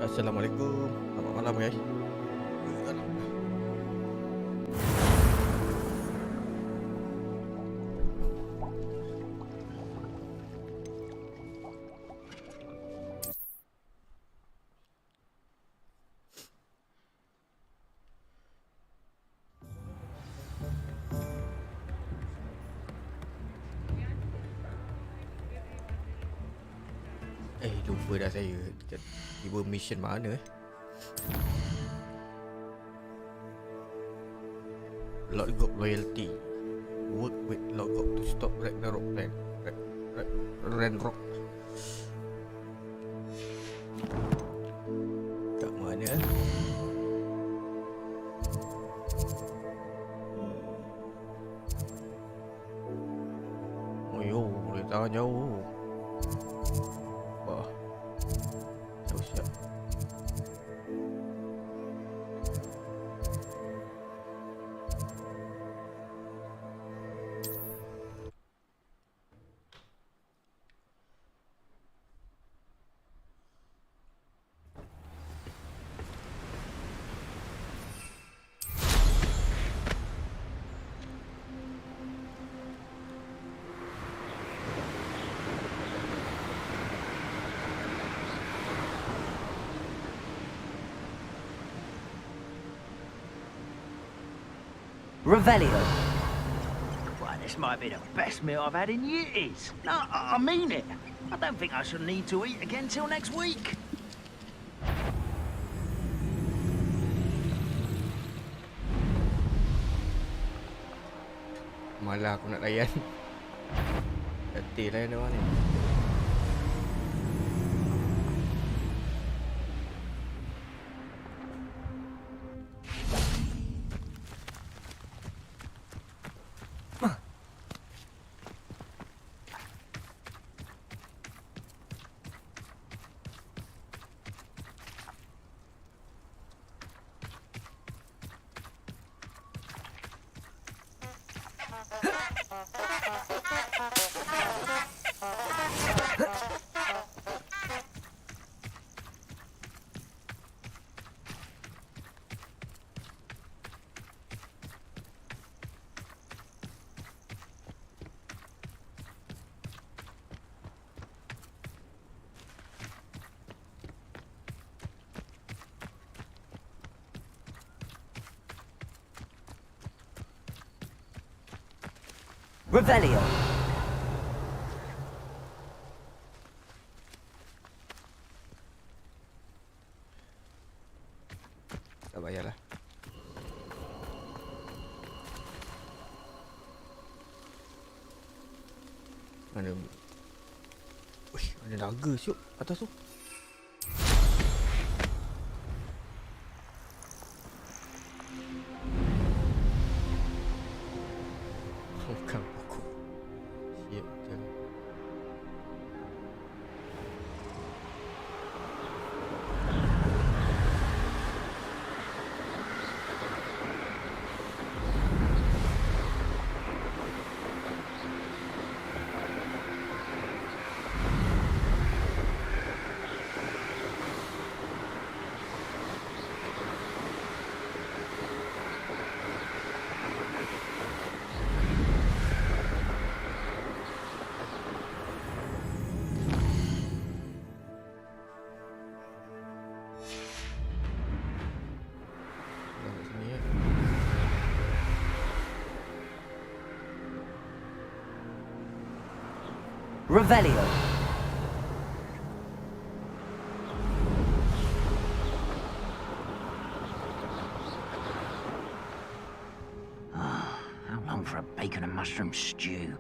Assalamualaikum. Selamat malam guys. Lupa dah saya. Tiba mission mana Logop loyalty. Work with Logop to stop Ragnarok plan. Ragnarok. Kat mana? Oh yo, boleh tahan jauh. Wah. Jauh siap. Revelio. Well, this might be the best meal I've had in years. No, I mean it. I don't think I shall need to eat again till next week. Malah aku nak layan. Letih layan dia orang ni. Revelio. Tak payahlah. Mana? Wih, ada naga siup atas tu. Bukan pokok. Siap je. Revelio. How long for a bacon and mushroom stew?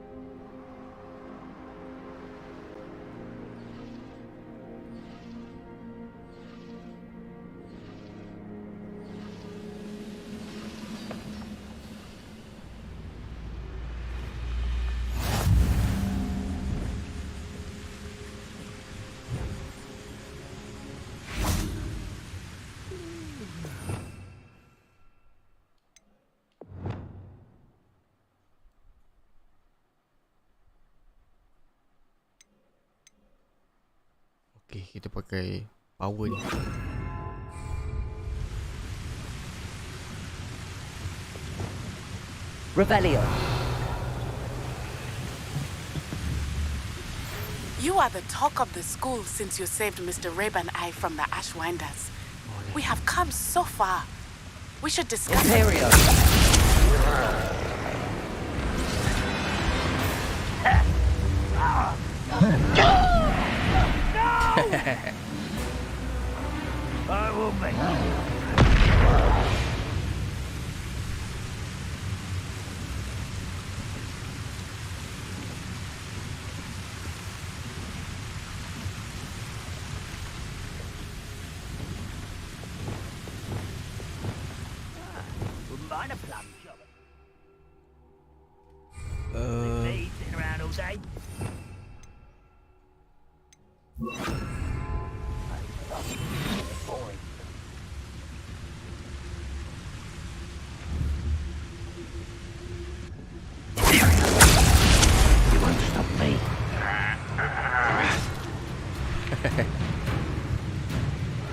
Okay, kita pakai power ni. Revelio. You are the talk of the school since you saved Mr. Rib and I from the Ashwinders. We have come so far. We should discuss... Imperio. I will make you. Wouldn't mind a plum shop. Me sitting around all day. You won't stop me.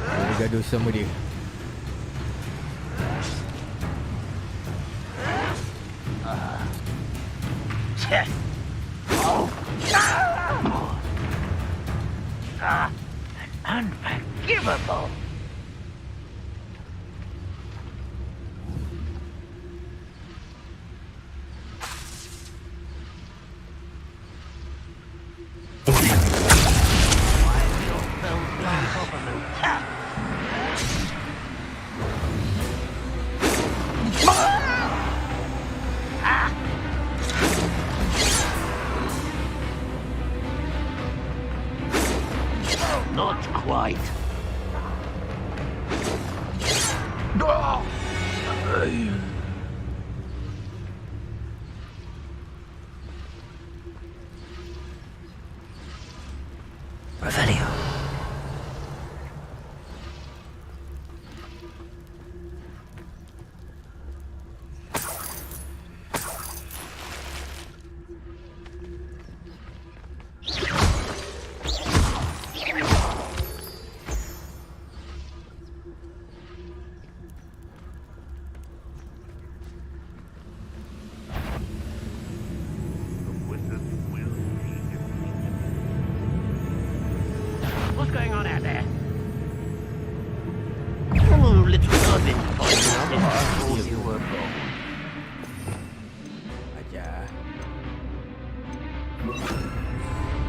Dia gaduh sama dia. Unforgivable. Not quite. Revelio. What's going on out there? Oh, little Robin. Oh, you were wrong. Ajar.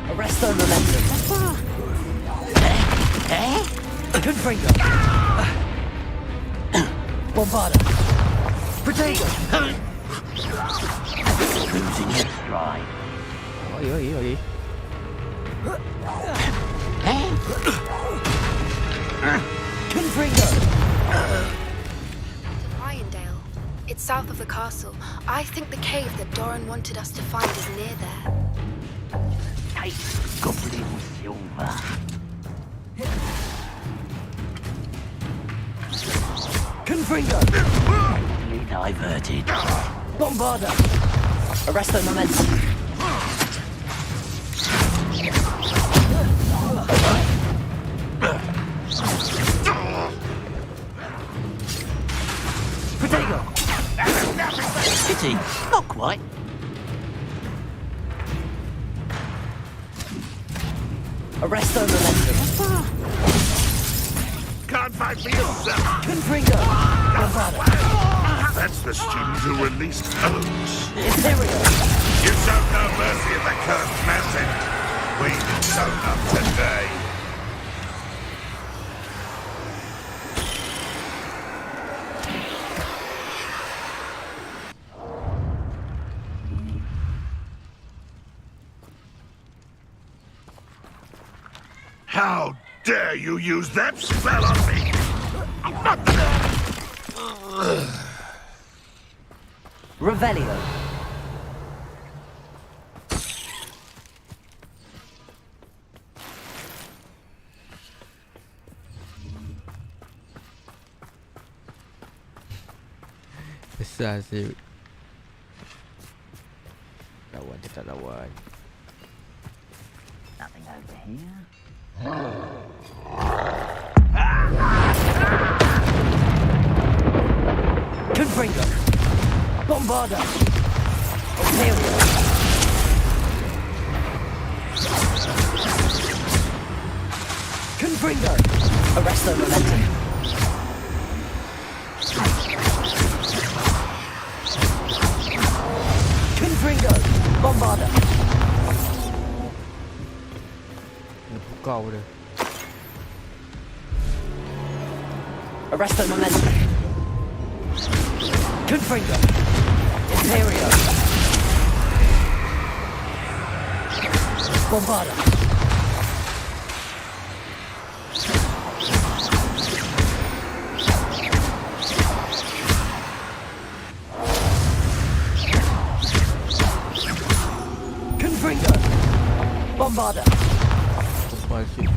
Arresto momentum. Confringo. Bombarda. Protego. Losing your stride. Oi, oi, oi. Confringo. Irondale. It's south of the castle. I think the cave that Doran wanted us to find is near there. Take goblin silver. Confringo. Be diverted. Bombarda. Arresto momentum. Protego. Pity. Not quite. Arresto momentum. Can't fight for yourself. Confringo. Bombarda. That's the student who released Holmes. Imperio. You showed no mercy at the cursed mountain. We've shown up today. How dare you use that spell on me? Revelio. Besar sih. Lawan dia tak lawan. Nothing over here. Confringo. Bombarda. Confringo! Arresto momentum. Confringo! Bombarda! Kena pukau dia. Arresto momentum. Confringo! Imperio! Bombarda! Confringo! Bombarda! Compal sikit.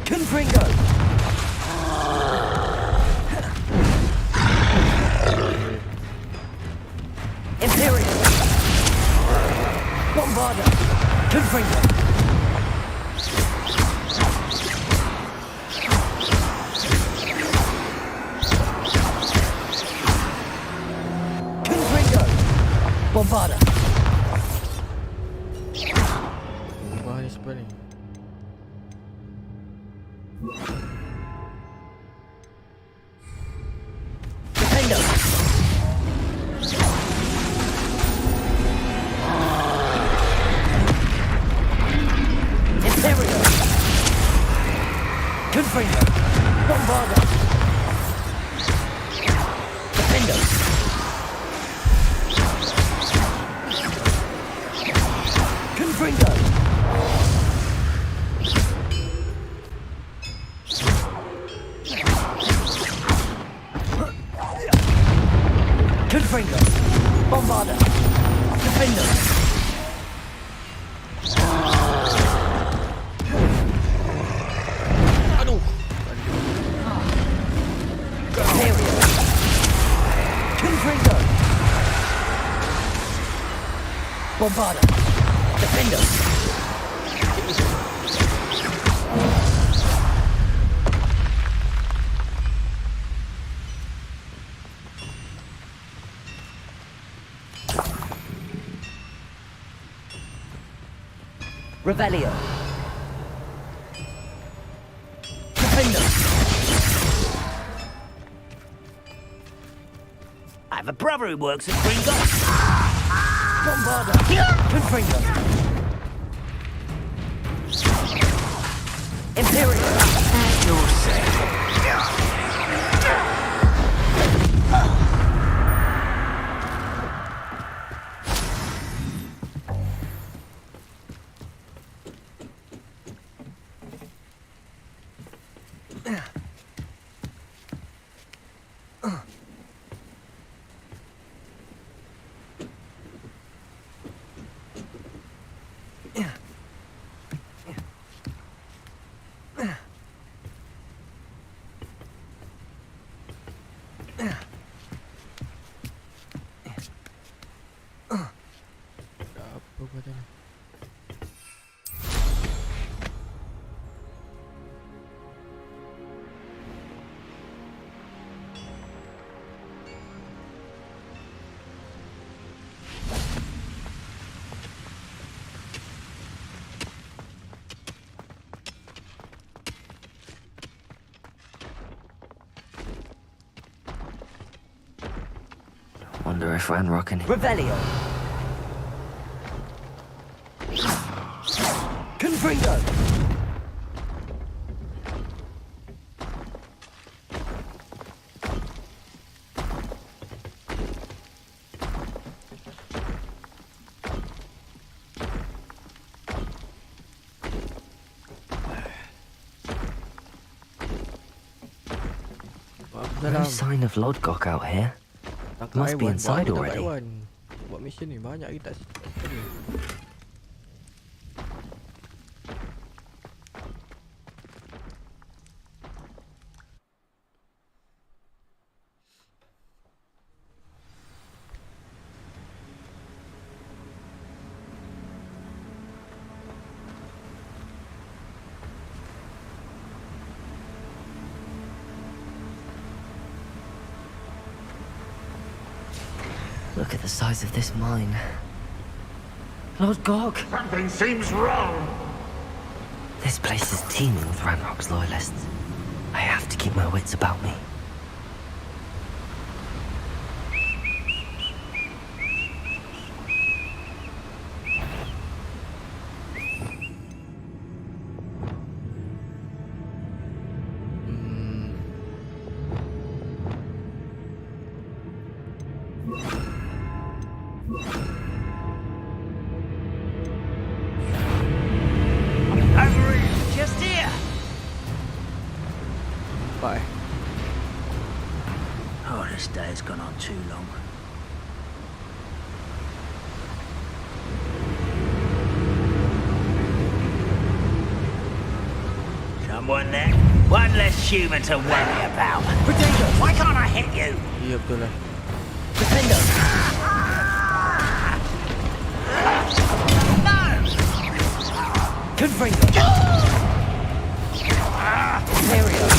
Confringo! Imperial! Bombarda! Confringo! Confringo! Bombarda! Ubah ni sebab ni. Defendo! Imperial! Confringo! Bombarda! Defendo! Confringo! Confringo! Bombarda! Defendo! Aduh. Imperial! Confringo! Bombarda! Defendo! Revelio. Defendo. I have a brother who works at Gringotts. Bombarda. Confringo. Imperial. You're sick. Apa kata ni? Wonder if Ranrock and Revelio. Confringo. no sign of Lodgok out here. Tak Must be Taiwan, inside buat already. Taiwan. Buat mission ni banyak kita ni. Look at the size of this mine. Lord Gog! Something seems wrong. This place is teeming with Ranrock's loyalists. I have to keep my wits about me. Over here, just here. Bye. Oh, this day's gone on too long. Someone there? One less human to worry about. Potato! Why can't I hit you? Iya betul lah. Defender! Confringo! Area!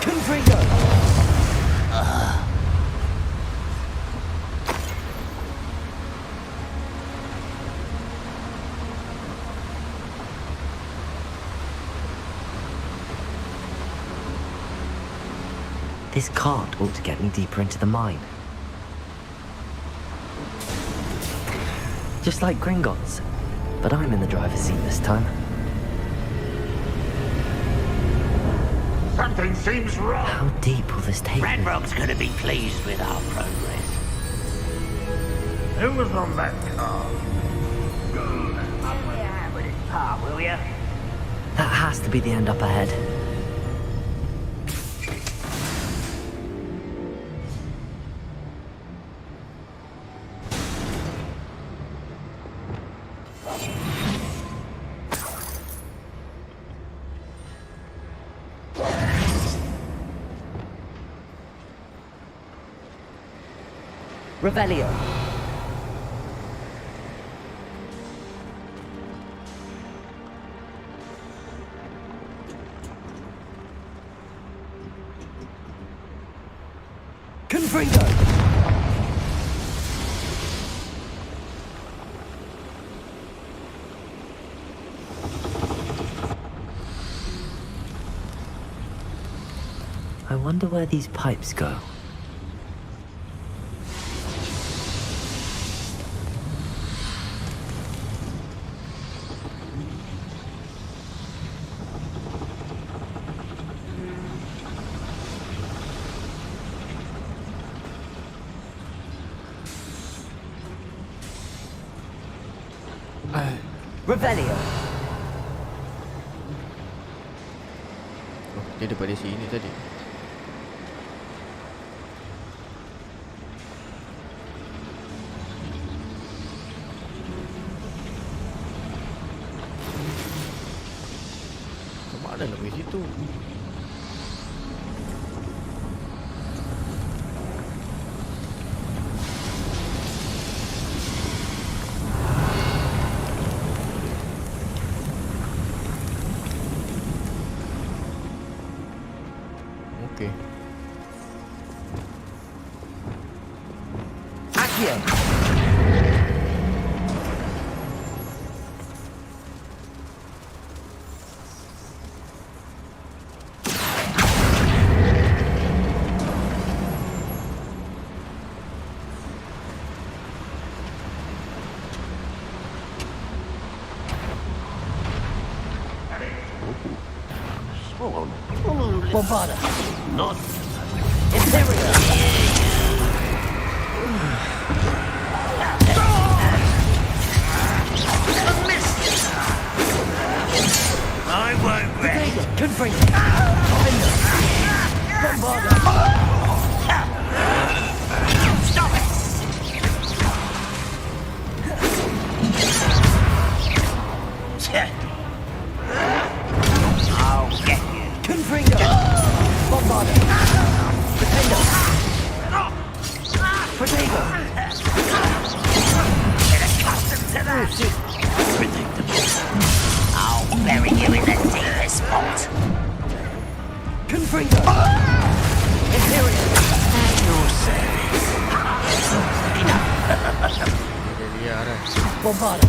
Confringo! This cart ought to get me deeper into the mine. Just like Gringotts, but I'm in the driver's seat this time. Something seems wrong. How deep will this take me? Ranrock's gonna be pleased with our progress. Who was on that car? Up with your hand with this part, will ya? That has to be the end up ahead. Revelio! Confringo! I wonder where these pipes go. Revelio! Oh, dia daripada sini tadi. Kemana nak pergi situ? Okey. Accio! Bombarda! Not Imperial! I won't rest. Confringo! Defender! Bombarda! Stop it! I'll get you. Confringo! Bombarda! Defender! Potato! Get accustomed to that. Predictable. I'll bury you in the deepest spot. Freedom! Imperial! Dia liar kan. Bombarda!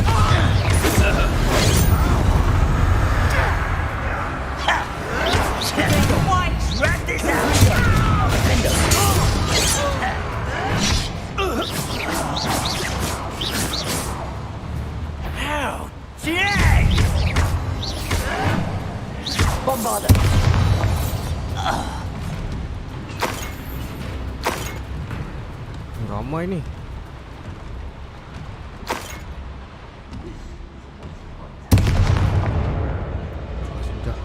Rat this out! Defender! How dare you! Bombarda! Ramai ni. Sudah.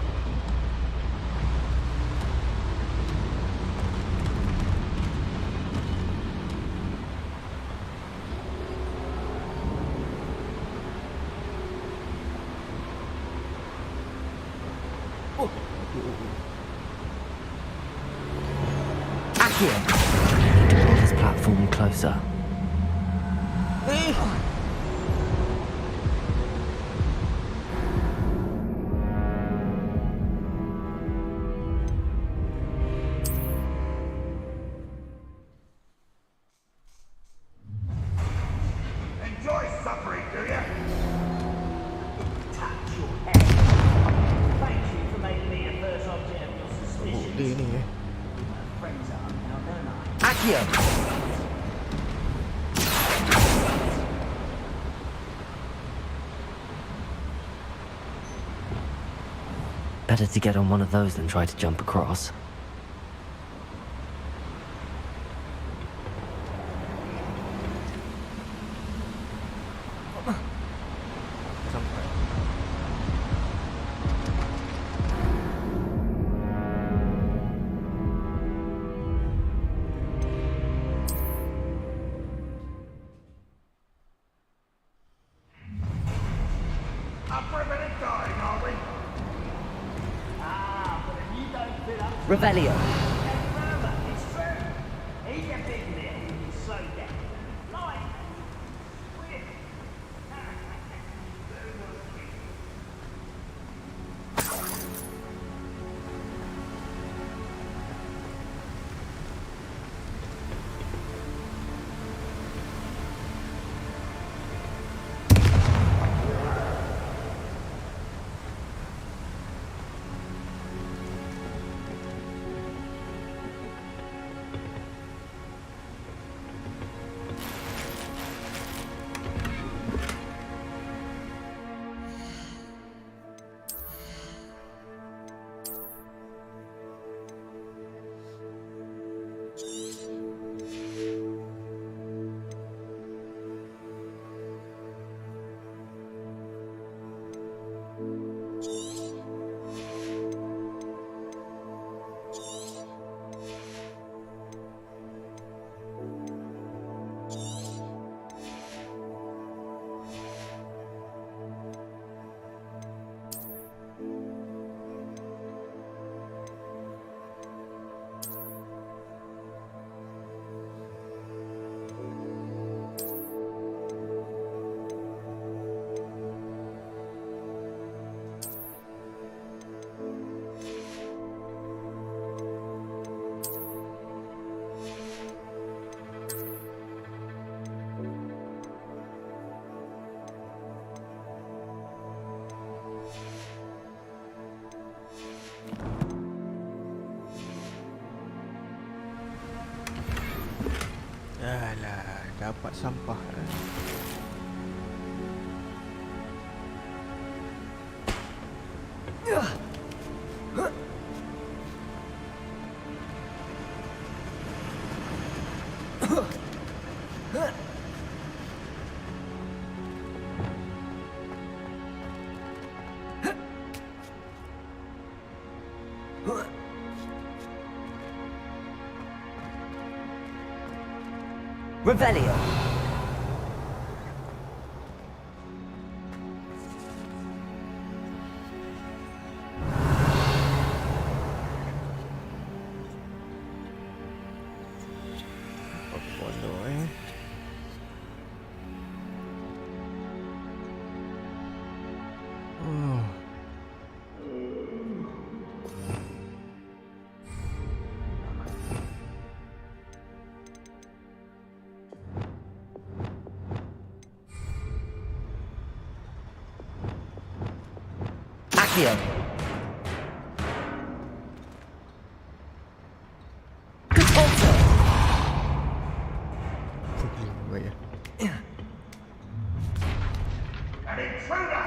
Accio! Draw this platform closer. Enjoy suffering, do you? Touch your head. Thank you for making me a first object of your suspicion. Dia ni Friends are now, don't I? Accio! Better to get on one of those than try to jump across. sampai. Up for a bit of dying, are we? Ah, but if you don't fit up Revelio! further, it's true. He's a big man. You slow down. Like, we're... Alah, dapat sampah. Revelio! Apa bodoh Accio. Repulsor. Baik ya. An intruder!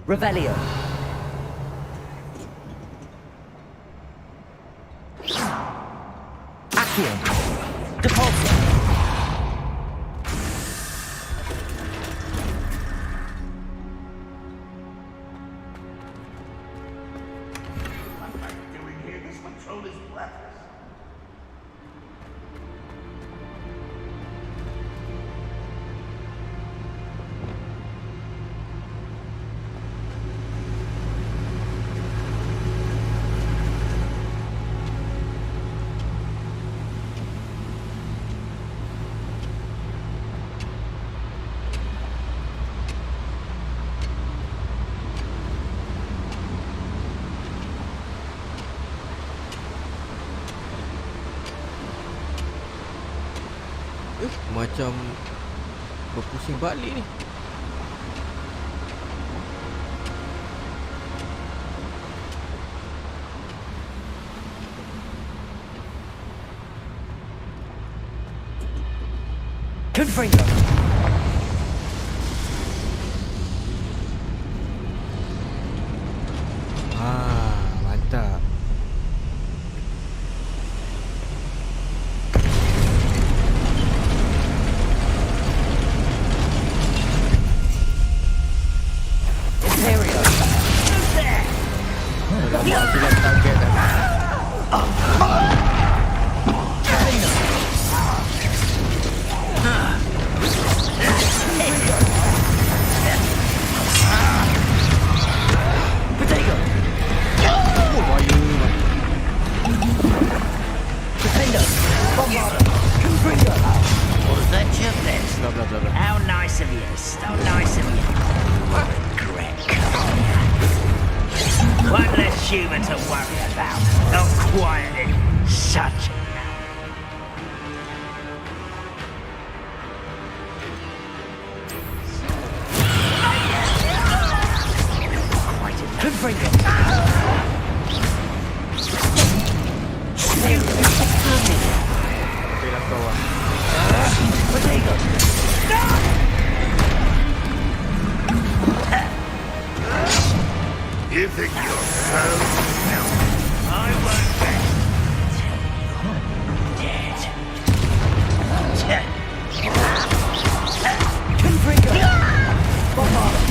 Revelio. Accio. Repulsor. What are you doing here? This patrol is breathless. Macam berpusing balik ni. Confringo. Mantap. Imperio. Nampak silap target dah. Potato. Oh, bahaya ni. Defender. Bombarder. Confringo. Was that your best? Blah blah blah blah. How nice of you. So nice of you. Regret. One less human to worry about. Not quieting such. Confringo. Okay lah kau lah. Potato. You think you're so now? I won't bet. Dead. Confringo. Bombarder.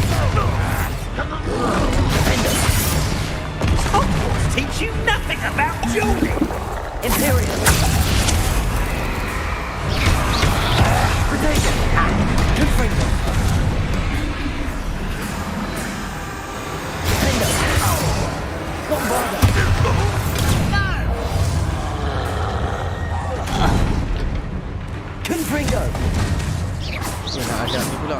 Defender. Hogwarts teach you nothing about dueling. Imperial. Potato. Confringo. Defender. Bombarder. Confringo. Dia nak ajak ni pula.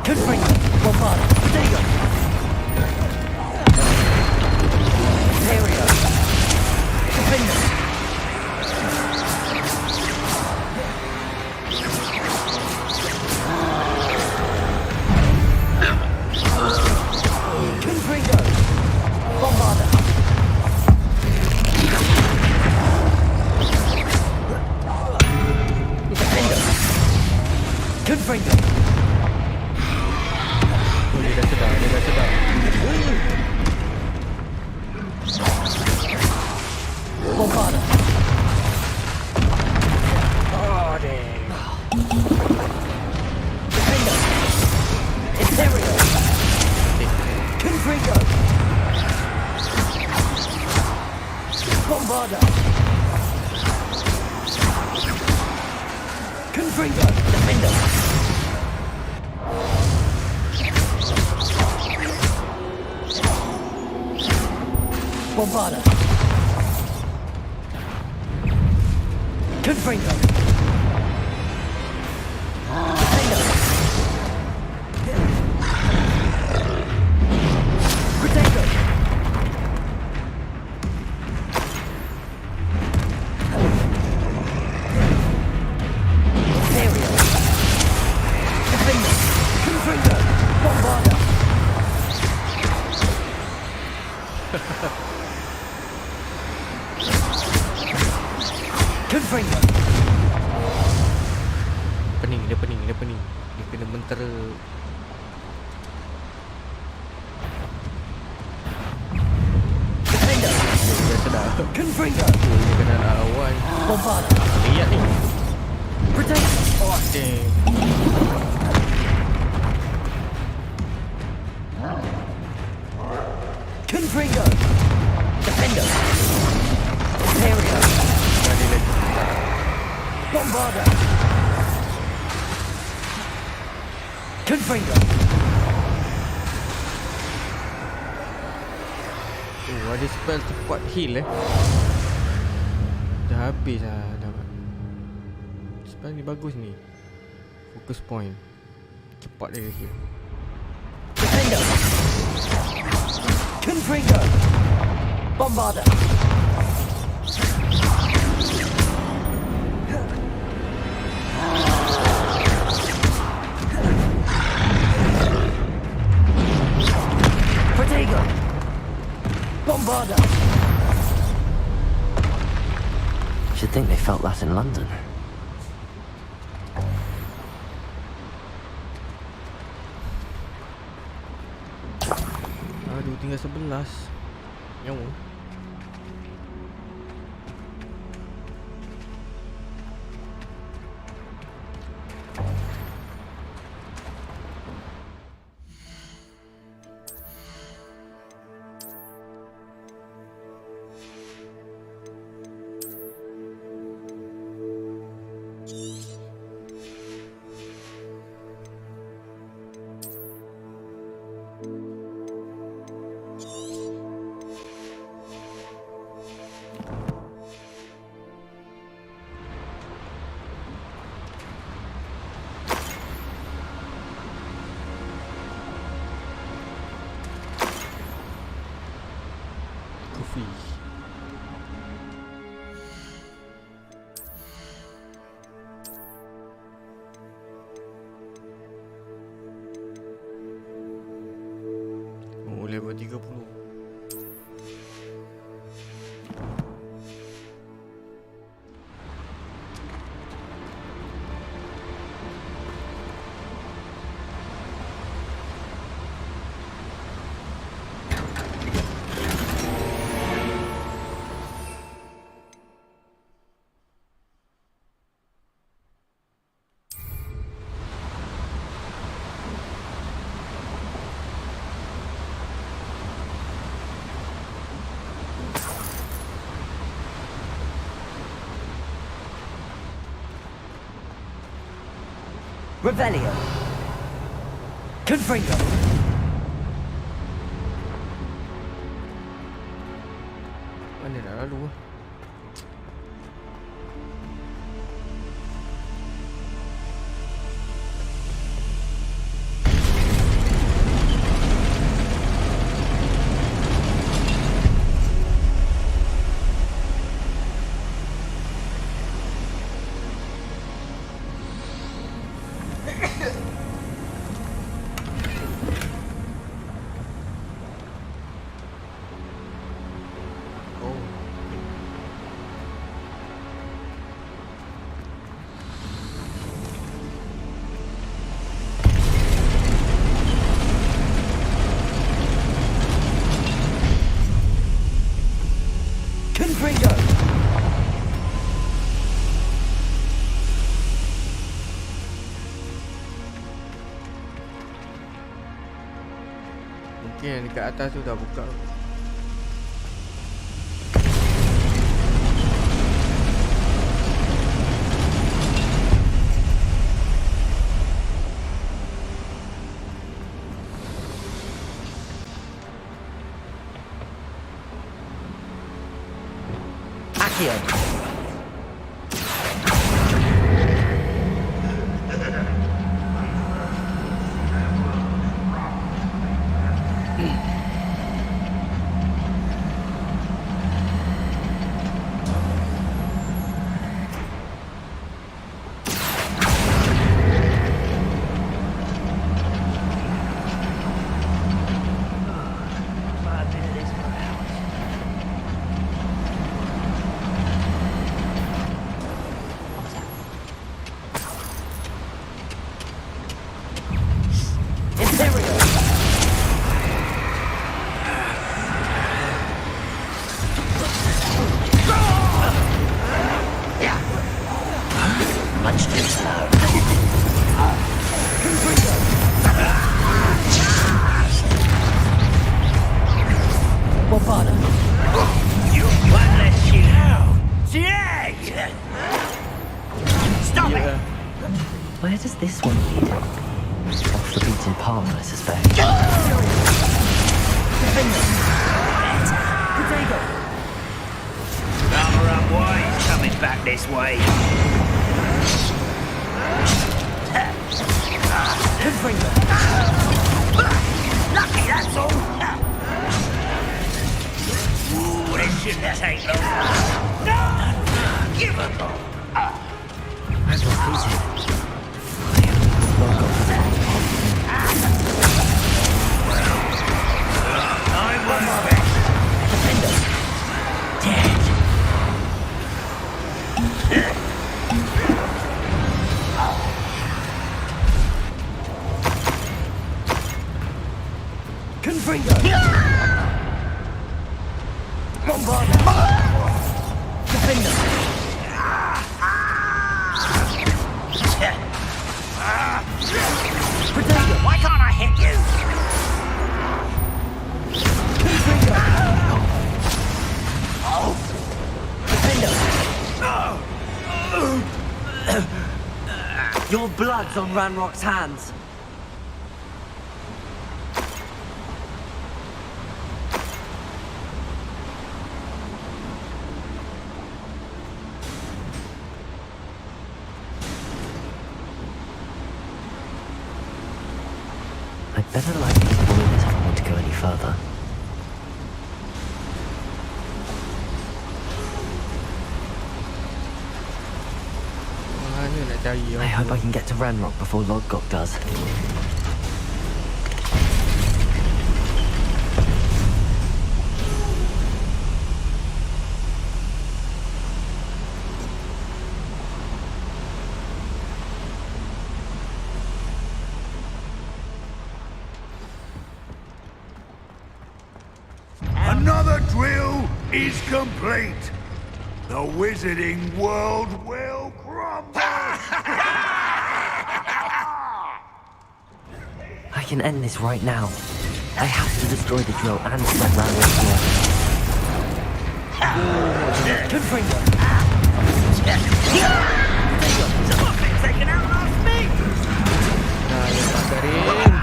Confringo. Bombarder. Potato. Imperial. Defender. Confringo. Bombarder. Defender. Confringo. Oh, dia dah sedar, dia dah sedar. Bombarder. Oh, damn. Defender. Imperial. Confringo. Bombarder. Confringo. Defender. Bombarder. Confringo. Defender. Potato. Confringo. Pening. Dia kena mentera. Defender. Dia sedar. Confringo. Dia kena lawan. Bombarda. Lihat ni. Protect. Oh, damn. Confringo. Defender. Ontario. Ada lagi. Bombarda. Confringo. Oh, ada spell cepat heal Dah habis lah dah. Spell ni bagus ni. Focus point. Cepat dia heal. Defender. Confringo. Bombarda. Protego. Bombarda. Should think they felt that in London. Aduh, tinggal 11 nyawa. Coffee. Oh, level 30. Revelio. Confringo. Mana dah lalu Confringo. Mungkin yang dekat atas tu dah buka. Accio. I've been at this for hours. Bombarda. You butless shit out! Jag! Stop it! Where does this one lead? Off the beaten path, I suspect. Potato. Armor up wide, coming back this way. Confringo. Lucky, that's all. Ooh, this shouldn't take long. No! Give up! As repeated. I'm one back. Defender. Dead. Confringo. Bombarda. Defender. Potato. Why can't I hit you? Confringo. Defender. Your blood's on Ranrock's hands. I'd better light these boilers if I want to go any further. Mana nak cari I hope I can get to Ranrock before Lodgok does. Another drill is complete. The wizarding world will crumble. I can end this right now. I have to destroy the drill and stop Ranrock's war. Confringo. Something's taken out last me! Nah, yang tak kering.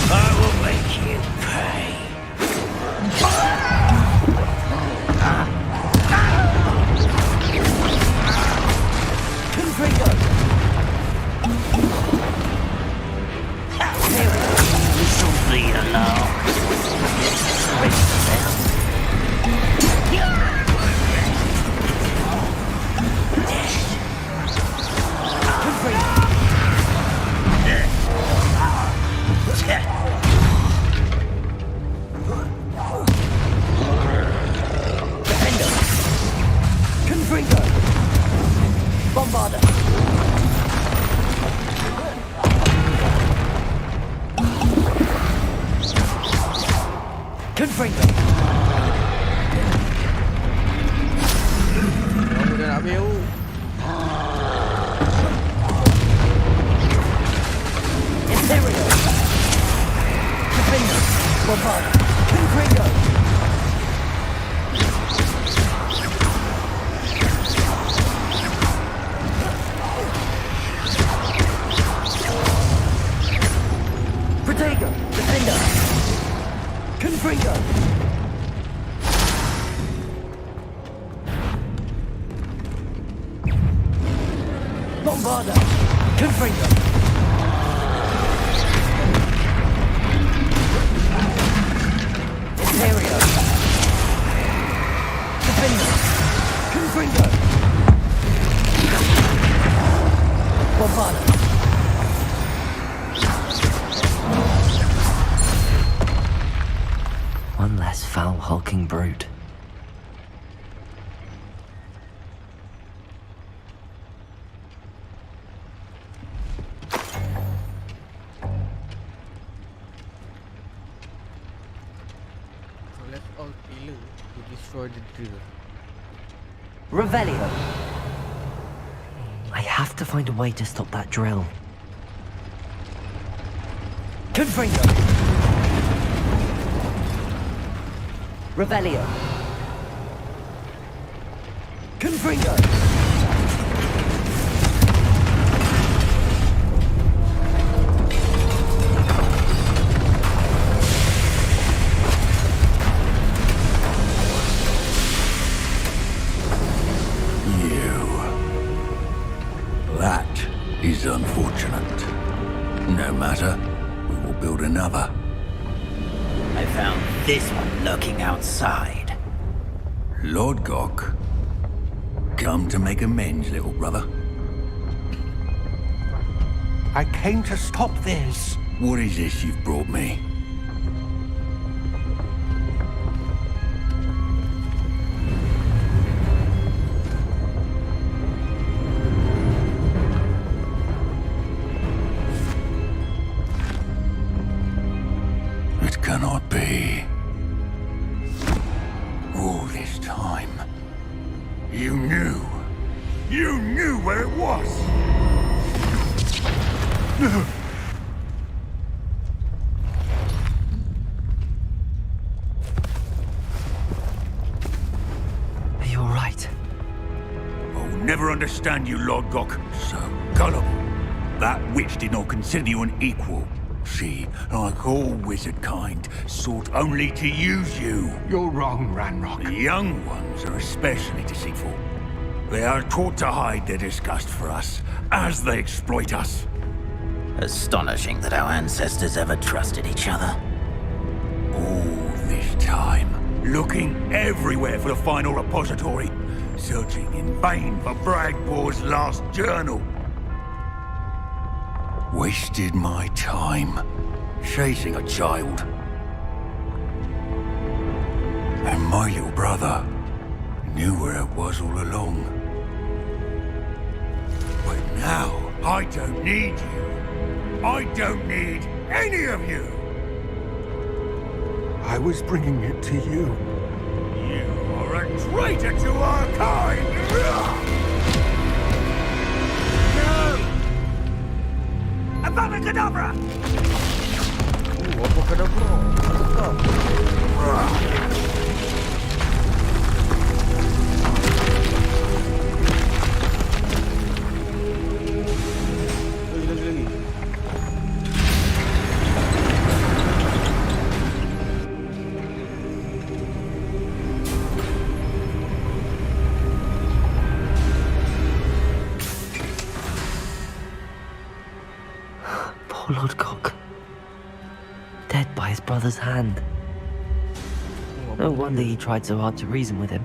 I will make you pay. Confringo. This'll be a laugh. Confringo. Bombarda. Confringo. Kamu dah nak habis tu. Imperial. Defender. Bombarda. Confringo. Protego. Defender. Confringo. Bombarda. Confringo. Imperial. Defender. Confringo. Bombarda. One less foul hulking brute. Collect all pillar to destroy the drill. Revelio. I have to find a way to stop that drill. Confringo. Revelio. Confringo. That is unfortunate. No matter, we will build another. I found this one lurking outside. Lord Gok, come to make amends, little brother. I came to stop this. What is this you've brought me? It cannot be. All this time, you knew. You knew where it was! Are you alright? I'll never understand you, Lord Gok. So gullible. That witch did not consider you an equal. She, like all wizard kind, sought only to use you. You're wrong, Ranrock. The young ones are especially deceitful. They are taught to hide their disgust for us, as they exploit us. Astonishing that our ancestors ever trusted each other. All this time, looking everywhere for the final repository, searching in vain for Bragbor's last journal. Wasted my time, chasing a child. And my little brother knew where it was all along. But now, I don't need you. I don't need any of you. I was bringing it to you. You are a traitor to our kind! Avada Kedavra! Apa kedabra? Lagi. Poor Lord Cock. Dead by his brother's hand. No wonder he tried so hard to reason with him.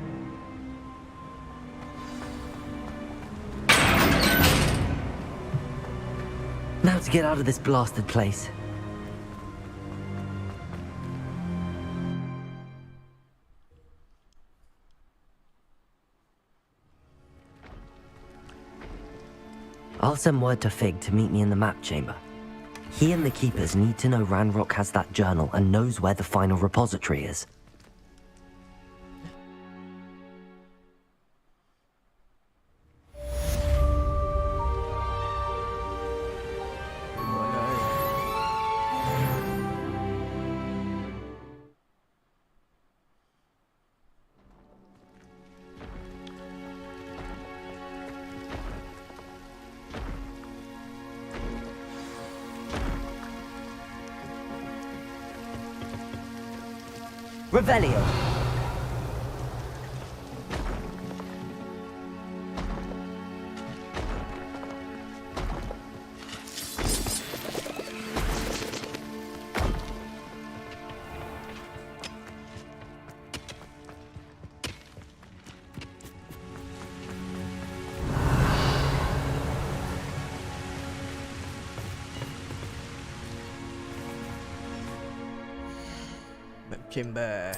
Now to get out of this blasted place. I'll send word to Fig to meet me in the map chamber. He and the Keepers need to know Ranrock has that journal and knows where the final repository is. Revelio. Map chamber.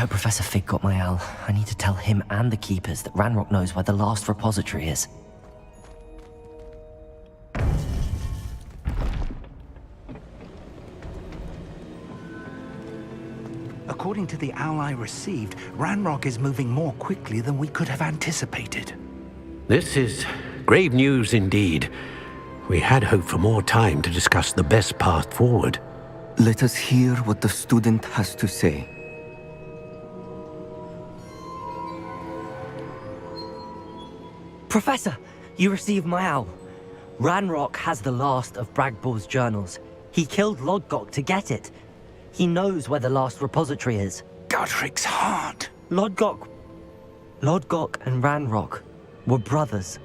hope Professor Fig got my owl. I need to tell him and the Keepers that Ranrock knows where the last repository is. According to the owl I received, Ranrock is moving more quickly than we could have anticipated. This is grave news indeed. We had hoped for more time to discuss the best path forward. Let us hear what the student has to say. Professor, you received my owl. Ranrock has the last of Bragbor's journals. He killed Lodgok to get it. He knows where the last repository is. Godric's heart. Lodgok and Ranrock were brothers.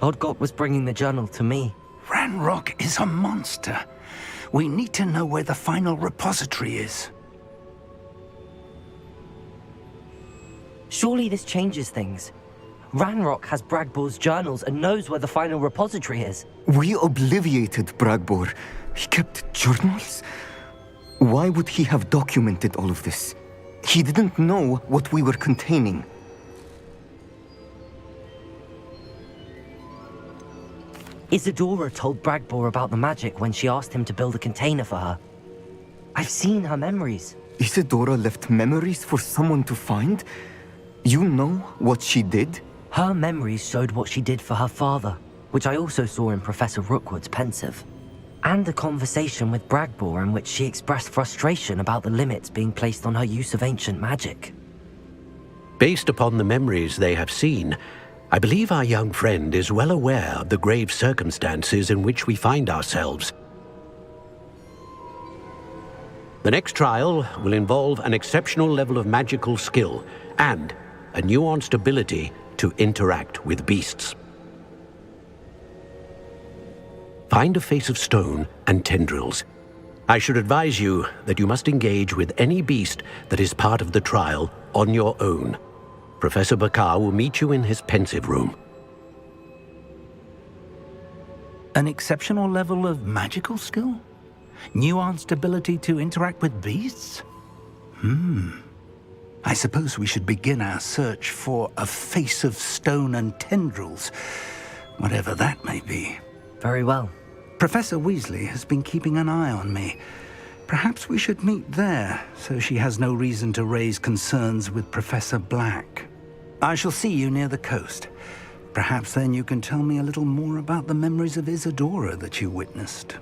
Lodgok was bringing the journal to me. Ranrock is a monster. We need to know where the final repository is. Surely this changes things. Ranrock has Bragbor's journals and knows where the final repository is. We obliviated Bragbor. He kept journals? Why would he have documented all of this? He didn't know what we were containing. Isadora told Bragbor about the magic when she asked him to build a container for her. I've seen her memories. Isadora left memories for someone to find? You know what she did? Her memories showed what she did for her father, which I also saw in Professor Rookwood's pensive. And a conversation with Bragbor in which she expressed frustration about the limits being placed on her use of ancient magic. Based upon the memories they have seen, I believe our young friend is well aware of the grave circumstances in which we find ourselves. The next trial will involve an exceptional level of magical skill and a nuanced ability to interact with beasts. Find a face of stone and tendrils. I should advise you that you must engage with any beast that is part of the trial on your own. Professor Bakar will meet you in his pensive room. An exceptional level of magical skill? Nuanced ability to interact with beasts? I suppose we should begin our search for a face of stone and tendrils, whatever that may be. Very well. Professor Weasley has been keeping an eye on me. Perhaps we should meet there, so she has no reason to raise concerns with Professor Black. I shall see you near the coast. Perhaps then you can tell me a little more about the memories of Isadora that you witnessed.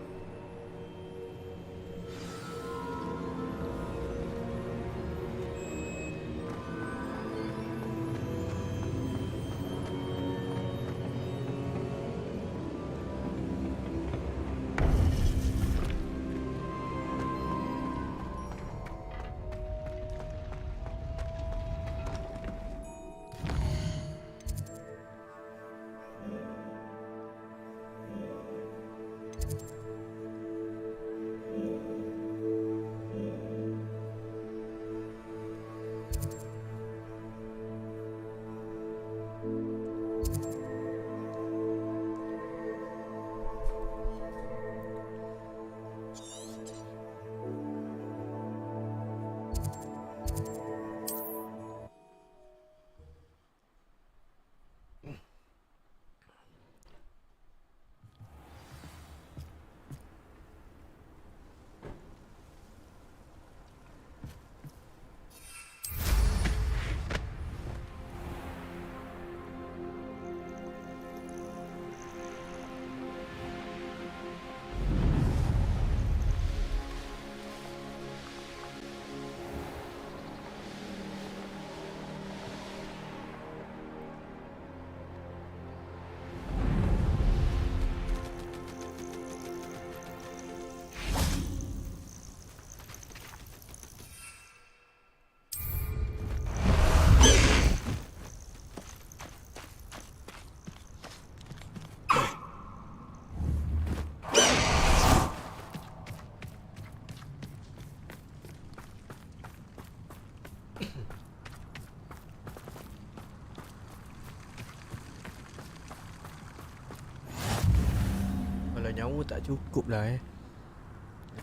Nyawa tak cukup lah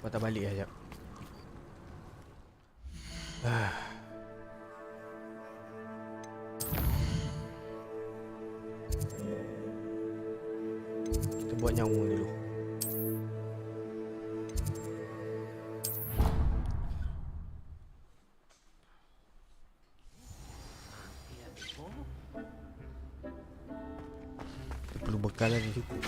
Patah balik lah sekejap. Kita buat nyawa dulu. Kita perlu bekalan ni cukup.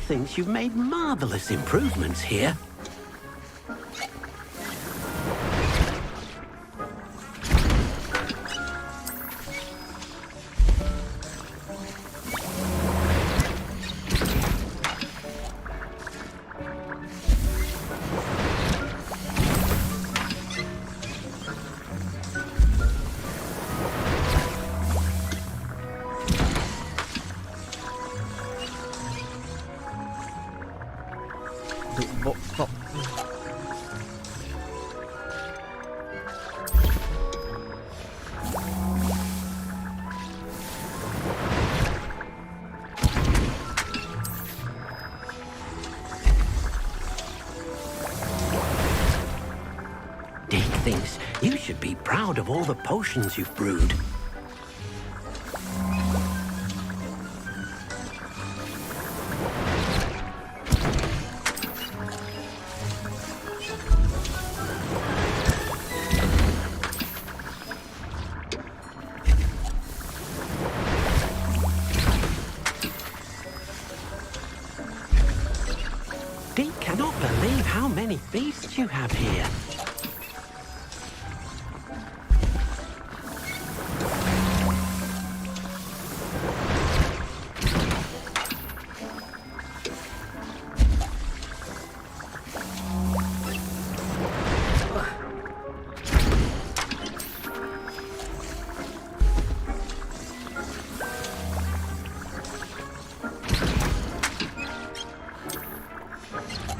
Thinks you've made marvelous improvements here. Stop. Dick thinks you should be proud of all the potions you've brewed. Dick cannot believe how many beasts you have here.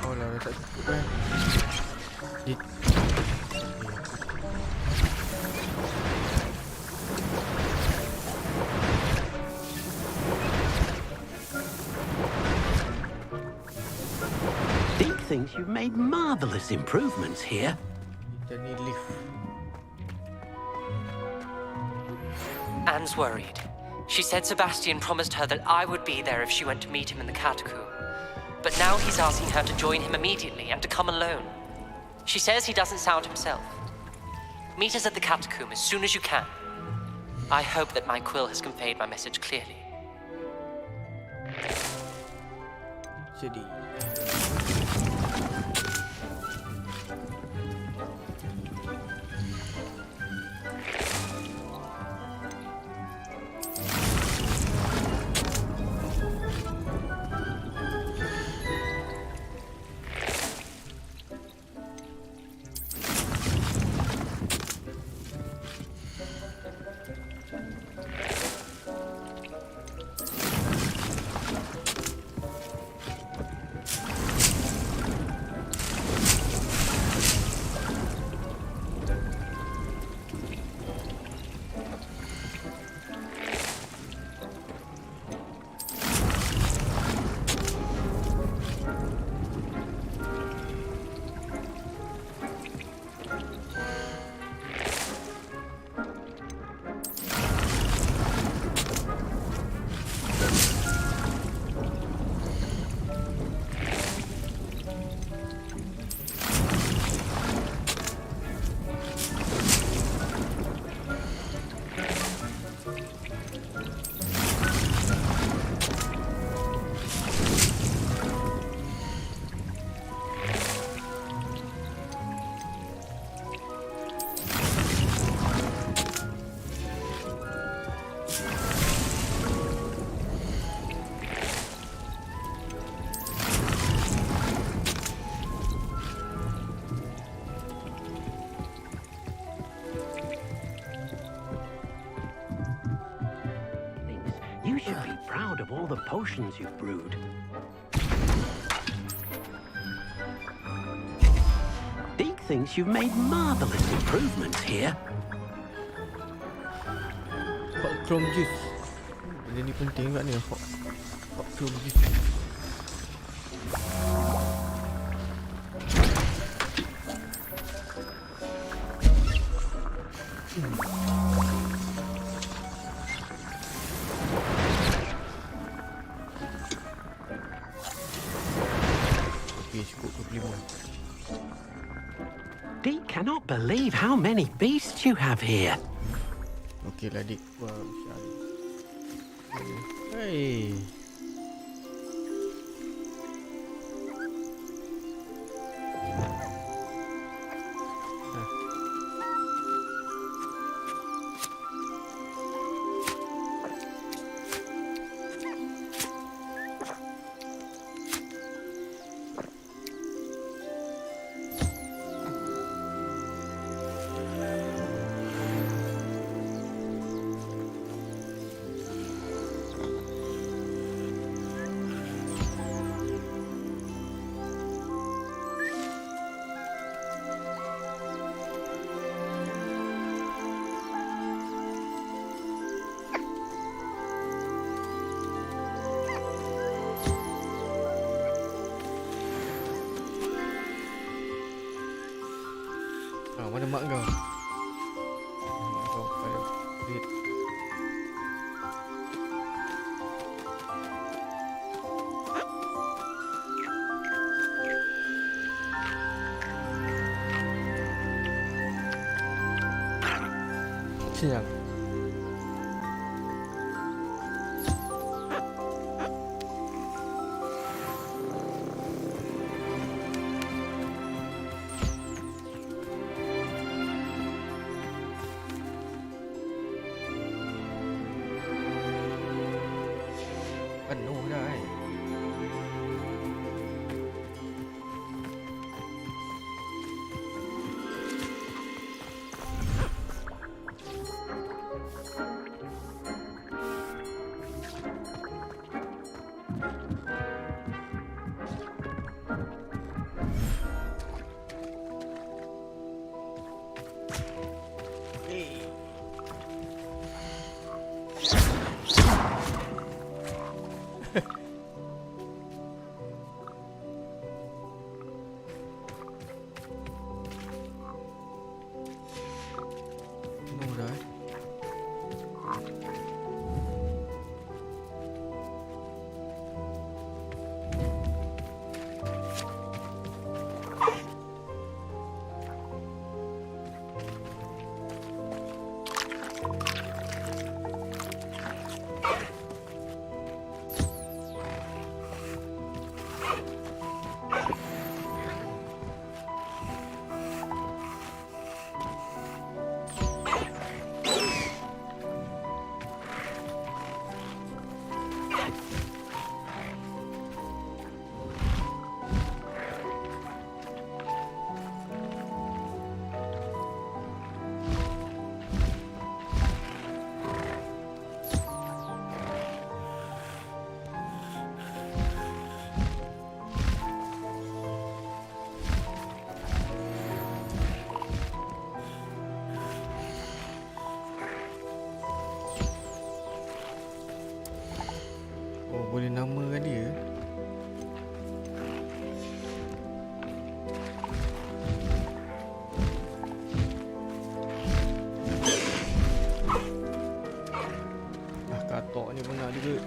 Oh lah, dah tak cukup kan. Dick thinks you've made marvelous improvements here. Kita ni lift. Anne's worried. She said Sebastian promised her that I would be there if she went to meet him in the catacomb. But now he's asking her to join him immediately and to come alone. She says he doesn't sound himself. Meet us at the catacomb as soon as you can. I hope that my quill has conveyed my message clearly. Sedih. You should be proud of all the potions you've brewed. thinks you've made marvelous improvements here. Hot chrome juice. Benda ni penting juga ni. Hot chrome juice. Dee cannot believe how many beasts you have here. Okey lah, Dik. Wah, hey. Mana mak kau? Kau pada duit. Siang. Penuh dah kan. Boleh namakan dia. Katok ni pun nak juga.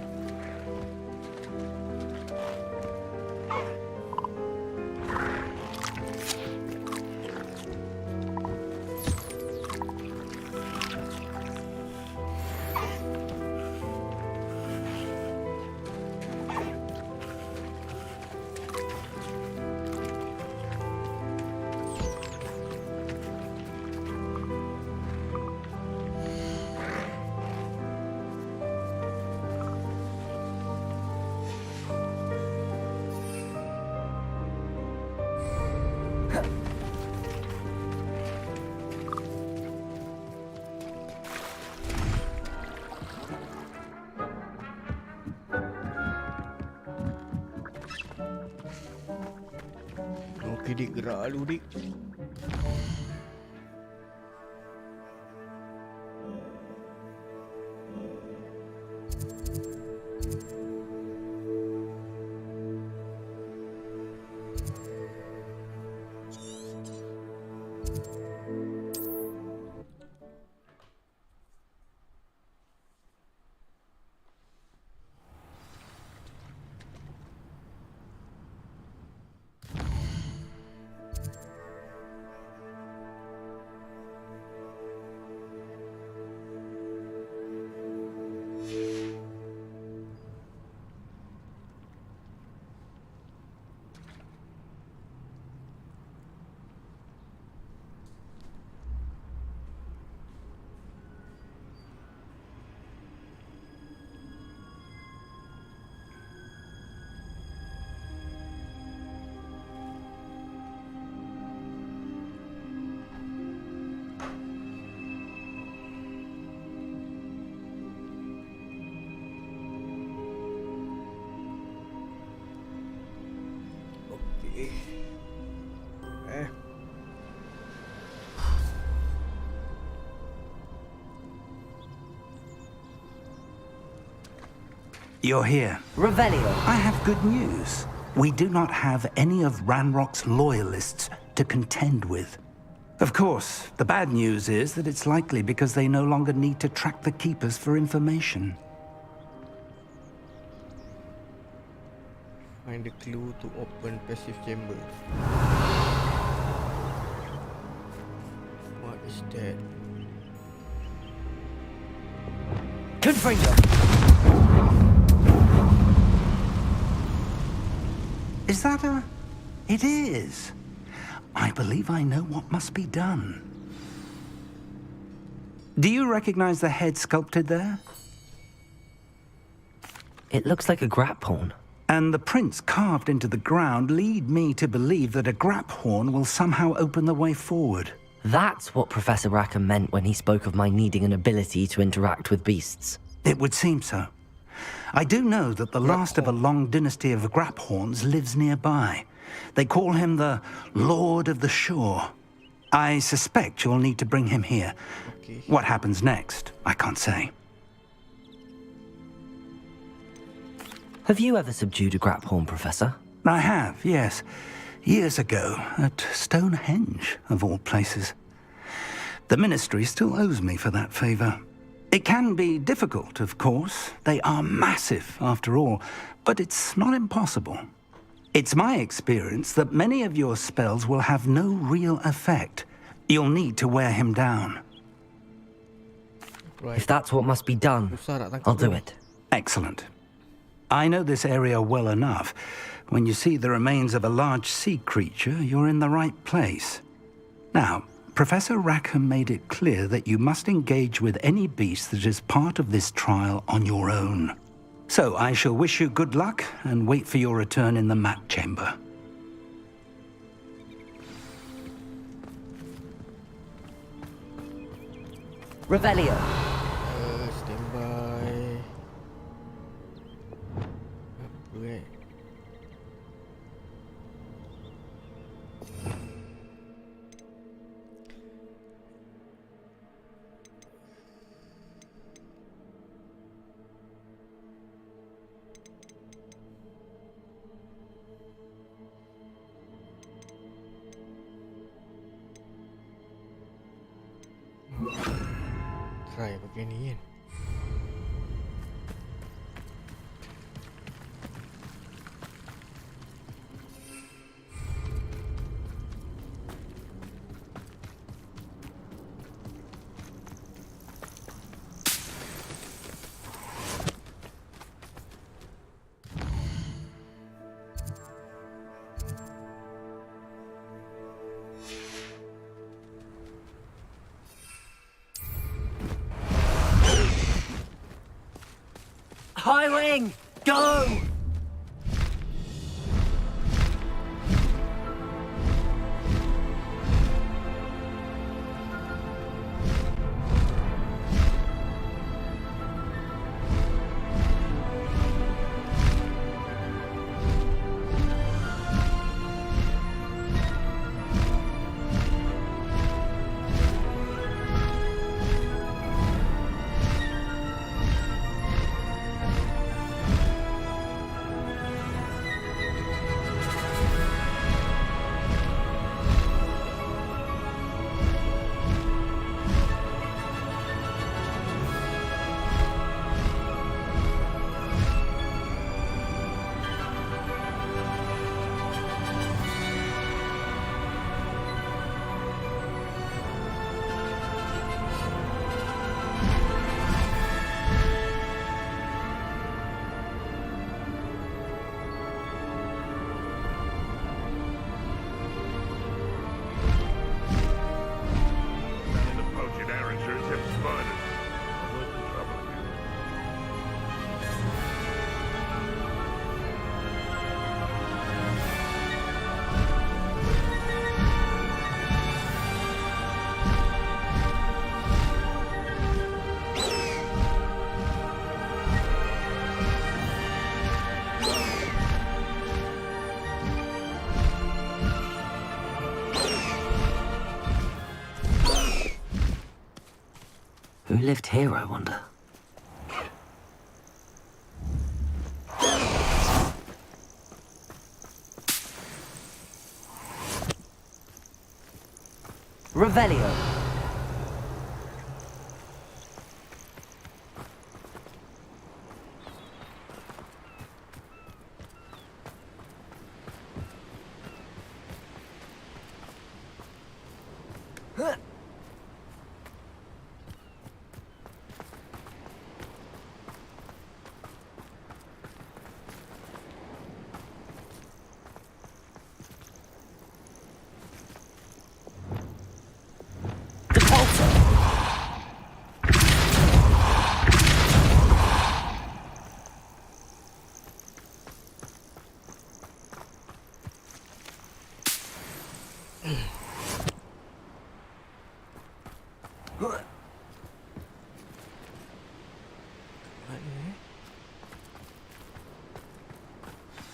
Okey dik, gerak dulu dik. You're here. Revelio. I have good news. We do not have any of Ranrock's loyalists to contend with. Of course, the bad news is that it's likely because they no longer need to track the Keepers for information. Find a clue to open passive chamber. What is that? Confringo. Is that a... It is. I believe I know what must be done. Do you recognize the head sculpted there? It looks like a grap horn. And the prints carved into the ground lead me to believe that a grap horn will somehow open the way forward. That's what Professor Rackham meant when he spoke of my needing an ability to interact with beasts. It would seem so. I do know that the last of a long dynasty of Graphorns lives nearby. They call him the Lord of the Shore. I suspect you'll need to bring him here. Okay. What happens next, I can't say. Have you ever subdued a Graphorn, Professor? I have, yes. Years ago, at Stonehenge, of all places. The Ministry still owes me for that favor. It can be difficult, of course. They are massive, after all, but it's not impossible. It's my experience that many of your spells will have no real effect. You'll need to wear him down. Right. If that's what must be done, I'll do it. Excellent. I know this area well enough. When you see the remains of a large sea creature, you're in the right place. Now, Professor Rackham made it clear that you must engage with any beast that is part of this trial on your own. So I shall wish you good luck and wait for your return in the mat chamber. Revelio. Stand by. Wait. Try pakai ni kan. High wing, go! Who lived here, I wonder? Revelio.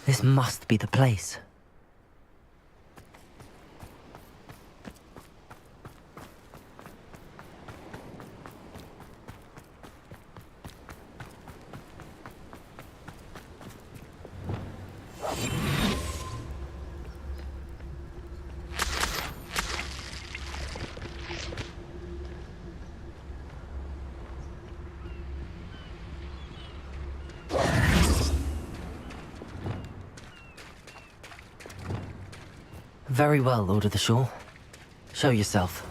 This must be the place. Very well, Lord of the Shore. Show yourself.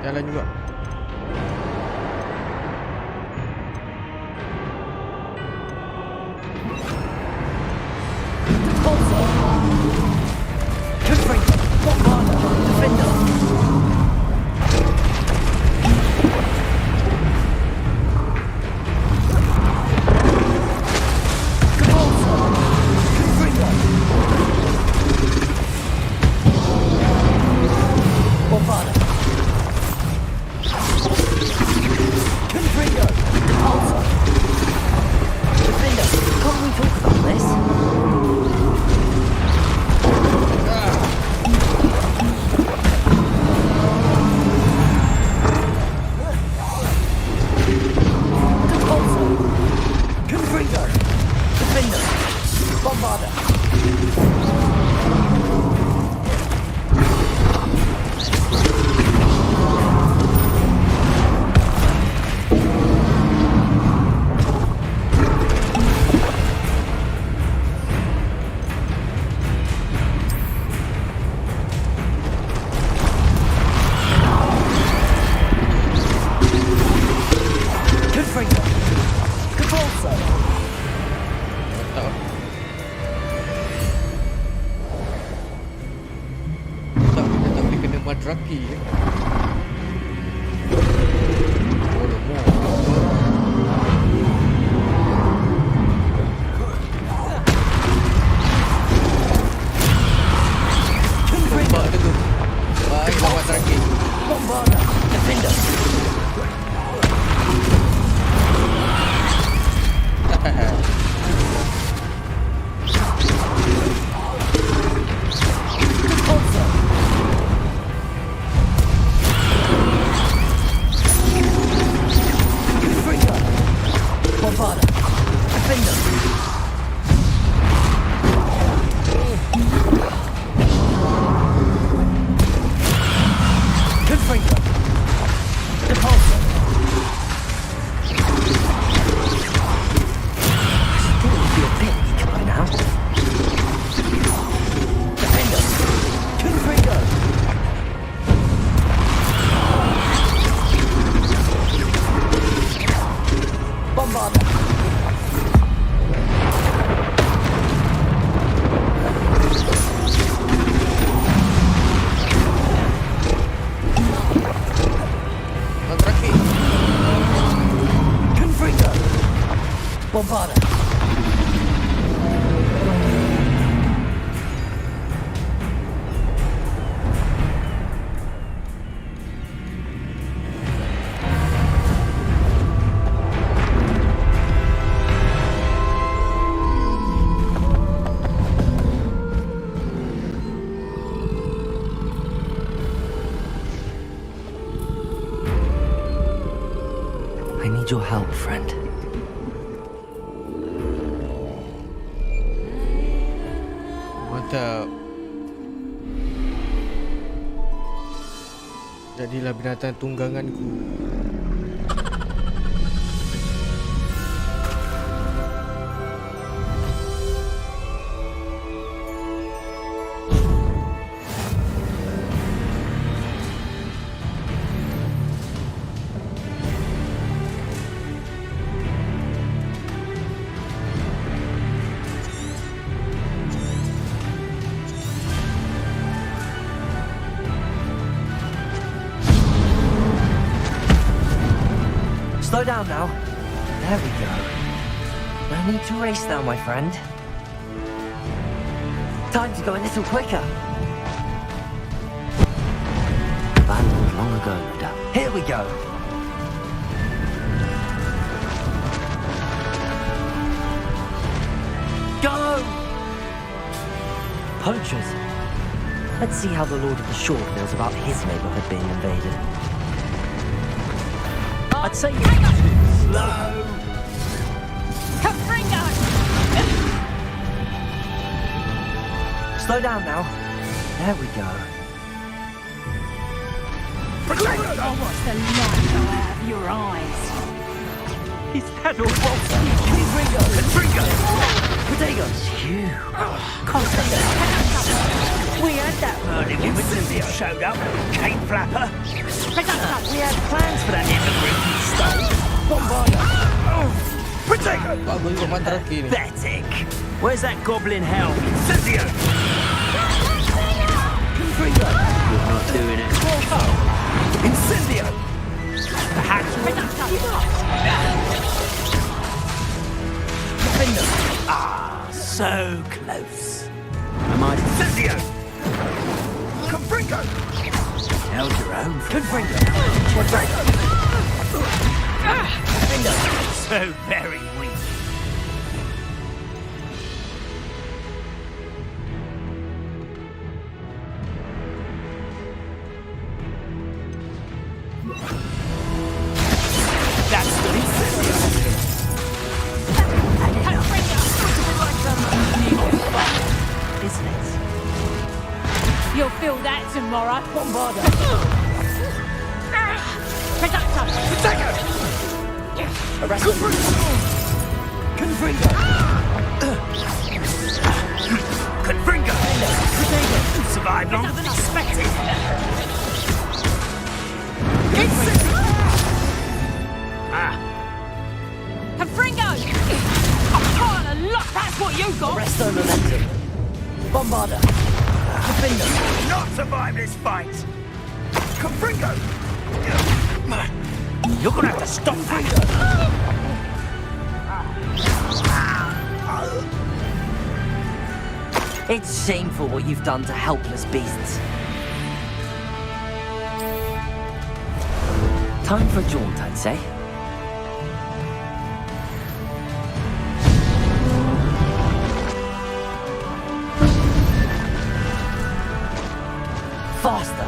Jalan juga. Madraki ya. Bombarder! Terakhir. Confringo! Bombarder! I need your help, friend. Mantap. Jadilah binatang tungganganku. Slow down now. There we go. No need to race now, my friend. Time to go a little quicker. Abandoned long ago, no doubt. Here we go. Go! Poachers. Let's see how the Lord of the Shore feels about his neighborhood being invaded. I'd say slow. Confringo! Slow down now. There we go. Oh, what's the light go out of your eyes? Is that all? Confringo! Potato! You! We had that murder when Cynthia showed up. Cape Flapper. We had plans for that immigrant you stole. Bombarder. Potato! Bagus juga man terakhir ni. Pathetic. Where's that goblin hell? Cynthia! Confringo! You're not doing it. Incendio! Perhaps Ah, so close. Am I Incendio? Confringo! Held your own. Confringo! So very weak. That's the Incendio! Isn't it? You'll feel that tomorrow. Bombarder! Productor! Potato! Arrest him! Confringo! Confringo! You survived longer than expected! Confringo! A pile of luck, that's what you got! Arresto momentum. Bombarder. Confringo. Not survive this fight! Confringo! You're gonna have to stop that! It's shameful what you've done to helpless beasts. Time for a jaunt, I'd say. Faster!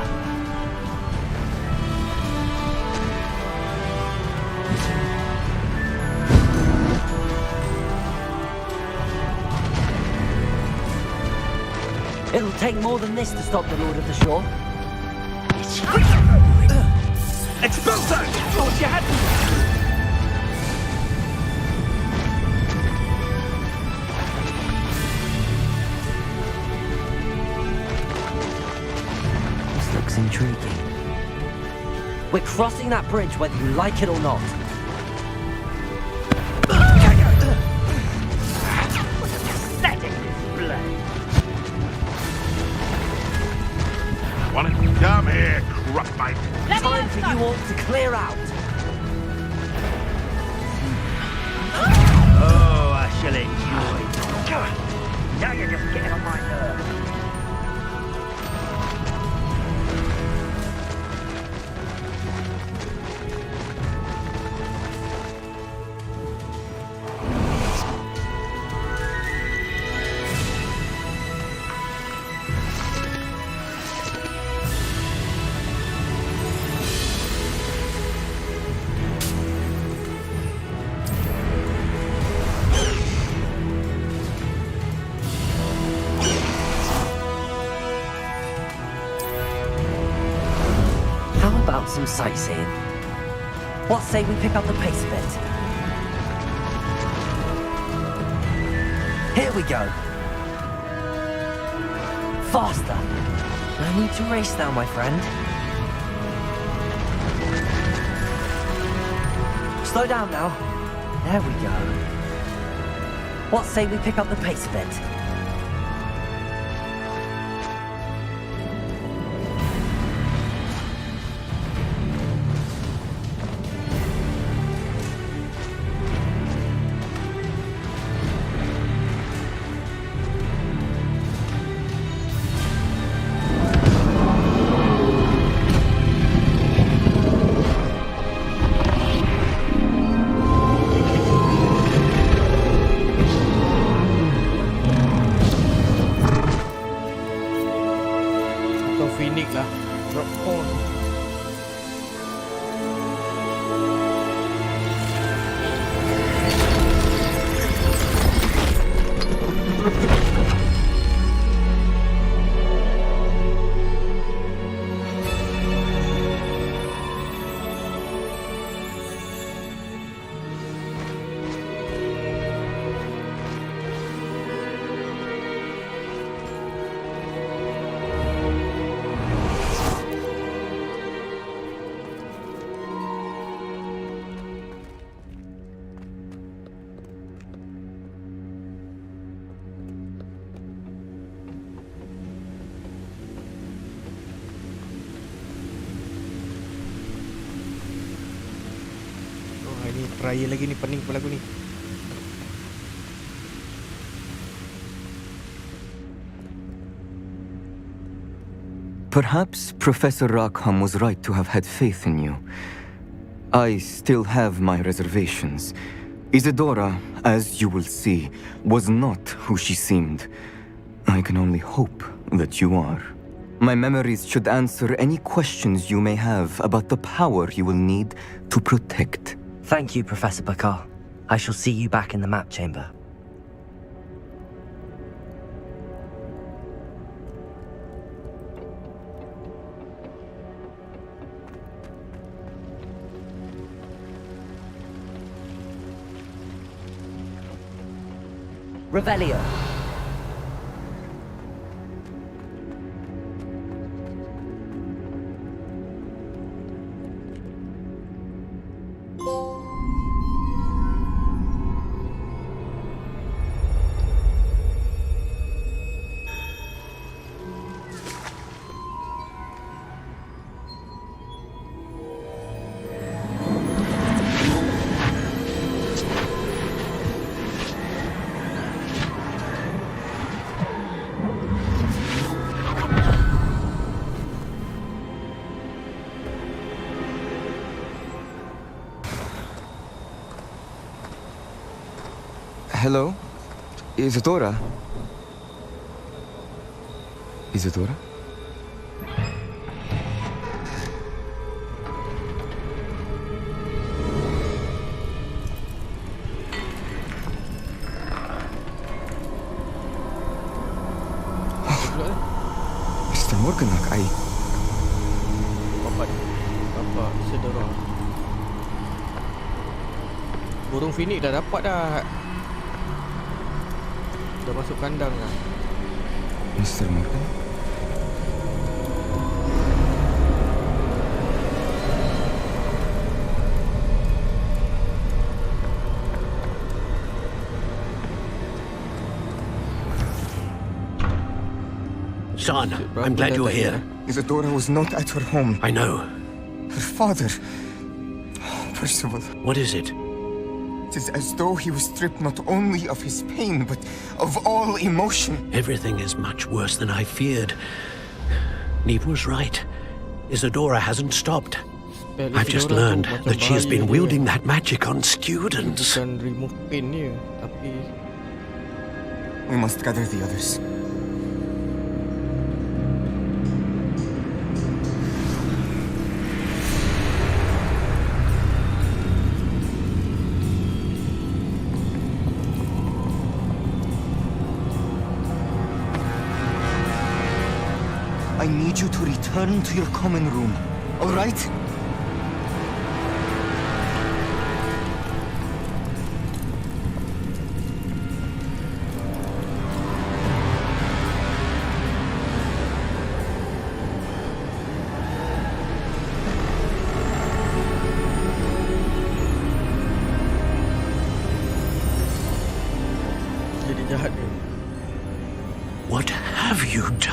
It'll take more than this to stop the Lord of the Shore. Expulso! Thought you had This looks intriguing. We're crossing that bridge whether you like it or not. some sightseeing. What say we pick up the pace a bit? Here we go. Faster. No need to race now, my friend. Slow down now. There we go. What say we pick up the pace a bit? Phoenix lah. Drop point. Ini trial lagi ni, pening kepala aku ni. Perhaps Professor Rackham was right to have had faith in you. I still have my reservations. Isadora, as you will see, was not who she seemed. I can only hope that you are. My memories should answer any questions you may have about the power you will need to protect. Thank you, Professor Bakar. I shall see you back in the map chamber. Revelio. Hello? Isadora? Isadora? Mr. Morganak, Bapak Isadora. Burung Phoenix dah dapat dah. Dah masuk kandang dah. Mr. Morgan? Son, I'm glad you're here. Isadora was not at her home. I know. Her father... Percival. What is it? It is as though he was stripped not only of his pain, but of all emotion. Everything is much worse than I feared. Neve was right. Isadora hasn't stopped. I've just learned that she has been wielding that magic on students. We must gather the others. I need you to return to your common room, all right?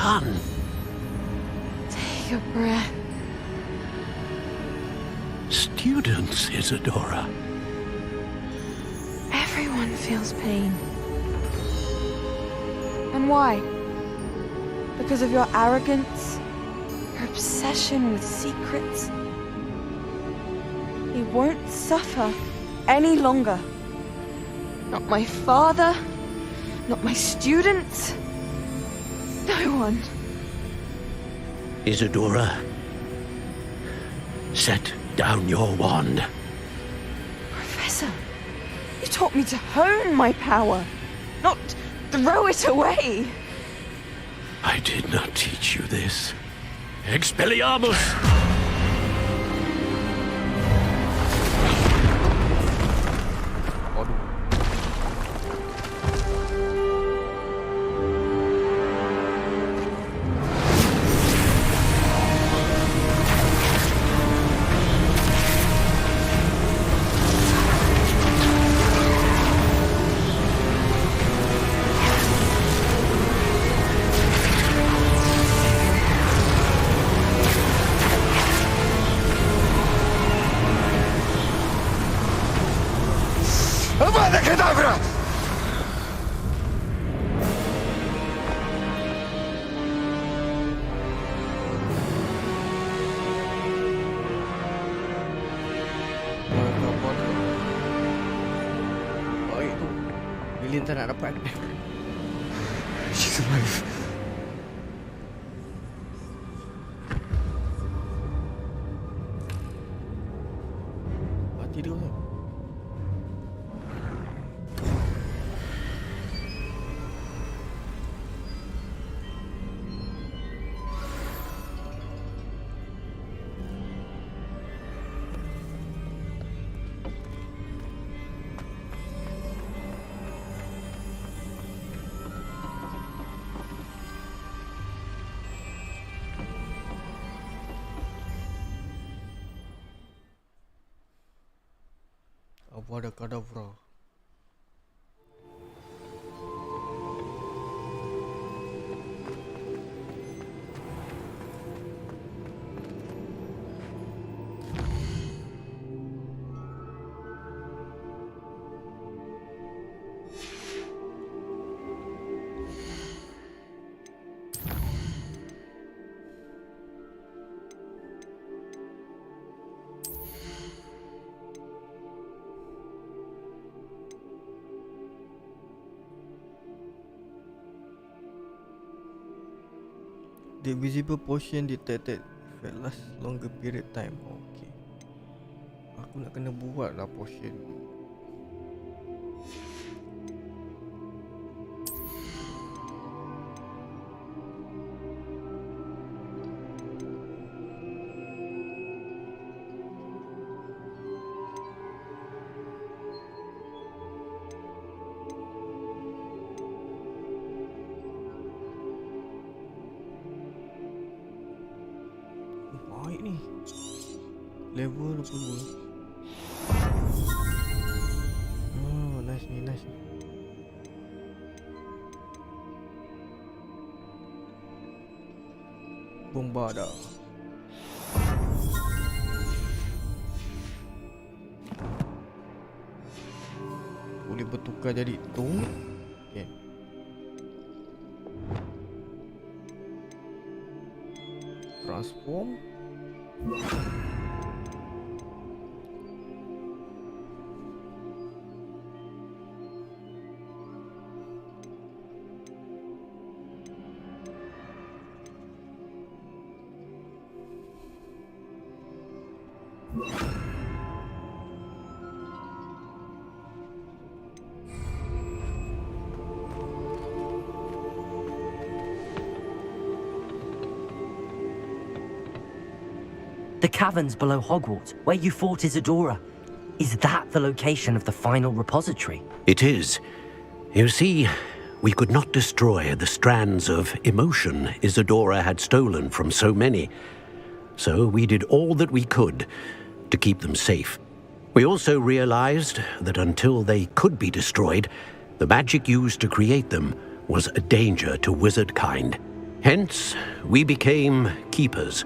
son. Take a breath. Students, Isadora. Everyone feels pain. And why? Because of your arrogance? Your obsession with secrets? He won't suffer any longer. Not my father, not my students, no one. Isadora, set down your wand. Professor, you taught me to hone my power, not throw it away. I did not teach you this. Expelliarmus! Avada Kedavra! Baik tu. Lilin tak nak dapat. She's alive. Mati dia tu. Avada Kedavra. The visible potion detected if it lasts longer period time. Okay. Aku nak kena buat lah potion. Baik ni. Level 22. Oh, nice ni, nice ni. Bombarda. Boleh bertukar jadi tu. Okay. Transform. The caverns below Hogwarts, where you fought Isadora. Is that the location of the final repository? It is. You see, we could not destroy the strands of emotion Isadora had stolen from so many. So we did all that we could to keep them safe. We also realized that until they could be destroyed, the magic used to create them was a danger to wizard kind. Hence, we became keepers.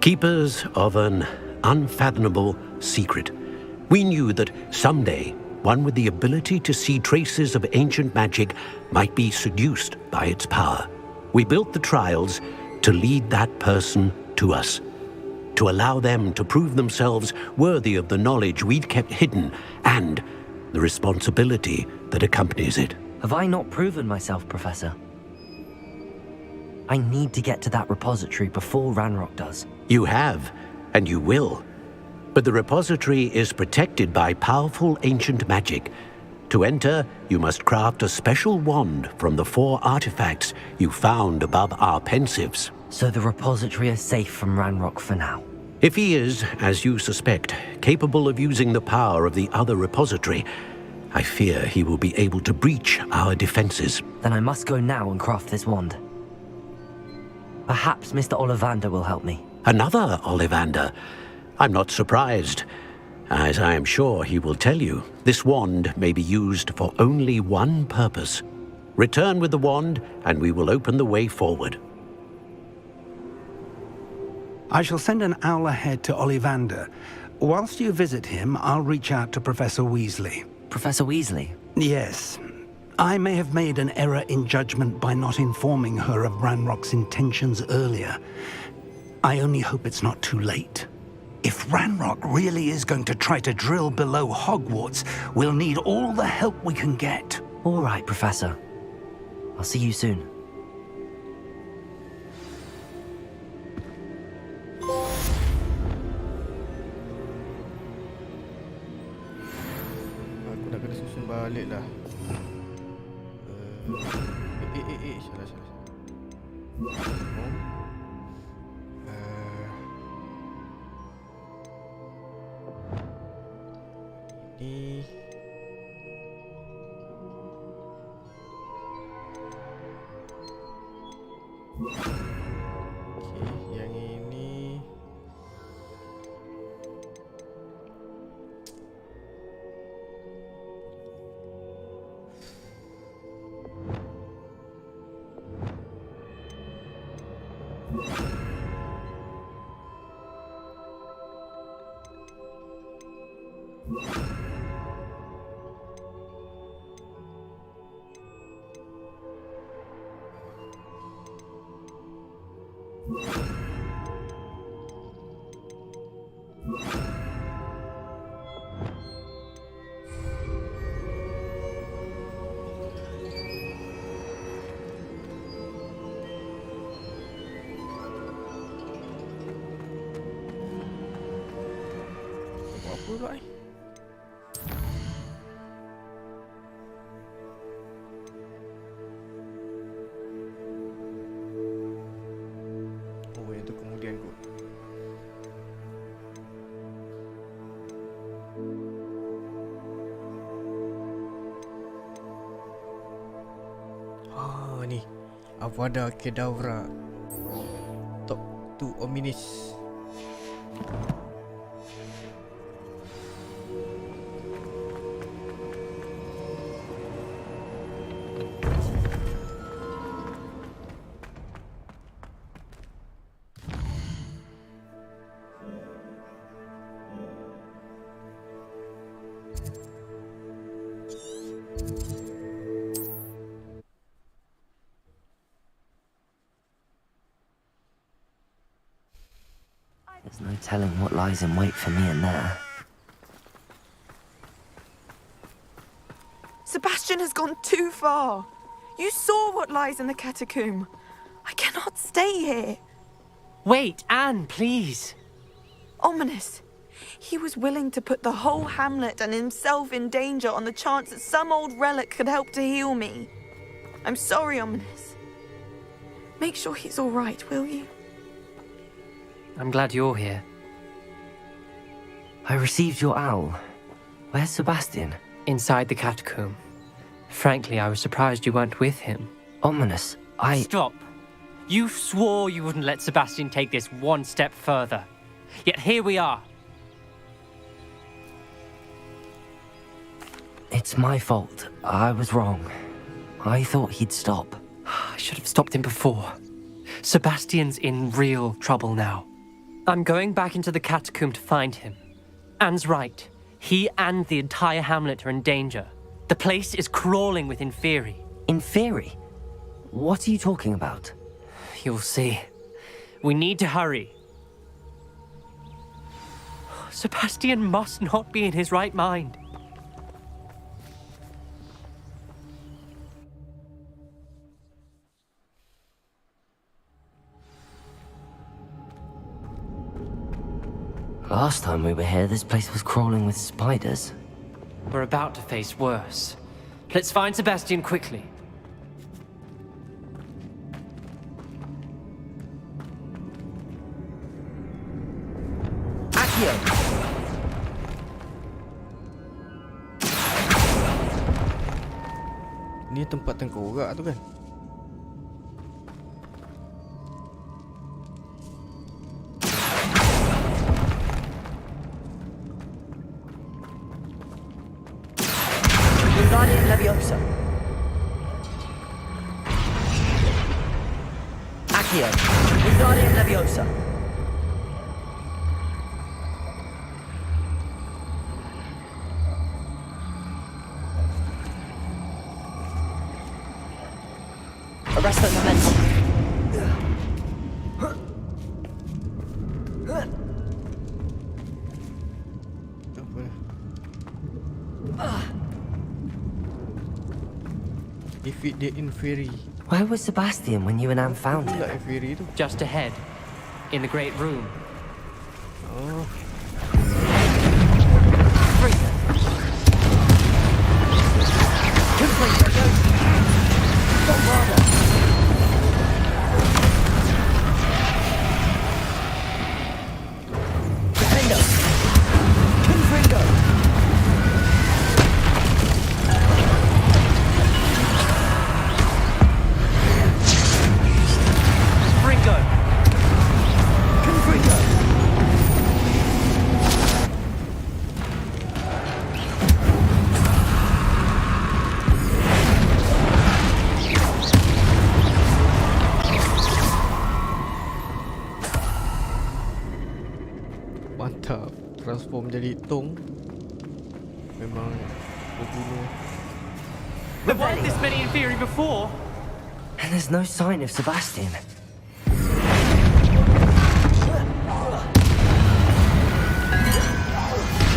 Keepers of an unfathomable secret. We knew that someday, one with the ability to see traces of ancient magic might be seduced by its power. We built the trials to lead that person to us, to allow them to prove themselves worthy of the knowledge we'd kept hidden and the responsibility that accompanies it. Have I not proven myself, Professor? I need to get to that repository before Ranrock does. You have, and you will. But the repository is protected by powerful ancient magic. To enter, you must craft a special wand from the 4 artifacts you found above our pensives. So the repository is safe from Ranrock for now? If he is, as you suspect, capable of using the power of the other repository, I fear he will be able to breach our defenses. Then I must go now and craft this wand. Perhaps Mr. Ollivander will help me. Another Ollivander? I'm not surprised. As I am sure he will tell you, this wand may be used for only one purpose. Return with the wand, and we will open the way forward. I shall send an owl ahead to Ollivander. Whilst you visit him, I'll reach out to Professor Weasley. Professor Weasley? Yes. I may have made an error in judgment by not informing her of Ranrock's intentions earlier. I only hope it's not too late. If Ranrock really is going to try to drill below Hogwarts, we'll need all the help we can get. All right, Professor. I'll see you soon. Aku nak kena susun balik lah. Salah. Ini okey, yang ini apa pula ni? Oh, yang tu kemudian kot. Ni Avada Kedavra Top 2 Ominis. There's no telling what lies in wait for me in there. Sebastian has gone too far. You saw what lies in the catacomb. I cannot stay here. Wait, Anne, please. Ominous. He was willing to put the whole hamlet and himself in danger on the chance that some old relic could help to heal me. I'm sorry, Ominous. Make sure he's all right, will you? I'm glad you're here. I received your owl. Where's Sebastian? Inside the catacomb. Frankly, I was surprised you weren't with him. Ominous, Stop. You swore you wouldn't let Sebastian take this one step further. Yet here we are. It's my fault. I was wrong. I thought he'd stop. I should have stopped him before. Sebastian's in real trouble now. I'm going back into the catacomb to find him. Anne's right. He and the entire hamlet are in danger. The place is crawling with Inferi. Inferi? What are you talking about? You'll see. We need to hurry. Sebastian must not be in his right mind. Last time we were here, this place was crawling with spiders. We're about to face worse. Let's find Sebastian quickly. Accio! Ni tempat tengkorak tu kan? Wingardium Leviosa. Accio! Wingardium Leviosa. Arrest the momentum. Defeat the Inferi. Where was Sebastian when you and Anne found him? Inferi tu. Just ahead, in the great room. Oh. Mantap. Transform jadi tong. Memang berguna. There weren't this many Inferi before. And there's no sign of Sebastian.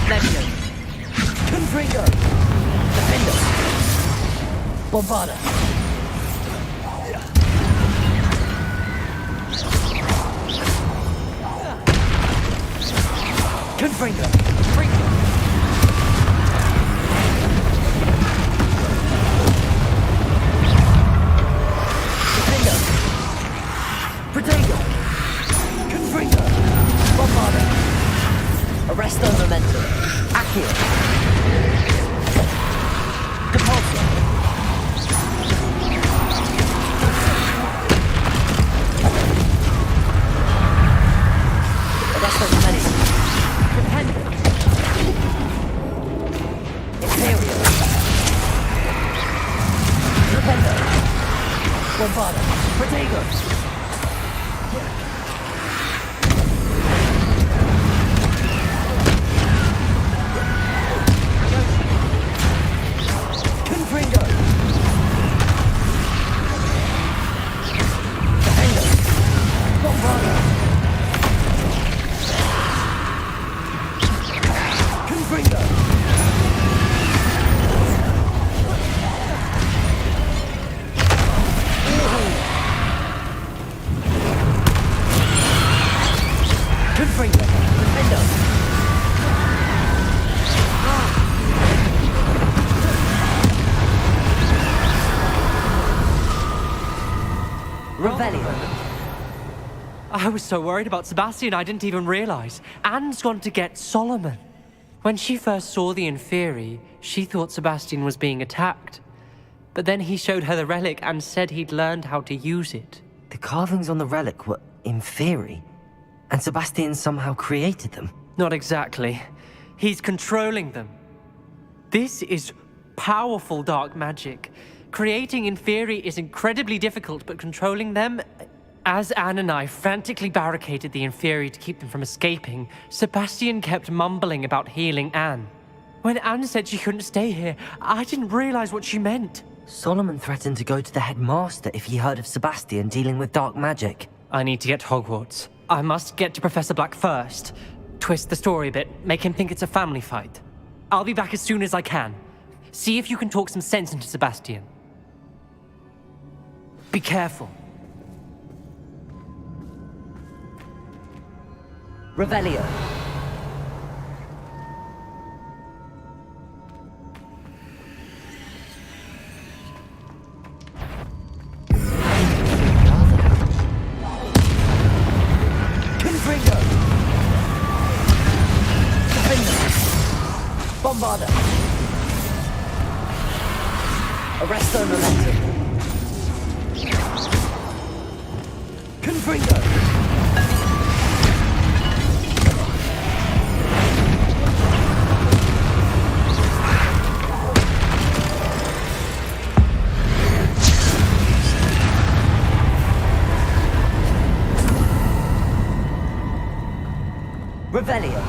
Levio. Confringo. Defender. Bombarda. Confringo. Confringo. Defender. Protego. Confringo. Bombarda. Arresto momentum. Accio. Depulso. Arresto momentum. Dependent. Imperial. Dependo. Bombarda. Protego. Confringo. Defender. Bombarda. Confringo. Confringo. Defender. Rebellion. I was so worried about Sebastian I didn't even realize. Anne's gone to get Solomon. When she first saw the Inferi, she thought Sebastian was being attacked. But then he showed her the relic and said he'd learned how to use it. The carvings on the relic were Inferi, and Sebastian somehow created them. Not exactly. He's controlling them. This is powerful dark magic. Creating Inferi is incredibly difficult, but controlling them, As Anne and I frantically barricaded the inferi to keep them from escaping, Sebastian kept mumbling about healing Anne. When Anne said she couldn't stay here, I didn't realize what she meant. Solomon threatened to go to the headmaster if he heard of Sebastian dealing with dark magic. I need to get to Hogwarts. I must get to Professor Black first. Twist the story a bit, make him think it's a family fight. I'll be back as soon as I can. See if you can talk some sense into Sebastian. Be careful. Revelio. Confringo. Bombarda. Arresto Momentum. Confringo. Revelio.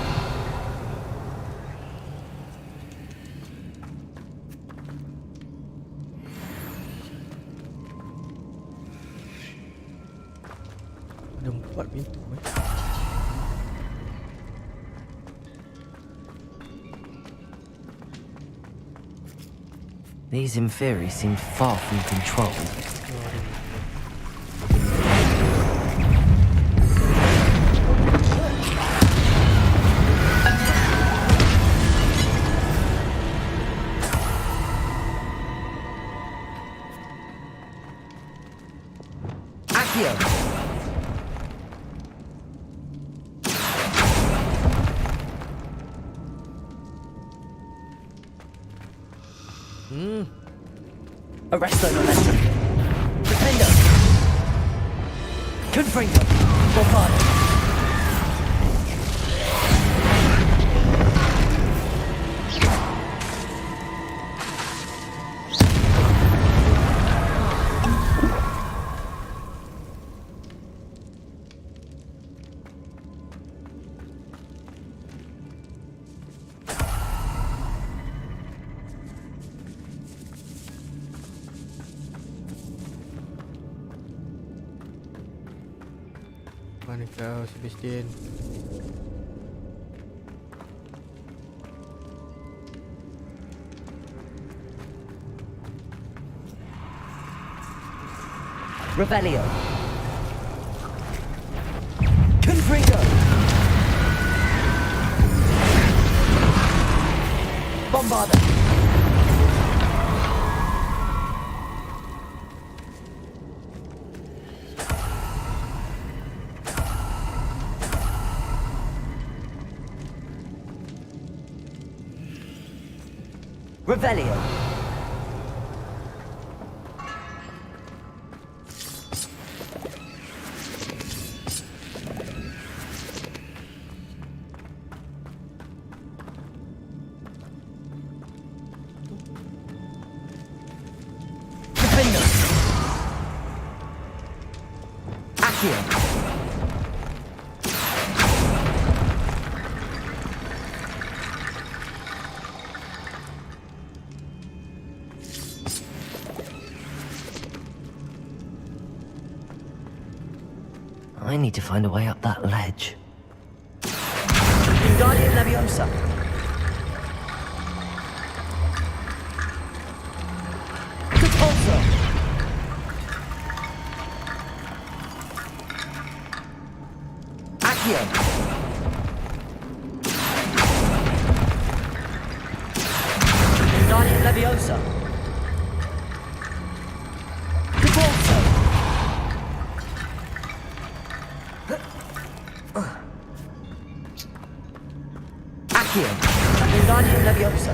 Ada 4 pintu These inferi seemed far from controlled. Arresto Momentum. Defendo. Confringo. Bombardo. Mana kau, Sebastian? Revelio. Confringo. Bombarda. Revelio. Defendo. Accio. I need to find a way up that ledge. Wingardium Leviosa. Repulsor. Accio. Wingardium Leviosa. Repulsor. Accio. Wingardium Leviosa.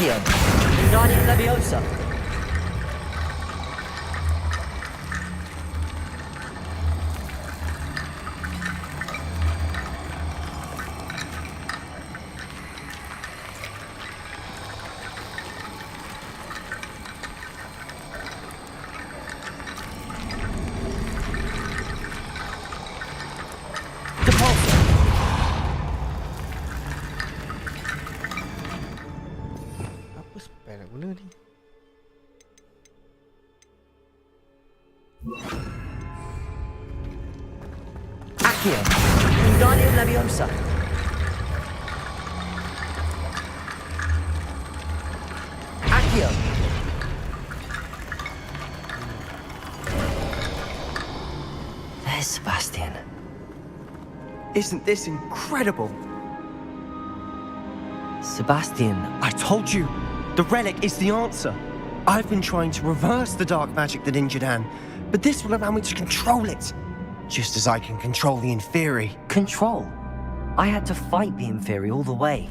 Accio. Wingardium Leviosa. Apa spell nak guna ni? Accio. Wingardium Leviosa. Accio. There's Sebastian. Isn't this incredible? Sebastian. I told you, the relic is the answer. I've been trying to reverse the dark magic that injured Anne, but this will allow me to control it. Just as I can control the Inferi. Control? I had to fight the Inferi all the way.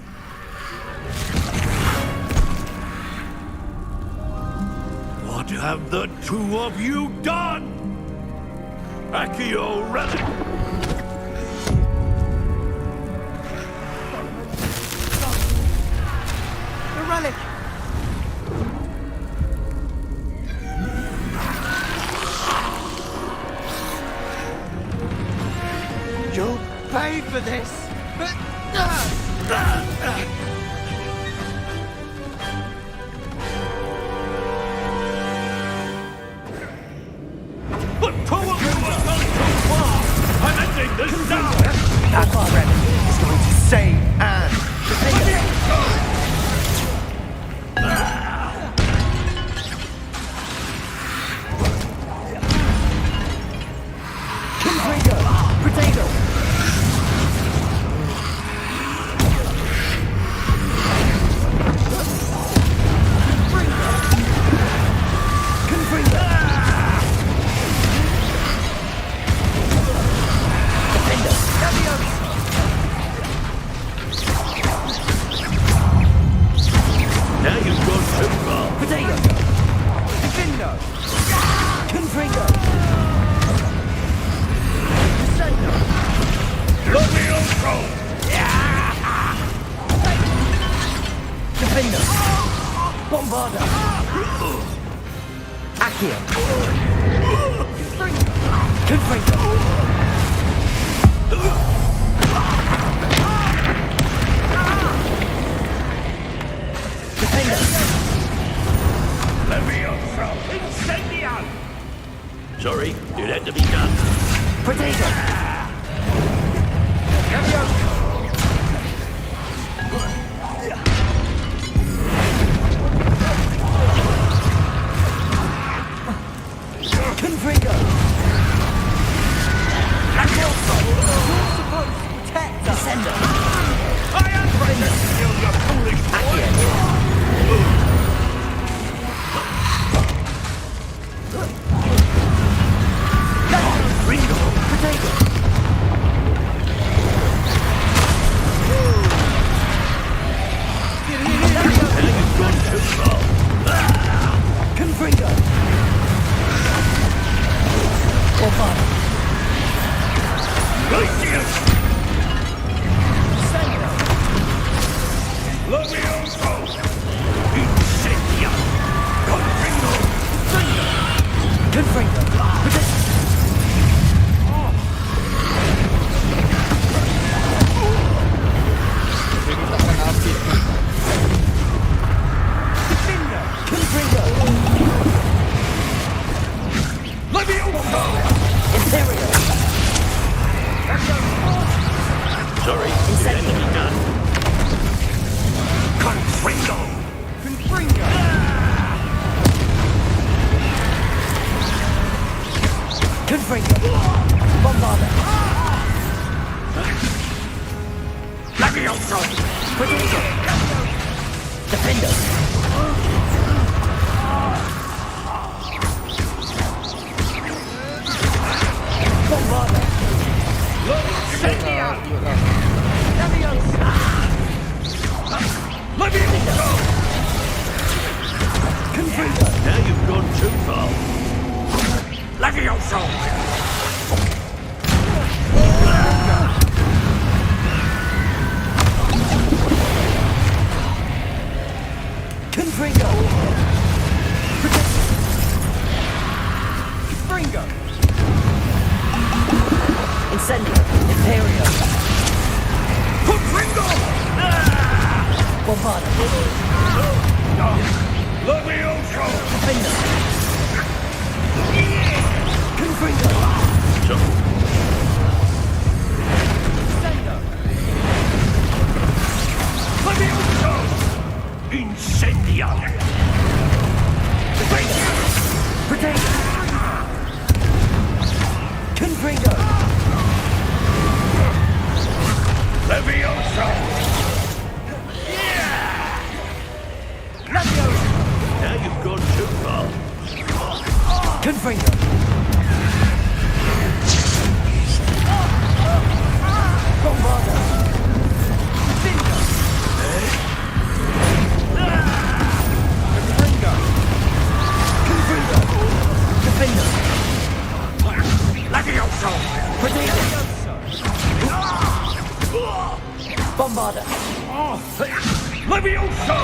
What have the two of you done? Accio relic! The relic! You'll pay for this! But two of you have gone too far! I'm ending this now! That relic is going to save Anne! Now you've gone too far! Potato! Defendo! Confringo! Descendo! Levioso! Defendo! Bombarda! Accio! Confringo! Levioso! Incendio! Sorry, it had to be done. Potato! Confringo! You're supposed to protect us! Descendo! I am trying to steal your foolish boy! Ringo! Potato! Now you've gone too far! Confringo! Bombarda! Glacius! Descendo! Levioso! Incendio! Confringo! Confringo! Potato! Confringo! Levioso! Imperio! Sorry, it had to be done. Confringo! Confringo! Confringo! Bombarda! Levioso! Potato! Defendo! Bombarda! Incendio! Leviosa! Levioso! Now you've gone too far. Levioso! Confringo! Confringo! Incendio! Imperio! Confringo! Bombarda! Levioso! Defender! Confringo! Levioso! Incendia! Potato! Confringo! Levioso! Levioso! Now you've gone too far. Confringo! Bombarda! Bingo! Confringo! Confringo! Defender! Levioso! Potato! Bombarda! Levioso!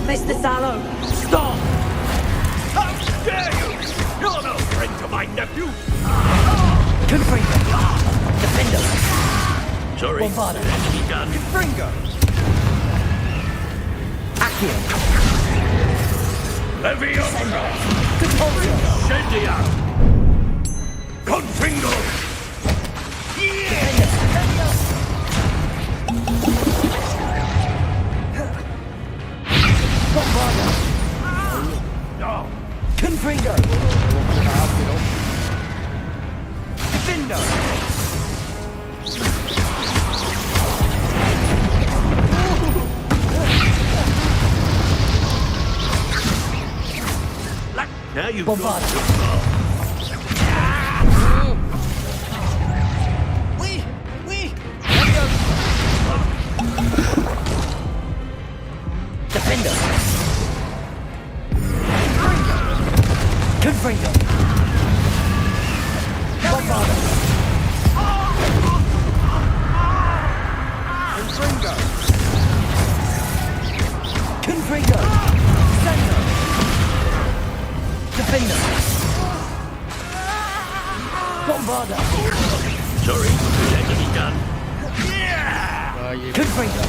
Mr. Sallow! Stop! How dare you! You're no friend to my nephew! Confringo! Defender! Sorry. Bombarda! Enemy done. Confringo! Accio! Levioso! Contortion! Incendia! Confringo! Bombarda! Confringo! Defender! Now you've Bombarda! Defender! Confringo! Bombarda! Confringo! Confringo! Sender! Defender! Bombarda! Sorry, enemy done. Confringo!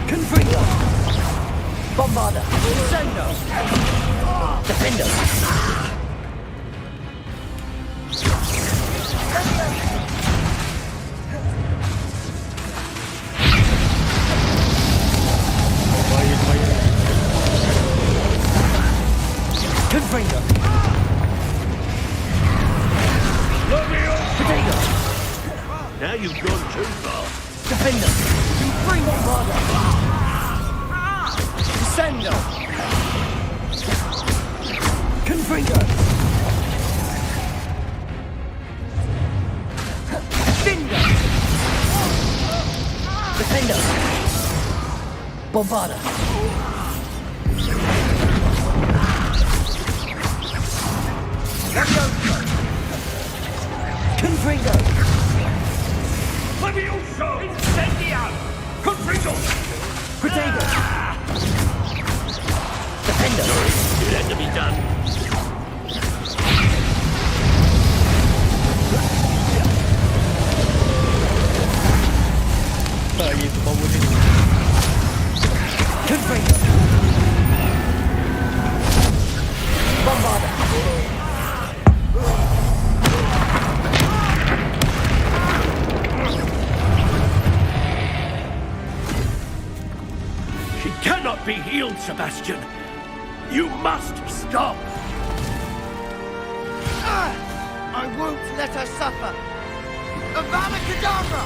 Confringo! Bombarda! Sendo! Defender! Confringo! Potato! Now you've gone too far. Defender! Confringo! Bombarda! Descendo! Confringo! Bingo! Defender! Bombarda! Confringo! Levioso! Incendia! Confringo! Potato! Defender! It had to be done. Confringo! Bombarda! She cannot be healed, Sebastian. You must stop. I won't let her suffer! Avada Kedavra!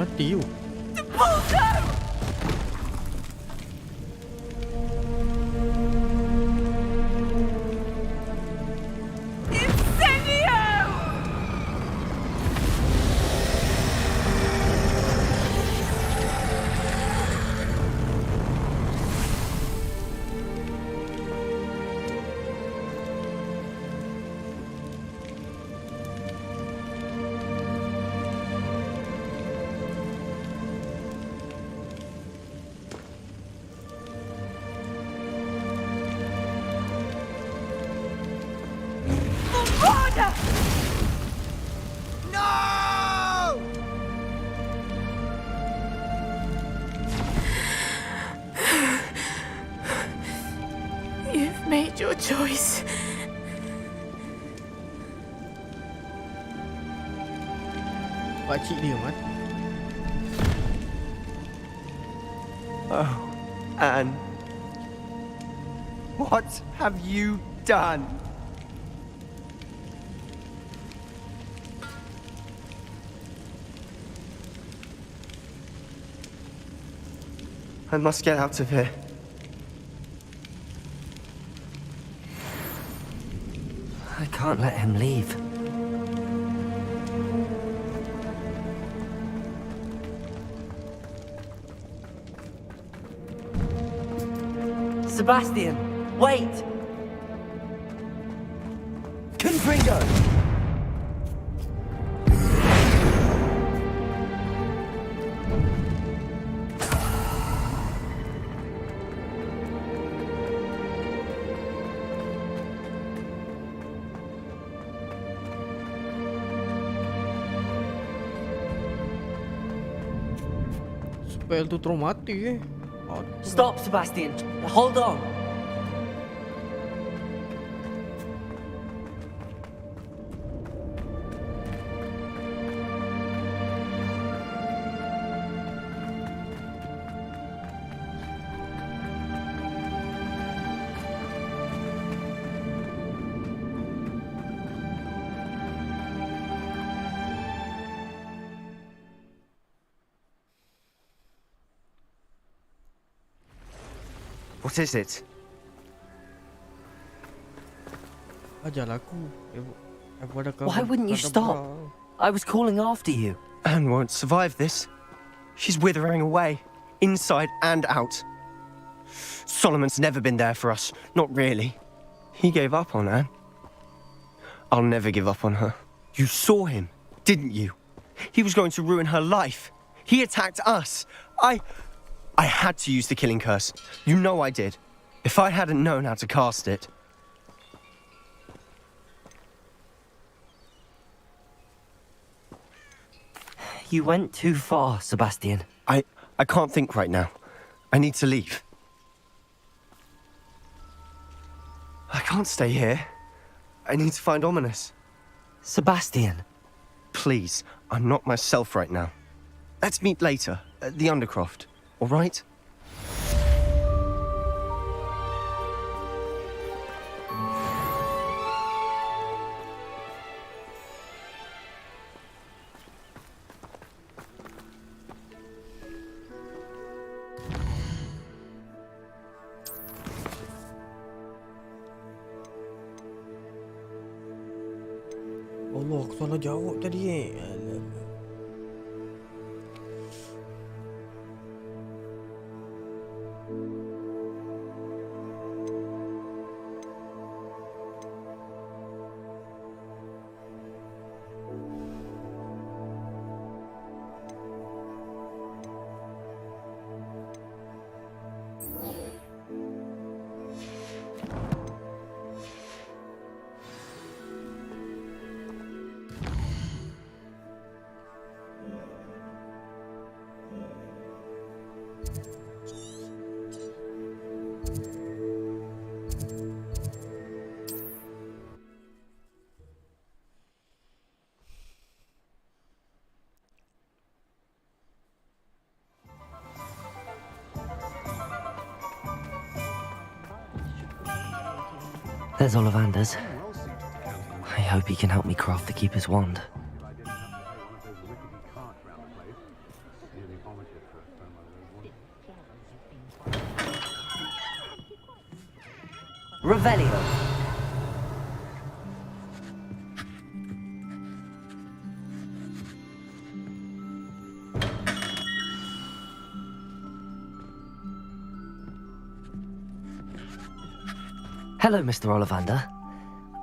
Mati you. The Portkey! You've made your choice. Pakcik dia Mat. Oh, Anne. What have you done? I must get out of here. I can't let him leave. Sebastian, wait! Confringo! Spell tu traumatik Stop, Sebastian. Hold on. What is it? Ajar aku. Why wouldn't you stop? I was calling after you. Anne won't survive this. She's withering away, inside and out. Solomon's never been there for us, not really. He gave up on Anne. I'll never give up on her. You saw him, didn't you? He was going to ruin her life. He attacked us. I had to use the killing curse. You know I did. If I hadn't known how to cast it... You went too far, Sebastian. I can't think right now. I need to leave. I can't stay here. I need to find Ominous. Sebastian. Please, I'm not myself right now. Let's meet later, at the Undercroft, all right? Allah, aku salah jawab tadi Alamak. There's Ollivander's. I hope he can help me craft the Keeper's wand. Revelio. Hello, Mr. Ollivander.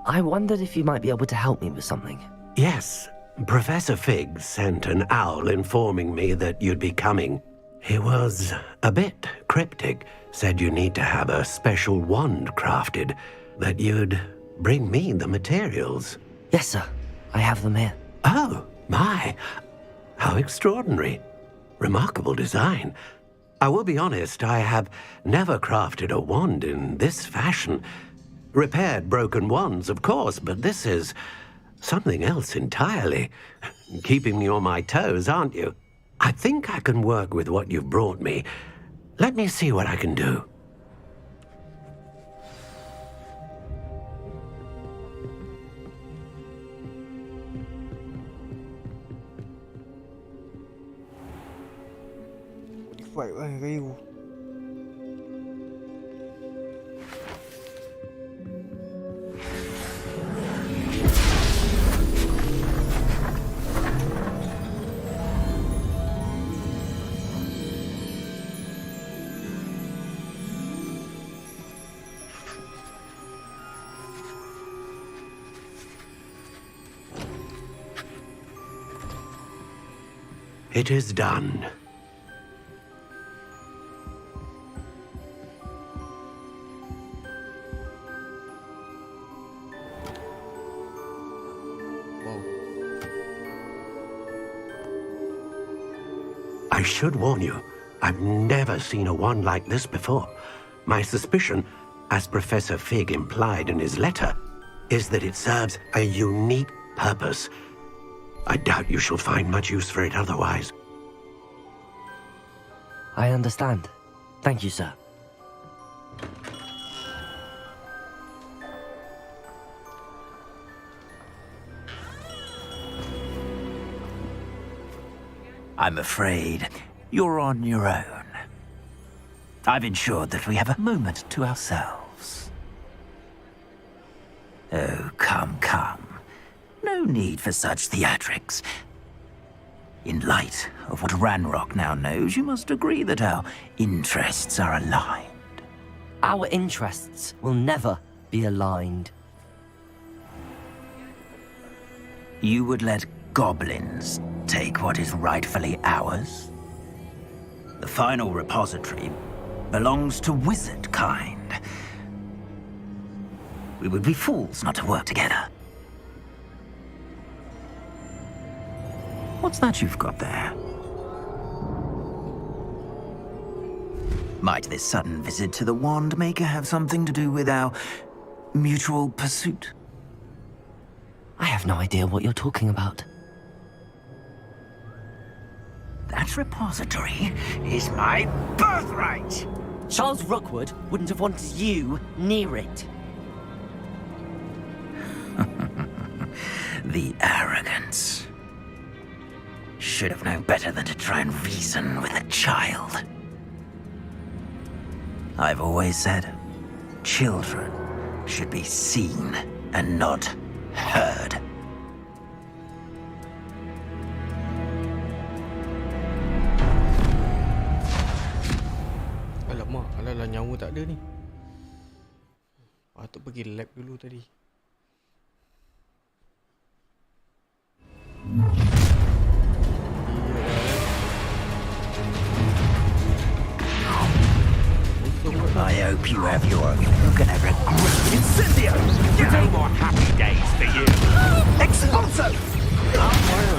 I wondered if you might be able to help me with something. Yes, Professor Fig sent an owl informing me that you'd be coming. He was a bit cryptic, said you need to have a special wand crafted, that you'd bring me the materials. Yes, sir. I have them here. Oh, my. How extraordinary. Remarkable design. I will be honest, I have never crafted a wand in this fashion. Repaired broken wands, of course, but this is something else entirely. Keeping me on my toes, aren't you? I think I can work with what you've brought me. Let me see what I can do. Fight lah kayu. It is done. I should warn you, I've never seen a wand like this before. My suspicion, as Professor Fig implied in his letter, is that it serves a unique purpose. I doubt you shall find much use for it otherwise. I understand. Thank you, sir. I'm afraid you're on your own. I've ensured that we have a moment to ourselves. Oh, come. No need for such theatrics. In light of what Ranrock now knows, you must agree that our interests are aligned. Our interests will never be aligned. You would let goblins take what is rightfully ours? The final repository belongs to wizard kind. We would be fools not to work together. What's that you've got there? Might this sudden visit to the Wand Maker have something to do with our mutual pursuit? I have no idea what you're talking about. That repository is my birthright! Charles Rookwood wouldn't have wanted you near it. The arrogance. Should have known better than to try and reason with a child. I've always said, children should be seen and not heard. Alamak, alalah nyawa tak ada ni. Patut pergi lab dulu tadi. I hope you have you're gonna regret Incendio! No more happy days for you! Expulso!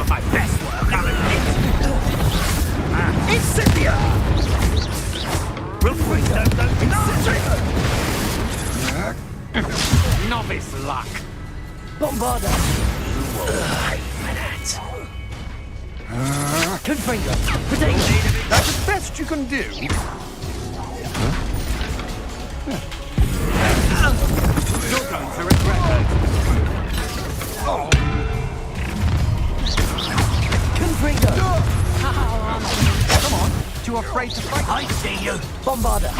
My best work, Alan. Incendio! We'll bring those Incendio! Novice luck! Bombarda! You will pay for that. Confringo! Protect! That's the best you can do. You're going to regret that. Confringo! Come on. too afraid to fight? I see you. Bombarder.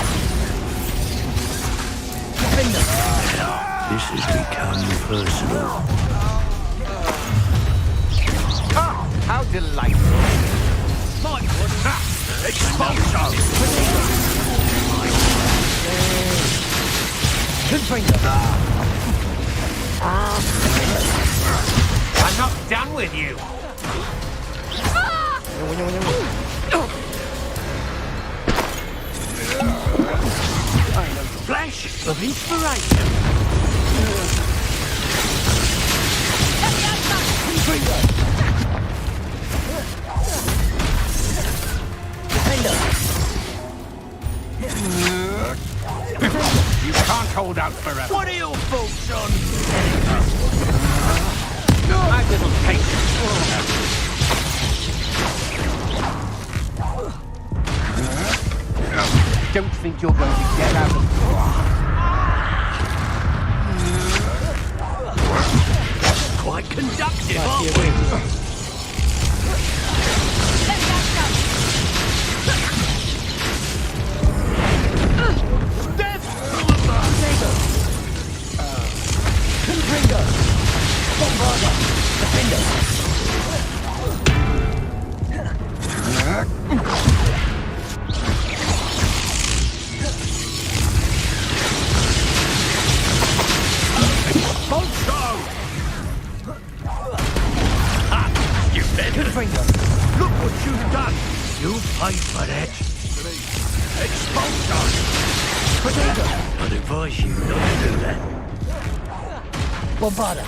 Defender. This has become personal. Ah, how delightful. My expulsion! I'm not done with you. Flash of inspiration. You can't hold out forever. What are your thoughts on... My little patience. Don't think you're going to get out of Quite conductive, aren't we? Look what you've done! You paid for that! Expulsion! I'd advise you not to do that. Bombarder.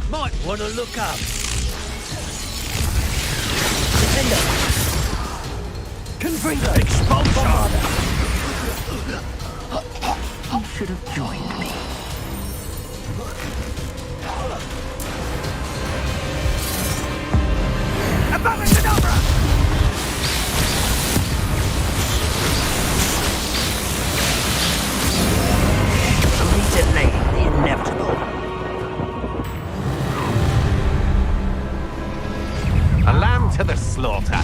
Might want to look up. Defender. Confringo. Expulsion! You should have joined me. Abracadabra! Only delaying the inevitable. a lamb to the slaughter.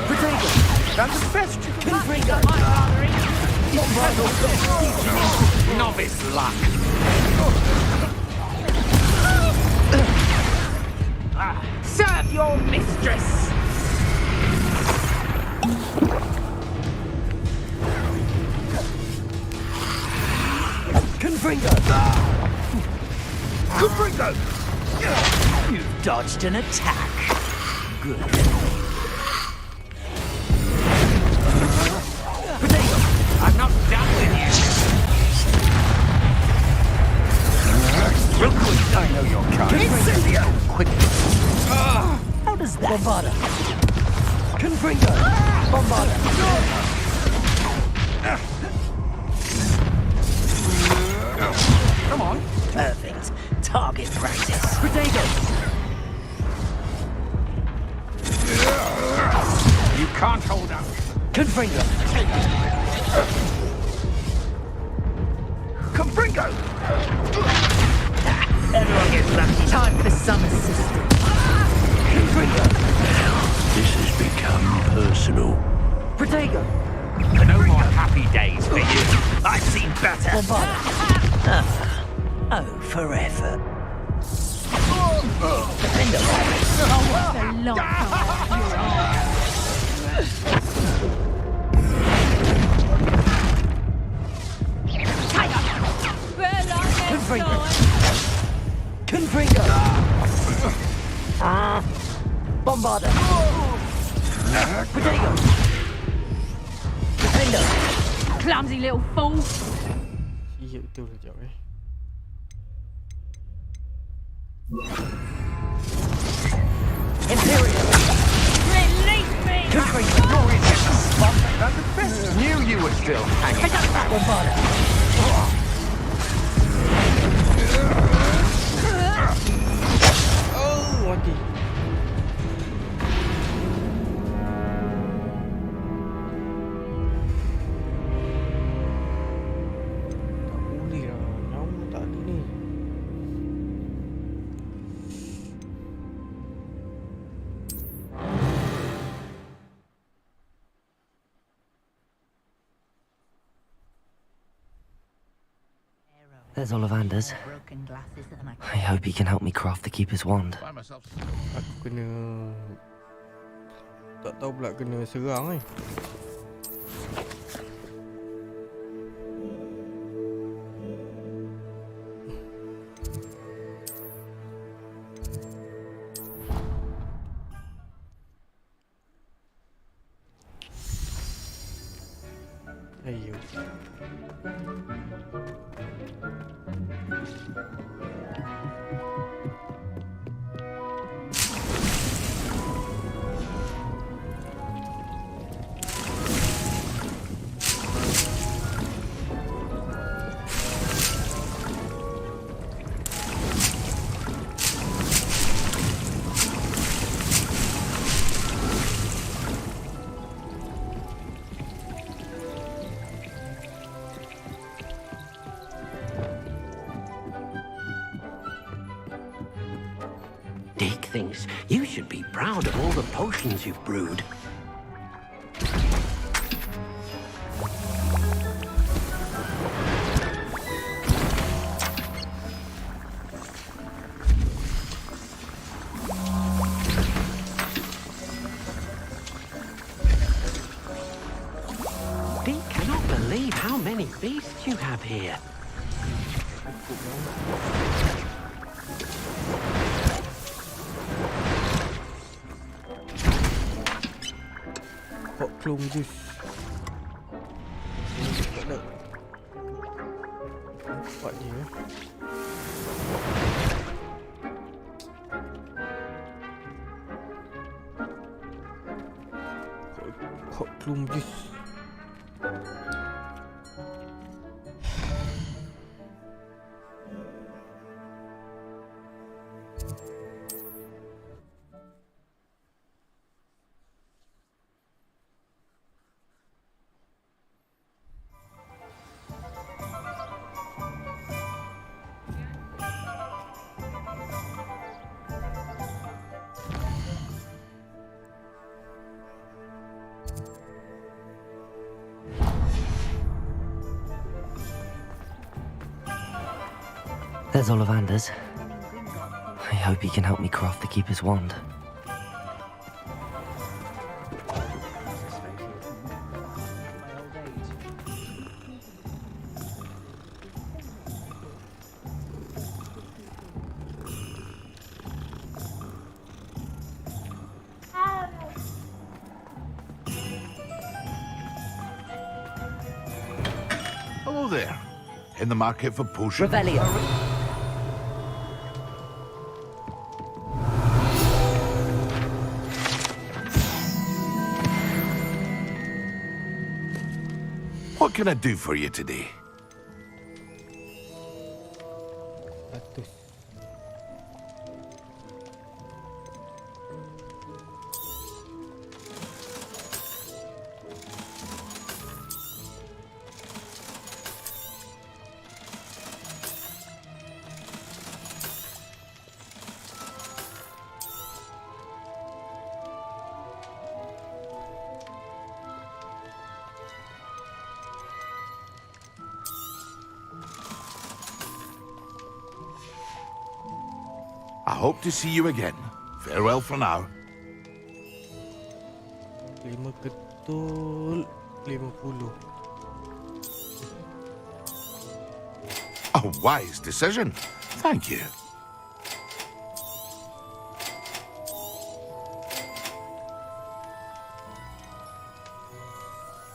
Protego. That's the best you can Confringo. Novice luck. Serve your mistress. Confringo. Confringo! You've dodged an attack. Good. Protego. I'm not done with you. I know your kind. Incendio. Quick. How does that? Bombarder. Confringo. Bombarder. Come on. Perfect. Target practice. Protego. You can't hold out. Confringo. Confringo! Everyone gets lucky. Time for some assistance. Confringo. This has become personal. Protego. No more happy days for you. I've seen better. Bombarder. Oh, forever. Defender. Confringo. Confringo. Bombarder. Protego. Defender. Clumsy little fool. Iya betul sekejap Imperial. Release me! Confringo. You're in the spot. That's the best. Knew you were still hanging back. There's Ollivander's. I hope he can help me craft the Keeper's Wand. Aku kena... Tak tahu pula kena serang eh. Ayo. Dick thinks you should be proud of all the potions you've brewed. Dick cannot believe how many beasts you have here. Plum juice. Tak ada. Nampak je eh. Hot plum juice. There's Ollivander's. I hope he can help me craft the Keeper's Wand. Hello there. In the market for potions? Revelio. What can I do for you today? I hope to see you again. Farewell for now. 5 ketul 50. A wise decision. Thank you.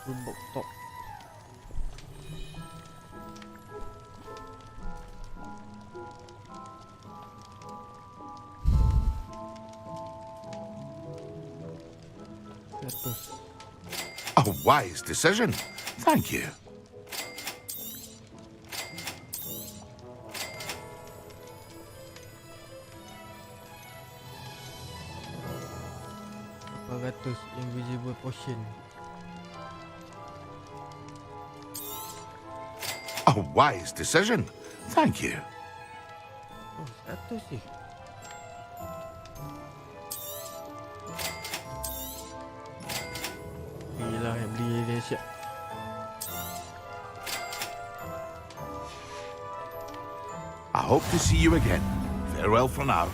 Lubuk top. A wise decision. Thank you. Invisible potion. A wise decision. Thank you. Oh, 100 sih. Belilah yang beli dia siap. hope to see you again. Farewell for now.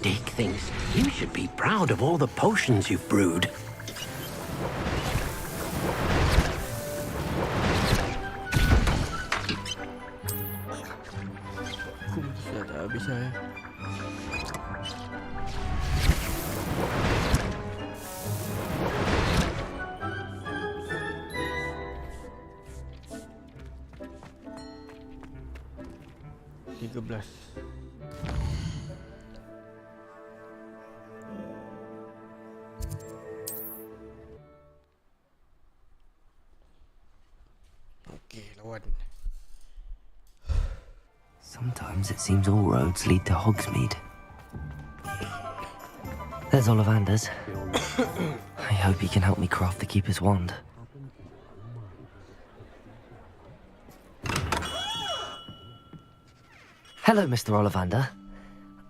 Dick thinks you should be proud of all the potions you've brewed. Dah tak habis saya. Okey, lawan. Sometimes it seems all roads lead to Hogsmeade. There's Ollivander's. I hope he can help me craft the Keeper's Wand. Hello, Mr. Ollivander.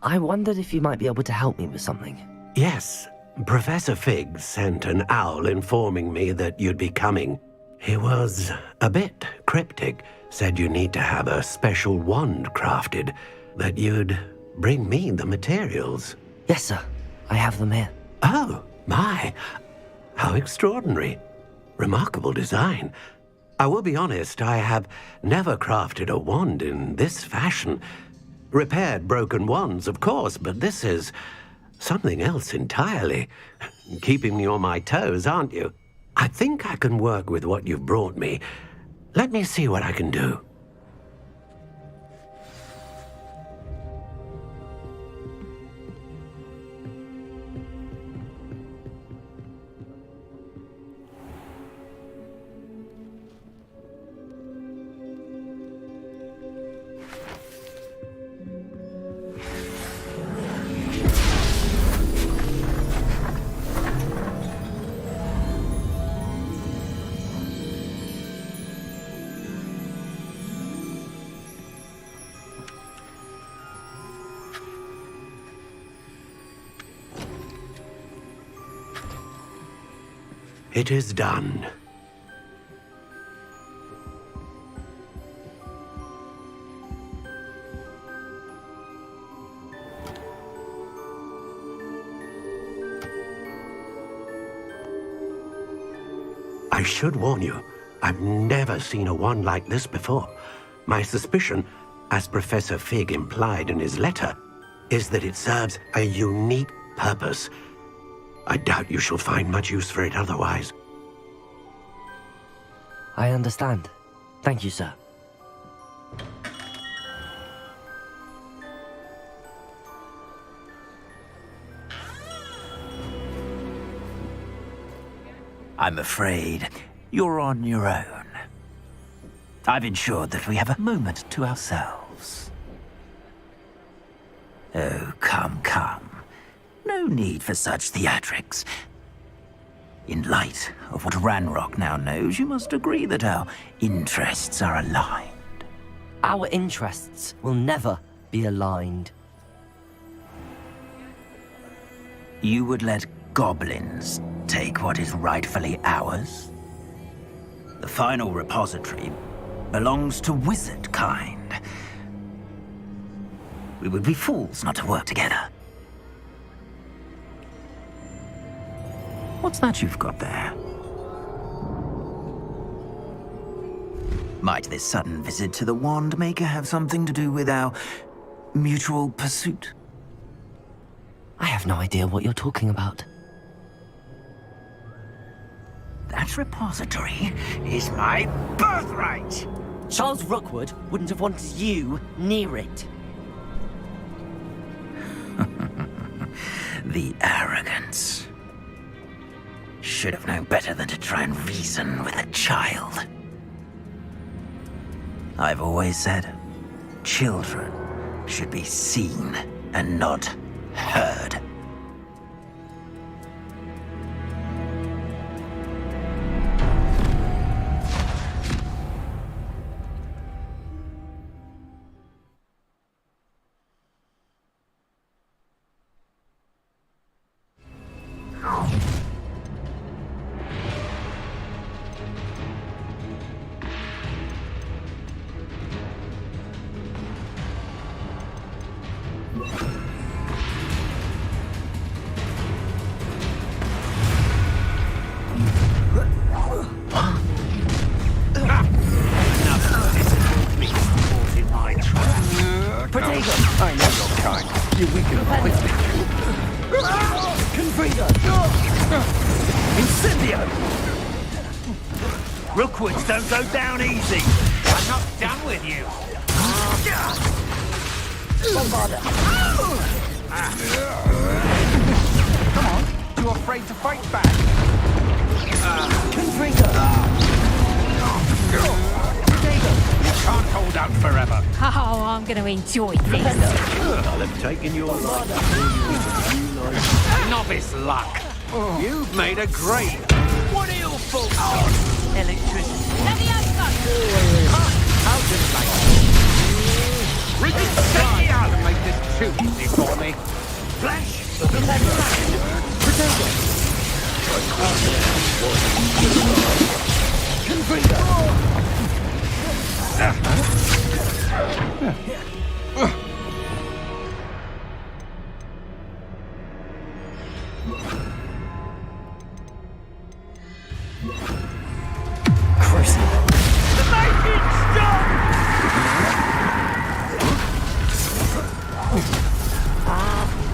I wondered if you might be able to help me with something. Yes, Professor Fig sent an owl informing me that you'd be coming. He was a bit cryptic, said you need to have a special wand crafted, that you'd bring me the materials. Yes, sir. I have them here. Oh, my. How extraordinary. Remarkable design. I will be honest, I have never crafted a wand in this fashion. Repaired broken wands, of course, but this is something else entirely. Keeping me on my toes, aren't you? I think I can work with what you've brought me. Let me see what I can do. It is done. I should warn you, I've never seen a wand like this before. My suspicion, as Professor Fig implied in his letter, is that it serves a unique purpose. I doubt you shall find much use for it otherwise. I understand. Thank you, sir. I'm afraid you're on your own. I've ensured that we have a moment to ourselves. Oh, come, come. No need for such theatrics. In light of what Ranrock now knows, you must agree that our interests are aligned. Our interests will never be aligned. You would let goblins take what is rightfully ours? The final repository belongs to wizard kind. We would be fools not to work together. What's that you've got there? Might this sudden visit to the Wand Maker have something to do with our mutual pursuit? I have no idea what you're talking about. That repository is my birthright! Charles Rookwood wouldn't have wanted you near it. The arrogance. Should have known better than to try and reason with a child. I've always said, children should be seen and not heard. I know your kind. You weaken quickly. Confringo! Incendio! Rookwoods don't go down easy! I'm not done with you! Bombarder! Come on, too afraid to fight back. Confringo! You can't hold out forever. Oh, I'm going to enjoy this. I'll have taken your life before you even realize. Novice luck. You've made a grade. What are your faults? Electricity. Let me go. How did it like? Really try to make this too easy for me. Flash!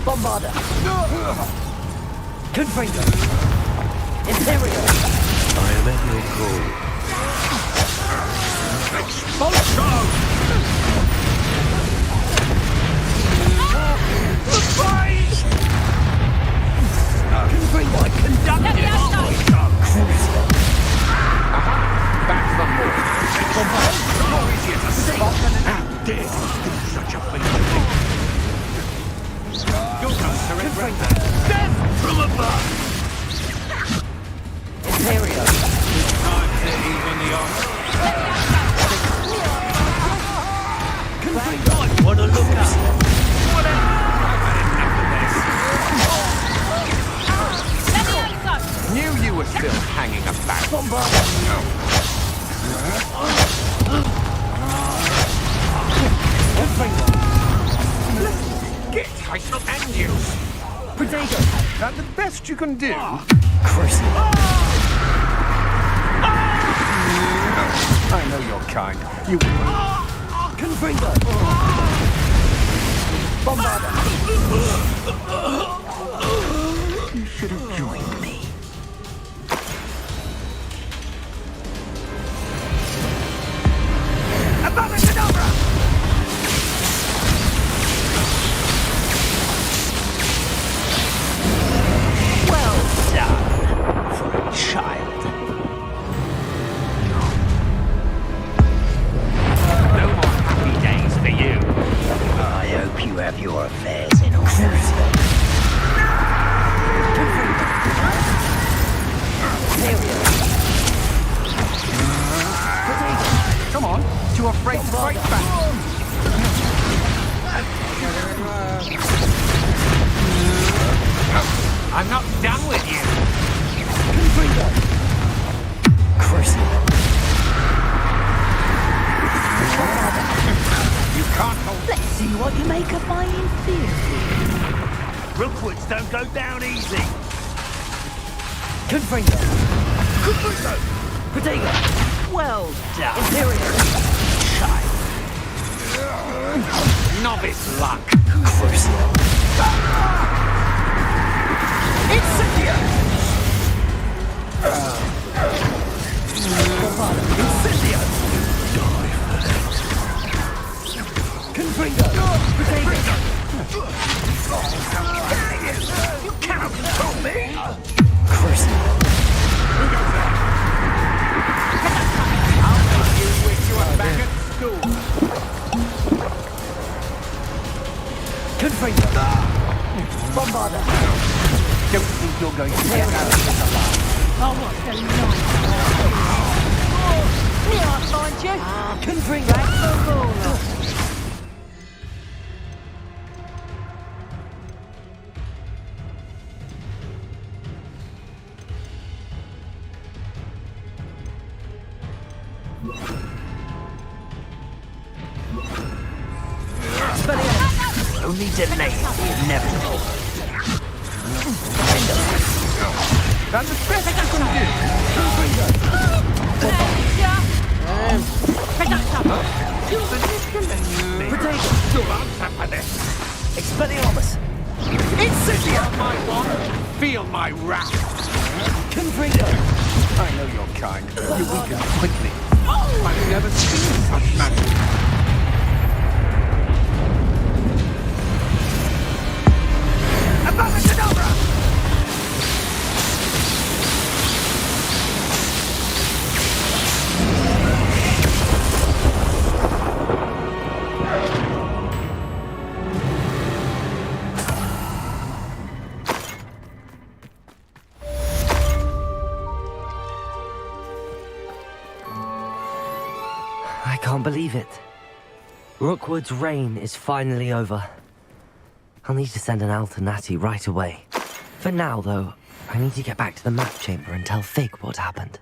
Bombarder! Confringo! Imperial! I am at your call. Expulso! The fight! Confringo! I conducted it! Back the more. How easy to spot and dare do such a thing. You'll come to regret that. Death from above! Imperial! Time to even the odds. What a look up! Whatever! I've had enough of this. Knew you were still hanging about. Get tight up and you. Potato! That the best you can do? I know your kind. You Confringo! Bombarder! You should have joined me. Well done for a child. no more happy days for you. I hope you have your affairs in order. Come on, too afraid to fight back. I'm not done with you. You can't hold. Let's see what you make of my inferior. Rookwoods don't go down easy. Confringo! Potato! Well done. Imperial. Novice luck. Crucial. Incendia! Incendia! Confringo! You cannot control me! Crucial. I'll make you wish you were back at school. Confringo. Bombarder! Don't think you're going to get out of this alive. Oh, what's going on? Here, I'll find you. Confringo. Only delay is inevitable. And the best I can do. You'll answer for this. Expelliarmus. Incendia! My one. Feel my wrath. Confringo. I know your kind. You weaken quickly. I've never seen such magic. Abracadabra! I can't believe it. Rookwood's reign is finally over. I'll need to send an Alternati right away. For now, though, I need to get back to the map chamber and tell Fig what happened.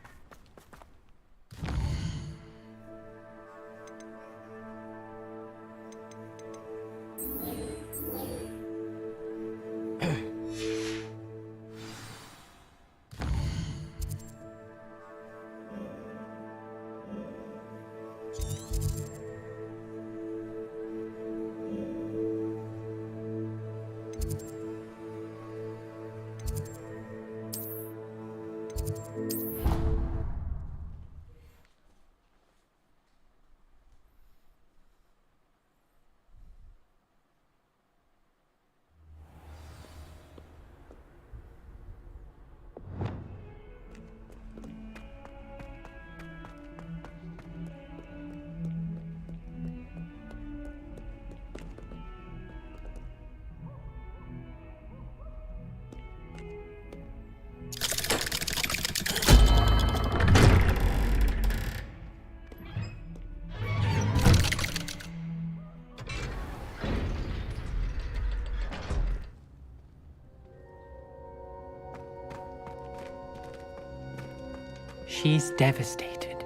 She's devastated.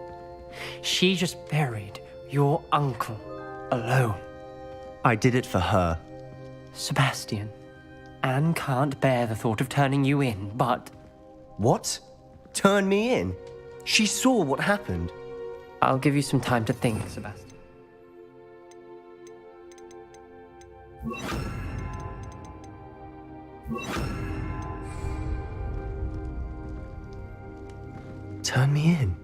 She just buried your uncle alone. I did it for her. Sebastian, Anne can't bear the thought of turning you in, but... What? Turn me in? She saw what happened. I'll give you some time to think, Sebastian. Turn me in.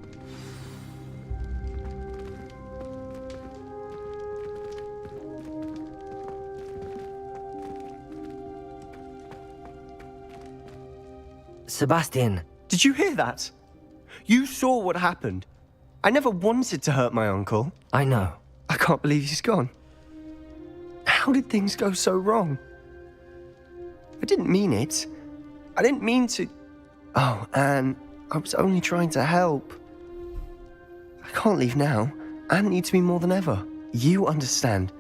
Sebastian. Did you hear that? You saw what happened. I never wanted to hurt my uncle. I know. I can't believe he's gone. How did things go so wrong? I didn't mean it. I didn't mean to... Oh, Anne, I was only trying to help. I can't leave now. Anne needs me more than ever. You understand.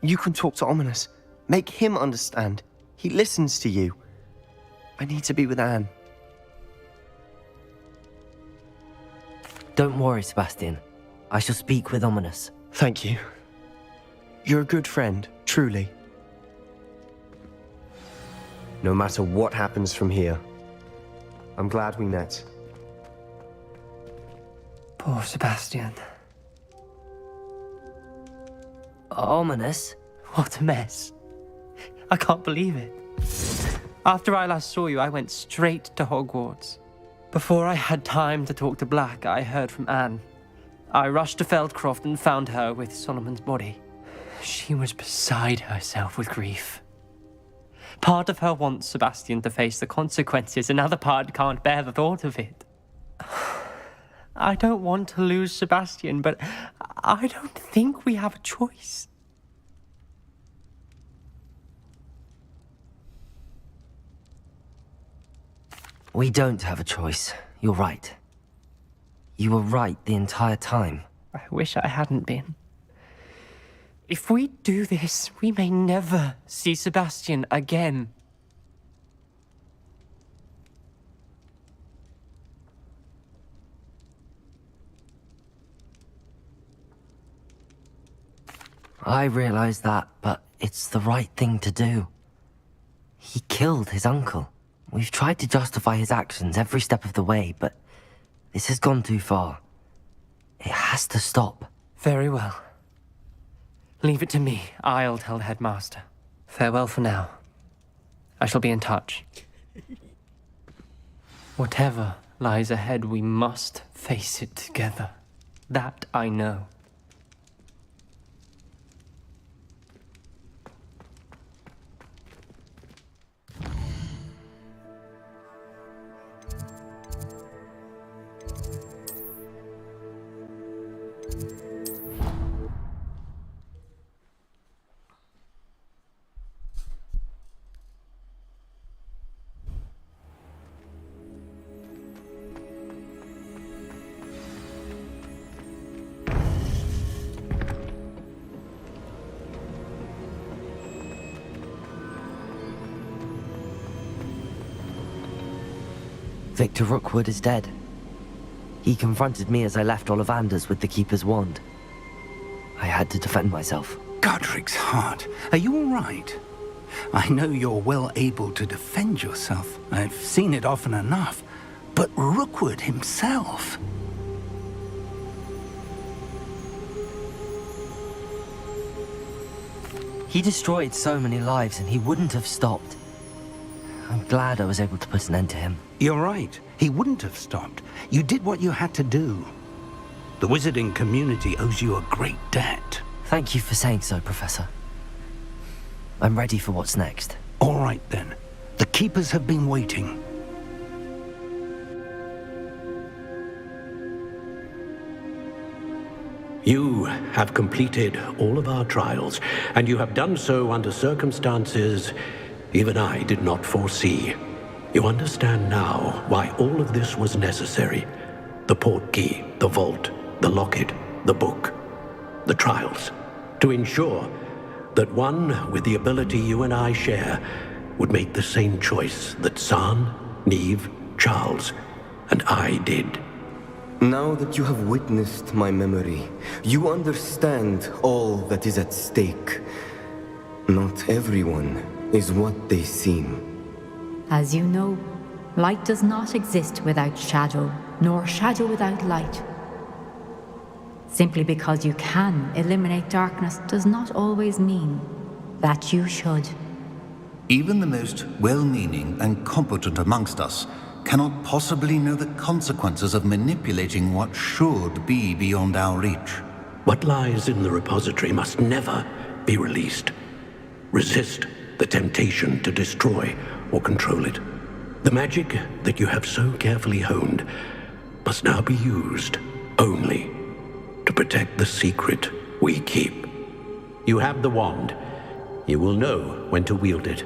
You can talk to Ominous. Make him understand. He listens to you. I need to be with Anne. Don't worry, Sebastian. I shall speak with Ominous. Thank you. You're a good friend, truly. No matter what happens from here, I'm glad we met. Poor Sebastian. Ominous? What a mess. I can't believe it. After I last saw you, I went straight to Hogwarts. Before I had time to talk to Black, I heard from Anne. I rushed to Feldcroft and found her with Solomon's body. She was beside herself with grief. Part of her wants Sebastian to face the consequences, another part can't bear the thought of it. I don't want to lose Sebastian, but I don't think we have a choice. We don't have a choice. You're right. You were right the entire time. I wish I hadn't been. If we do this, we may never see Sebastian again. I realize that, but it's the right thing to do. He killed his uncle. We've tried to justify his actions every step of the way, but this has gone too far. It has to stop. Very well. Leave it to me. I'll tell the headmaster. Farewell for now. I shall be in touch. Whatever lies ahead, we must face it together. That I know. Victor Rookwood is dead. He confronted me as I left Ollivander's with the Keeper's wand. I had to defend myself. Godric's heart, are you all right? I know you're well able to defend yourself. I've seen it often enough. But Rookwood himself... He destroyed so many lives and he wouldn't have stopped. I'm glad I was able to put an end to him. You're right. He wouldn't have stopped. You did what you had to do. The wizarding community owes you a great debt. Thank you for saying so, Professor. I'm ready for what's next. All right, then. The Keepers have been waiting. You have completed all of our trials, and you have done so under circumstances even I did not foresee. You understand now why all of this was necessary. The Portkey, the vault, the locket, the book, the trials. To ensure that one with the ability you and I share would make the same choice that San, Neve, Charles, and I did. Now that you have witnessed my memory, you understand all that is at stake. Not everyone is what they seem. As you know, light does not exist without shadow, nor shadow without light. Simply because you can eliminate darkness does not always mean that you should. Even the most well-meaning and competent amongst us cannot possibly know the consequences of manipulating what should be beyond our reach. What lies in the repository must never be released. Resist the temptation to destroy or control it. The magic that you have so carefully honed must now be used only to protect the secret we keep. You have the wand. You will know when to wield it.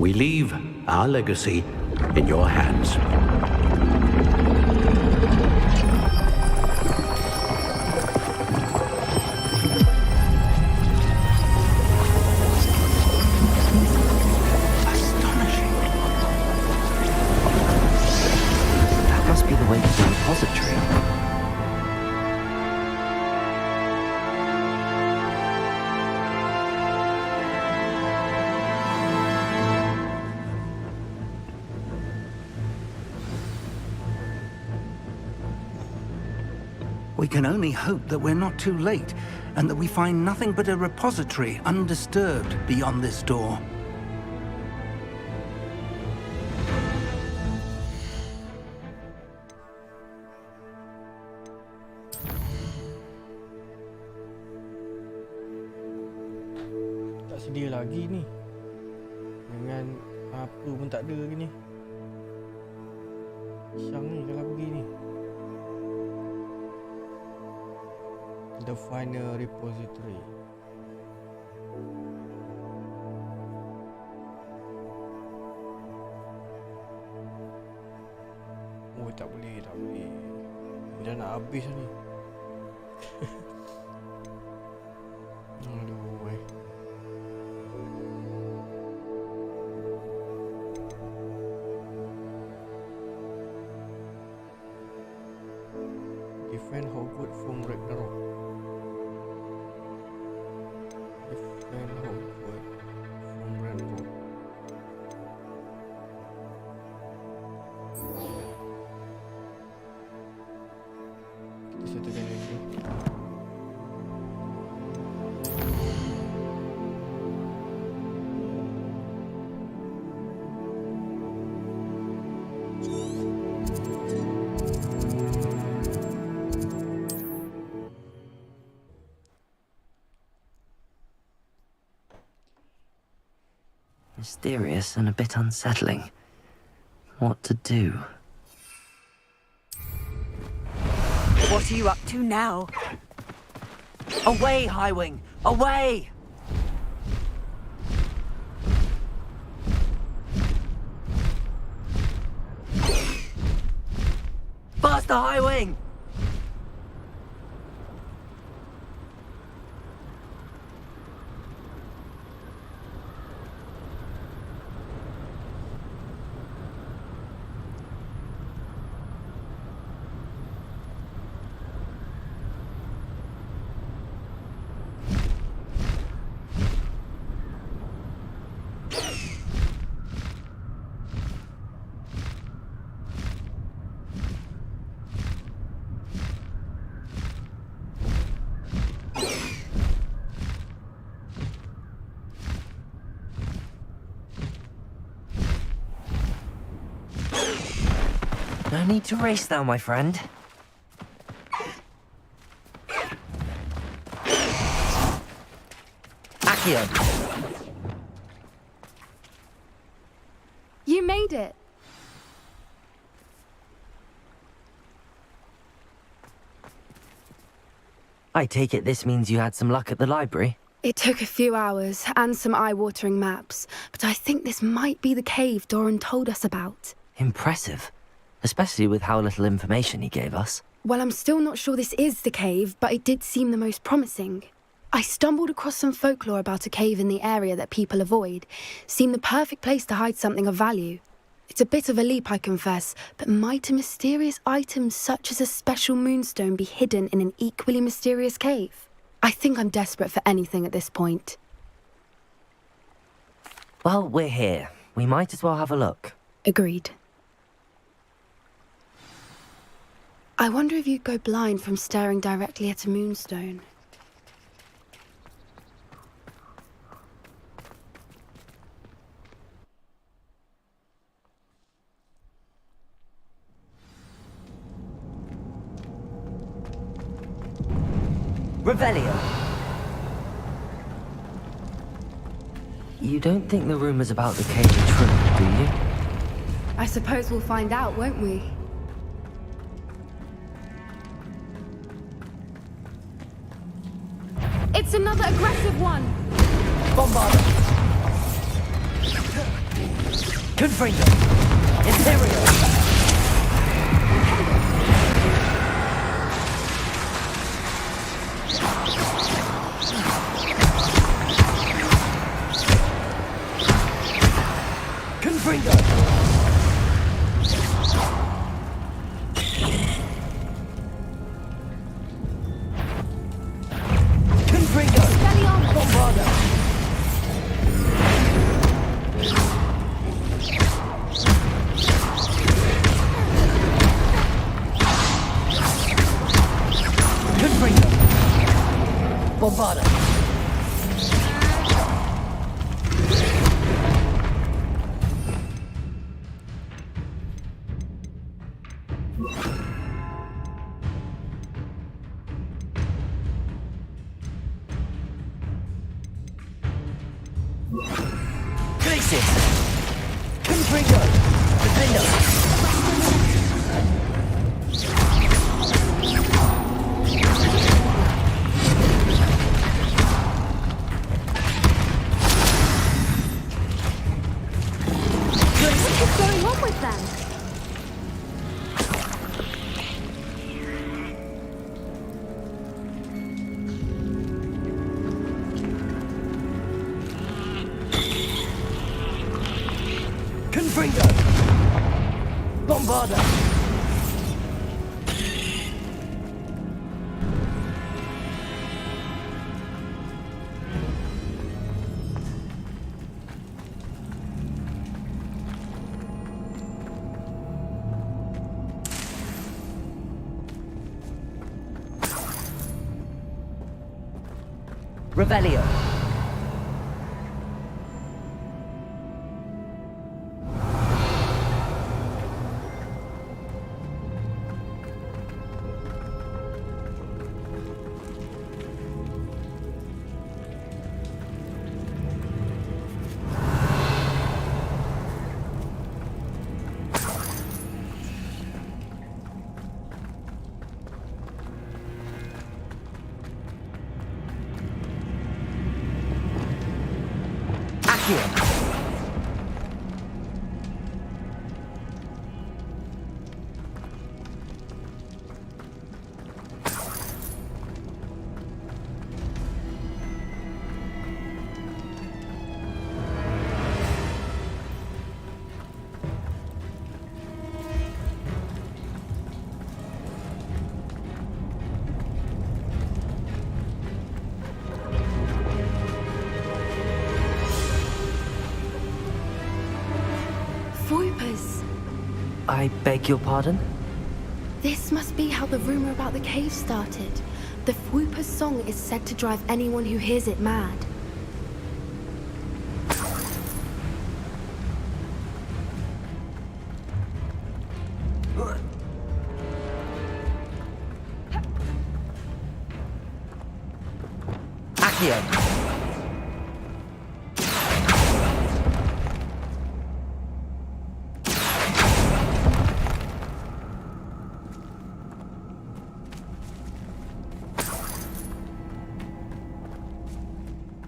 We leave our legacy in your hands. That must be the way to the repository. We can only hope that we're not too late, and that we find nothing but a repository undisturbed beyond this door. Tak sedia lagi ni. Dengan apa pun tak ada lagi ni. Syang ni kalau pergi ni. The final repository. Oh, tak boleh. Dah nak habis ni. Aduh, Defend Hogwarts from Ragnarok. Defend Hogwarts from Ragnarok. Kita settlekan lagi. Mysterious and a bit unsettling. What to do? What are you up to now? Away, Highwing! Away! Faster, Highwing! No need to race now, my friend. Accio! You made it. I take it this means you had some luck at the library? It took a few hours and some eye-watering maps, but I think this might be the cave Doran told us about. Impressive. Especially with how little information he gave us. Well, I'm still not sure this is the cave, but it did seem the most promising. I stumbled across some folklore about a cave in the area that people avoid. Seemed the perfect place to hide something of value. It's a bit of a leap, I confess, but might a mysterious item such as a special moonstone be hidden in an equally mysterious cave? I think I'm desperate for anything at this point. Well, we're here. We might as well have a look. Agreed. I wonder if you'd go blind from staring directly at a moonstone. Revelio! You don't think the rumors about the cave are true, do you? I suppose we'll find out, won't we? It's another aggressive one! Bombarder! Confringo! Imperio! Confringo! Glacis! Confringo! Defender! What is going on with them? Confringo! Bombarda! Revelio. Voipers! I beg your pardon? This must be how the rumor about the cave started. The Voipers' song is said to drive anyone who hears it mad. Accio!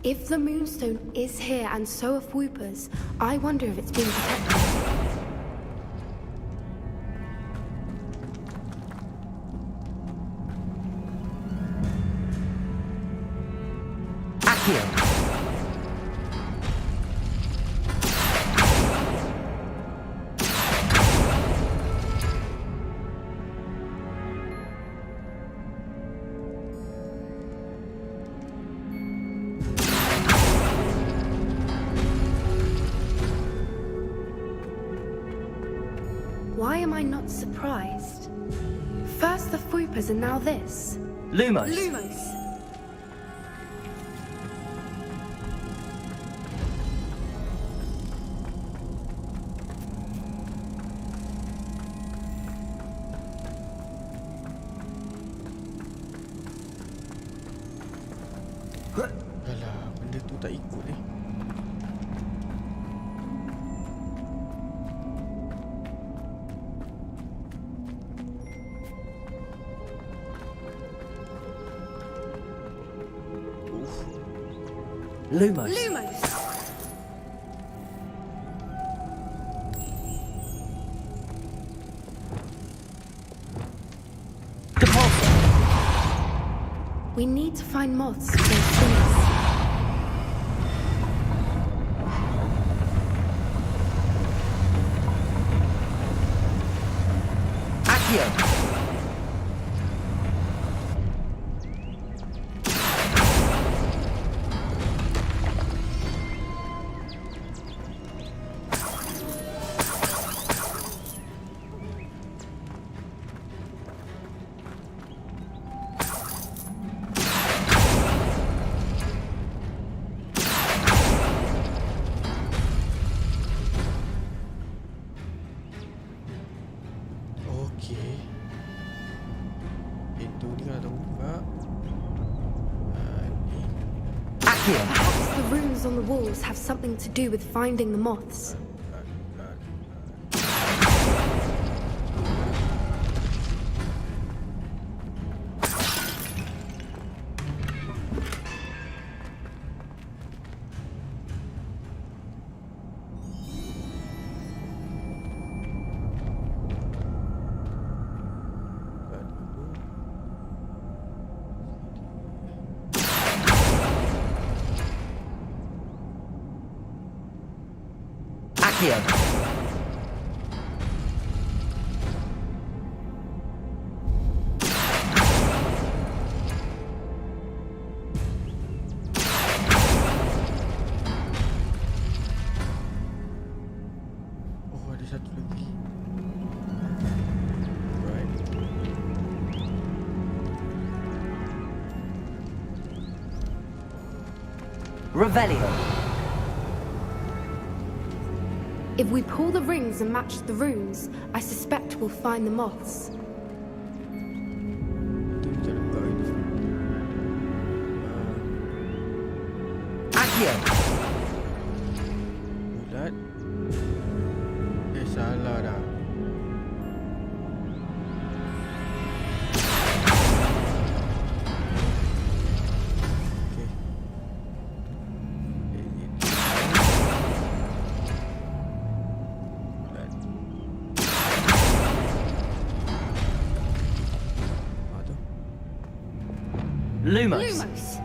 If the Moonstone is here and so are Voipers, I wonder if it's being protected. Accio! Why am I not surprised? First the Voipers and now this. Lumos! Lumos! Alah, benda tu tak ikut eh. Lumos! Lumos! We need to find moths for those things. Accio! Okey. markers on the walls have something to do with finding the moths. Oh, ada satu lagi. Right. Revelio. If we pull the rings and match the runes, I suspect we'll find the moths. Accio. Bulat. Salah dah. Lumos. Lumos.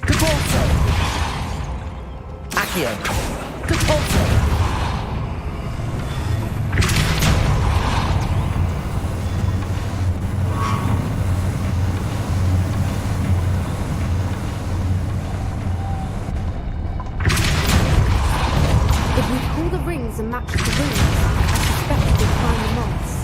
Caporto. Accio. Caporto. If we pull the rings and match the runes, I suspect we'll find the moths.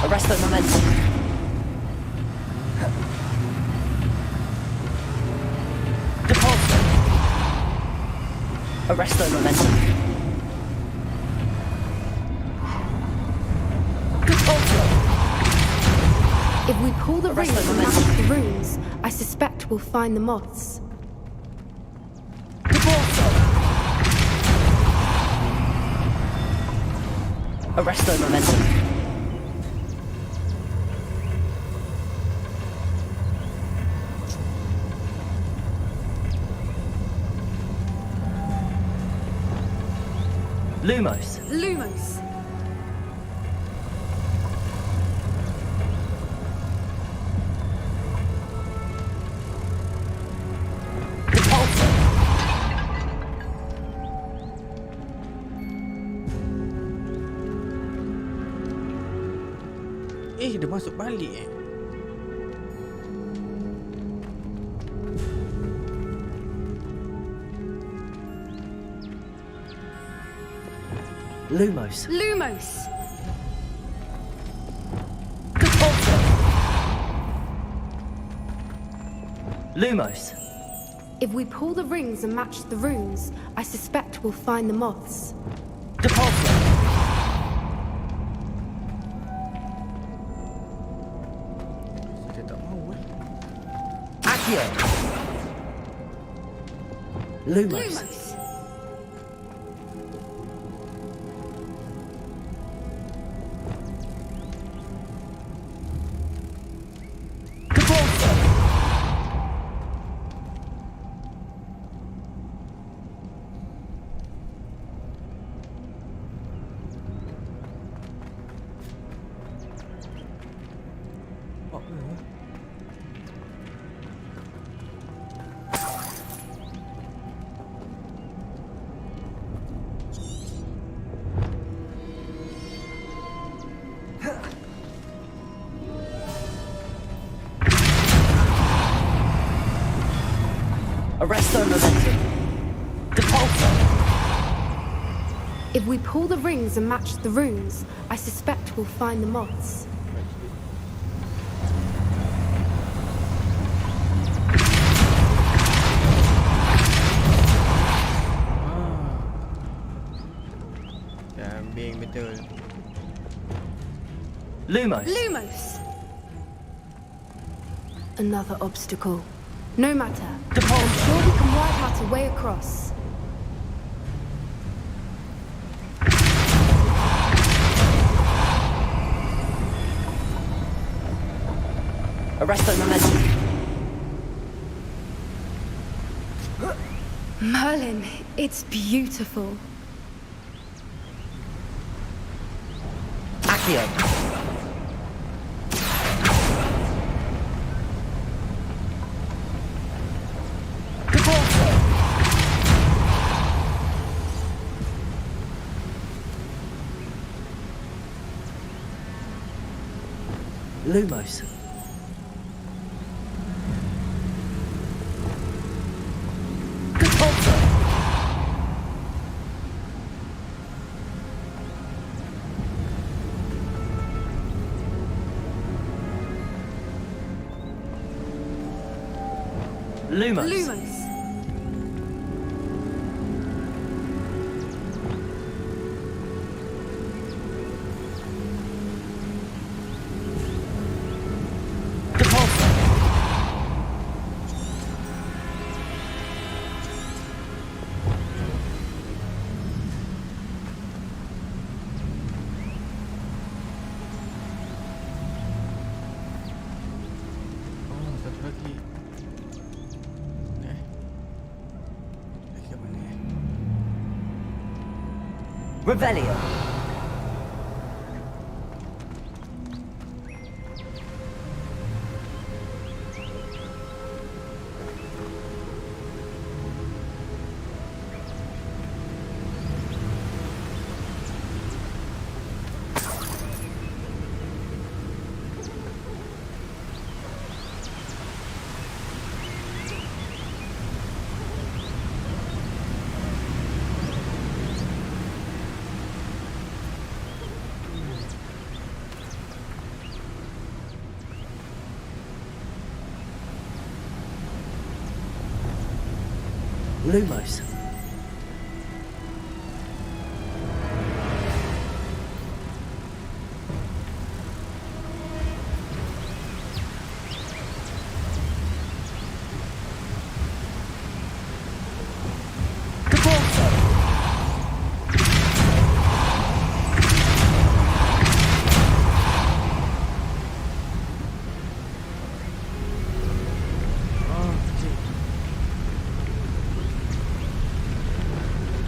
Arrest the momentum. Departure. Arrest the momentum. Departure. If we pull the Arrest rings the and momentum. match the runes, I suspect we'll find the moths. Departure. Arrest the momentum. Lumos. Lumos. Departure. Dia masuk balik Lumos. Lumos. Departure. Lumos. If we pull the rings and match the runes, I suspect we'll find the moths. Departure. Dia tak mahu Accio. Lumos. Lumos. Departure. Nampak ke? Arrest their momentum. Depulso. If we pull the rings and match the runes, I suspect we'll find the moths. Kambing betul. Lumos. Lumos! Another obstacle. No matter. I'm sure we can work out a way across. Arrest their momentum. Merlin, it's beautiful. Accio. Lumos. Lumos. Lumos. Oh, satu lagi. Lagi apa ni? Revelio. Lumos.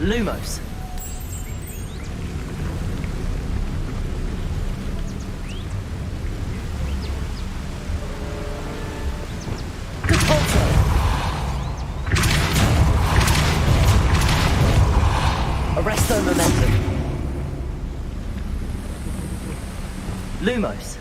Lumos. Arrest their momentum. Lumos.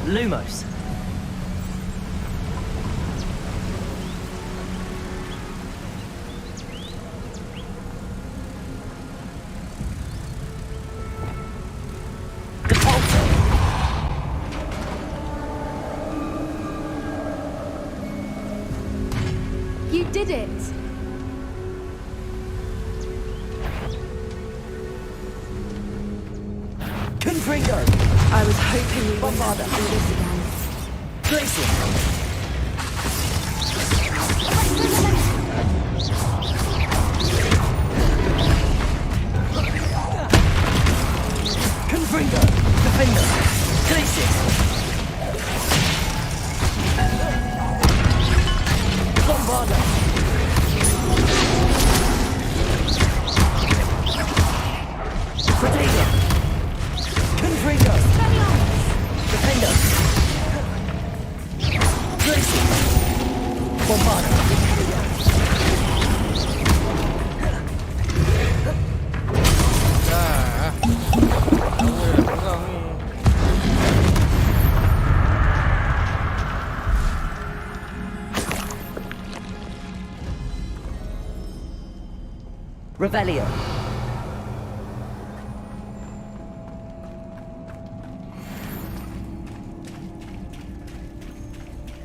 Lumos. You did it! Confringo. I was hoping we would never do this again. Glacier. Confringo. Revelio.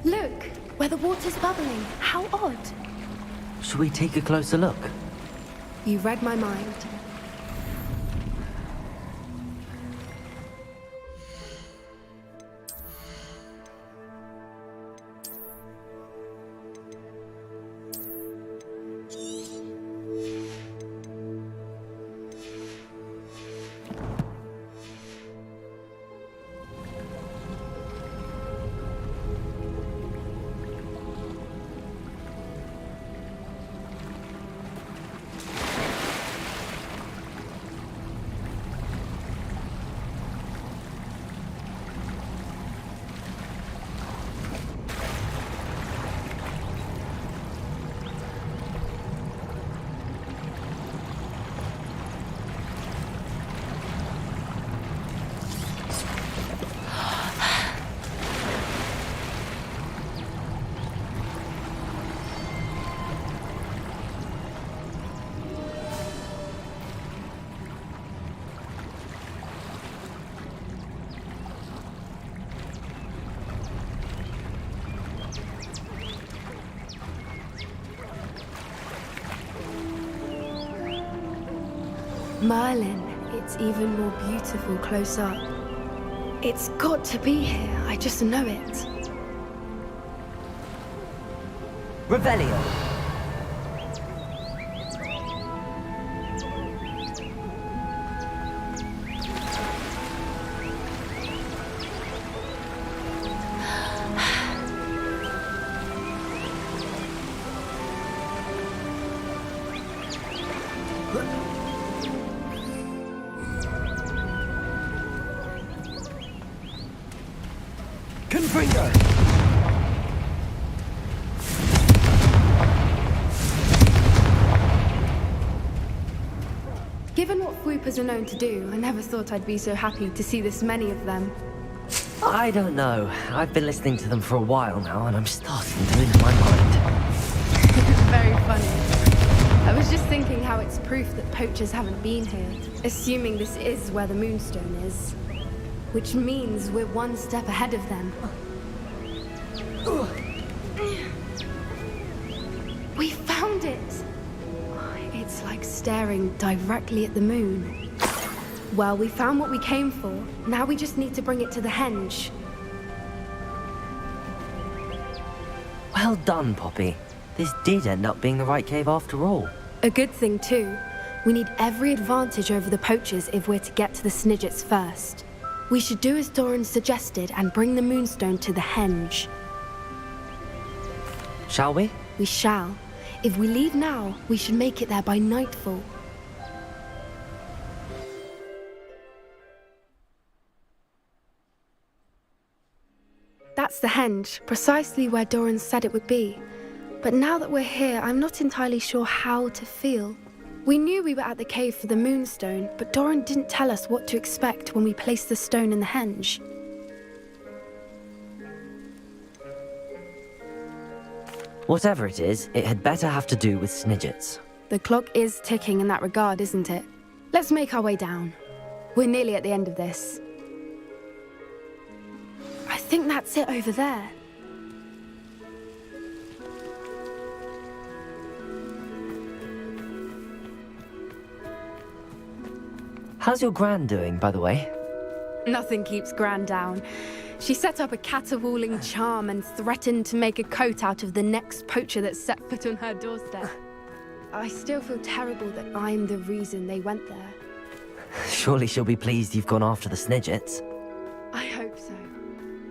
Look, where the water's bubbling. How odd. Should we take a closer look? You read my mind. Merlin, it's even more beautiful close up. It's got to be here, I just know it. Revelio. Confringo! Given what swoopers are known to do, I never thought I'd be so happy to see this many of them. I don't know. I've been listening to them for a while now, and I'm starting to lose my mind. Very funny. I was just thinking how it's proof that poachers haven't been here, assuming this is where the Moonstone is. Which means we're one step ahead of them. We found it! It's like staring directly at the moon. Well, we found what we came for. Now we just need to bring it to the henge. Well done, Poppy. This did end up being the right cave after all. A good thing, too. We need every advantage over the poachers if we're to get to the Snidgets first. We should do as Doran suggested and bring the Moonstone to the henge. Shall we? We shall. If we leave now, we should make it there by nightfall. That's the henge, precisely where Doran said it would be. But now that we're here, I'm not entirely sure how to feel. We knew we were at the cave for the Moonstone, but Doran didn't tell us what to expect when we placed the stone in the henge. Whatever it is, it had better have to do with Snidgets. The clock is ticking in that regard, isn't it? Let's make our way down. We're nearly at the end of this. I think that's it over there. How's your Gran doing, by the way? Nothing keeps Gran down. She set up a caterwauling charm and threatened to make a coat out of the next poacher that set foot on her doorstep. I still feel terrible that I'm the reason they went there. Surely she'll be pleased you've gone after the Snidgets. I hope so.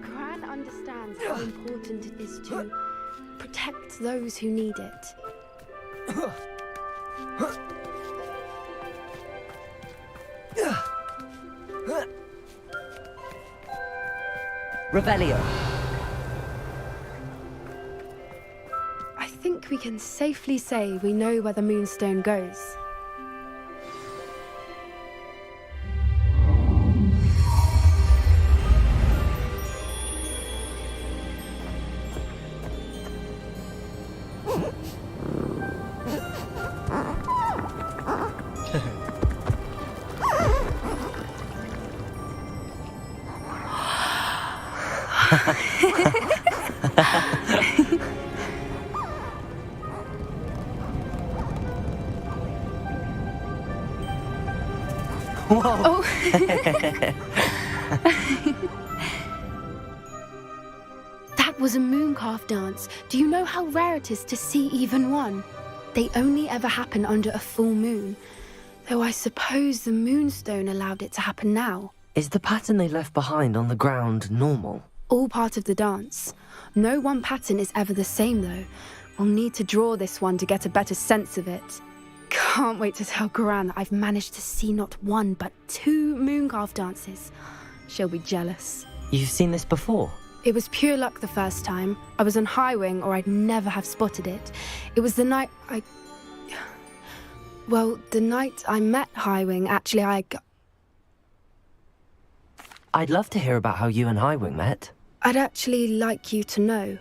Gran understands how important it is to protect those who need it. Revelio. I think we can safely say we know where the Moonstone goes. Oh. That was a mooncalf dance. Do you know how rare it is to see even one? They only ever happen under a full moon. Though I suppose the moonstone allowed it to happen now. Is the pattern they left behind on the ground normal? All part of the dance. No one pattern is ever the same, though. We'll need to draw this one to get a better sense of it. Can't wait to tell Gran that I've managed to see not one, but 2 mooncalf dances. She'll be jealous. You've seen this before? It was pure luck the first time. I was on Highwing, or I'd never have spotted it. It was the night the night I met Highwing, actually, I'd love to hear about how you and Highwing met. I'd actually like you to know.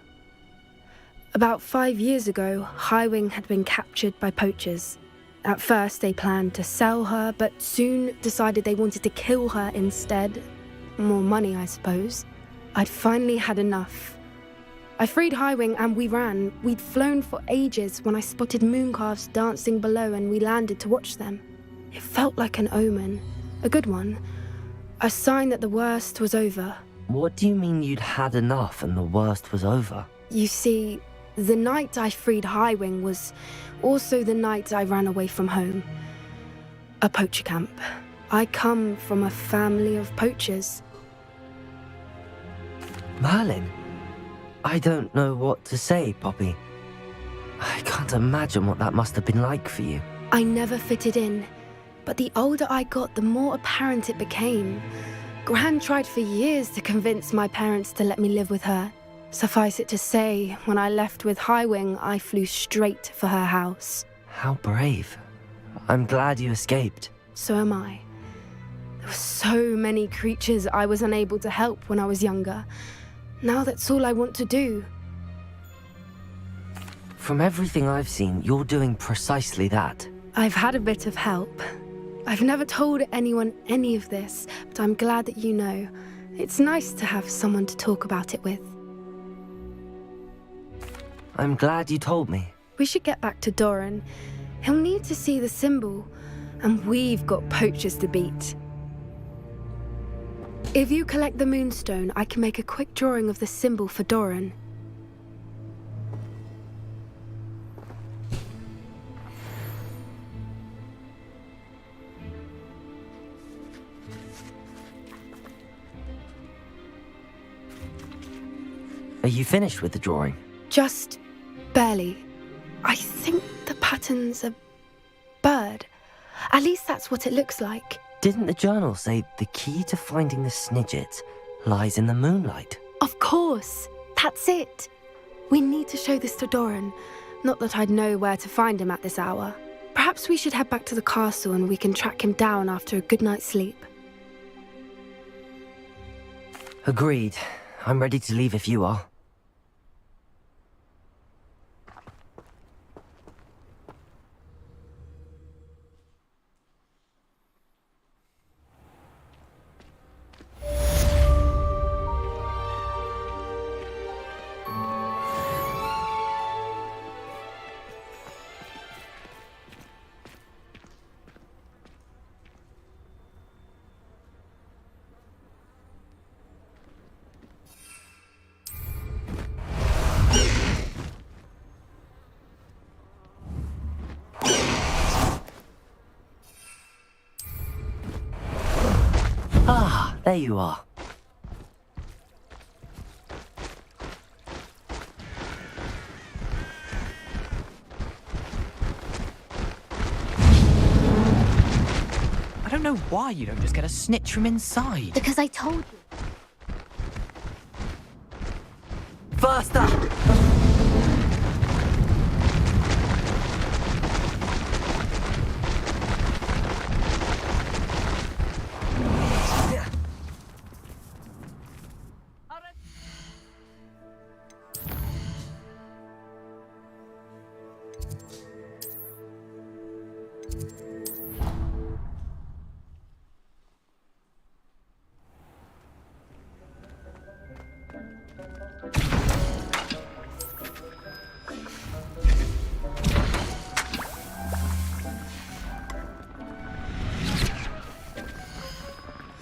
About 5 years ago, Highwing had been captured by poachers. At first, they planned to sell her, but soon decided they wanted to kill her instead. More money, I suppose. I'd finally had enough. I freed Highwing and we ran. We'd flown for ages when I spotted mooncalves dancing below and we landed to watch them. It felt like an omen. A good one. A sign that the worst was over. What do you mean you'd had enough and the worst was over? You see, the night I freed Highwing was also the night I ran away from home. A poacher camp. I come from a family of poachers. Merlin? I don't know what to say, Poppy. I can't imagine what that must have been like for you. I never fitted in, but the older I got, the more apparent it became. Gran tried for years to convince my parents to let me live with her. Suffice it to say, when I left with Highwing, I flew straight for her house. How brave. I'm glad you escaped. So am I. There were so many creatures I was unable to help when I was younger. Now that's all I want to do. From everything I've seen, you're doing precisely that. I've had a bit of help. I've never told anyone any of this, but I'm glad that you know. It's nice to have someone to talk about it with. I'm glad you told me. We should get back to Doran. He'll need to see the symbol, and we've got poachers to beat. If you collect the moonstone, I can make a quick drawing of the symbol for Doran. Are you finished with the drawing? Just barely. I think the pattern's a bird. At least that's what it looks like. Didn't the journal say the key to finding the Snidget lies in the moonlight? Of course. That's it. We need to show this to Doran. Not that I'd know where to find him at this hour. Perhaps we should head back to the castle and we can track him down after a good night's sleep. Agreed. I'm ready to leave if you are. Ah, there you are. I don't know why you don't just get a snitch from inside. Because I told you. Faster!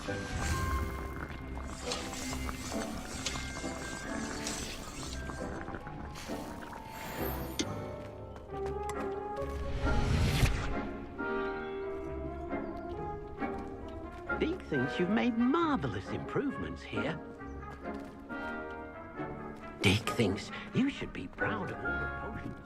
Deke thinks you've made marvelous improvements here. Deke thinks you should be proud of all the potions you...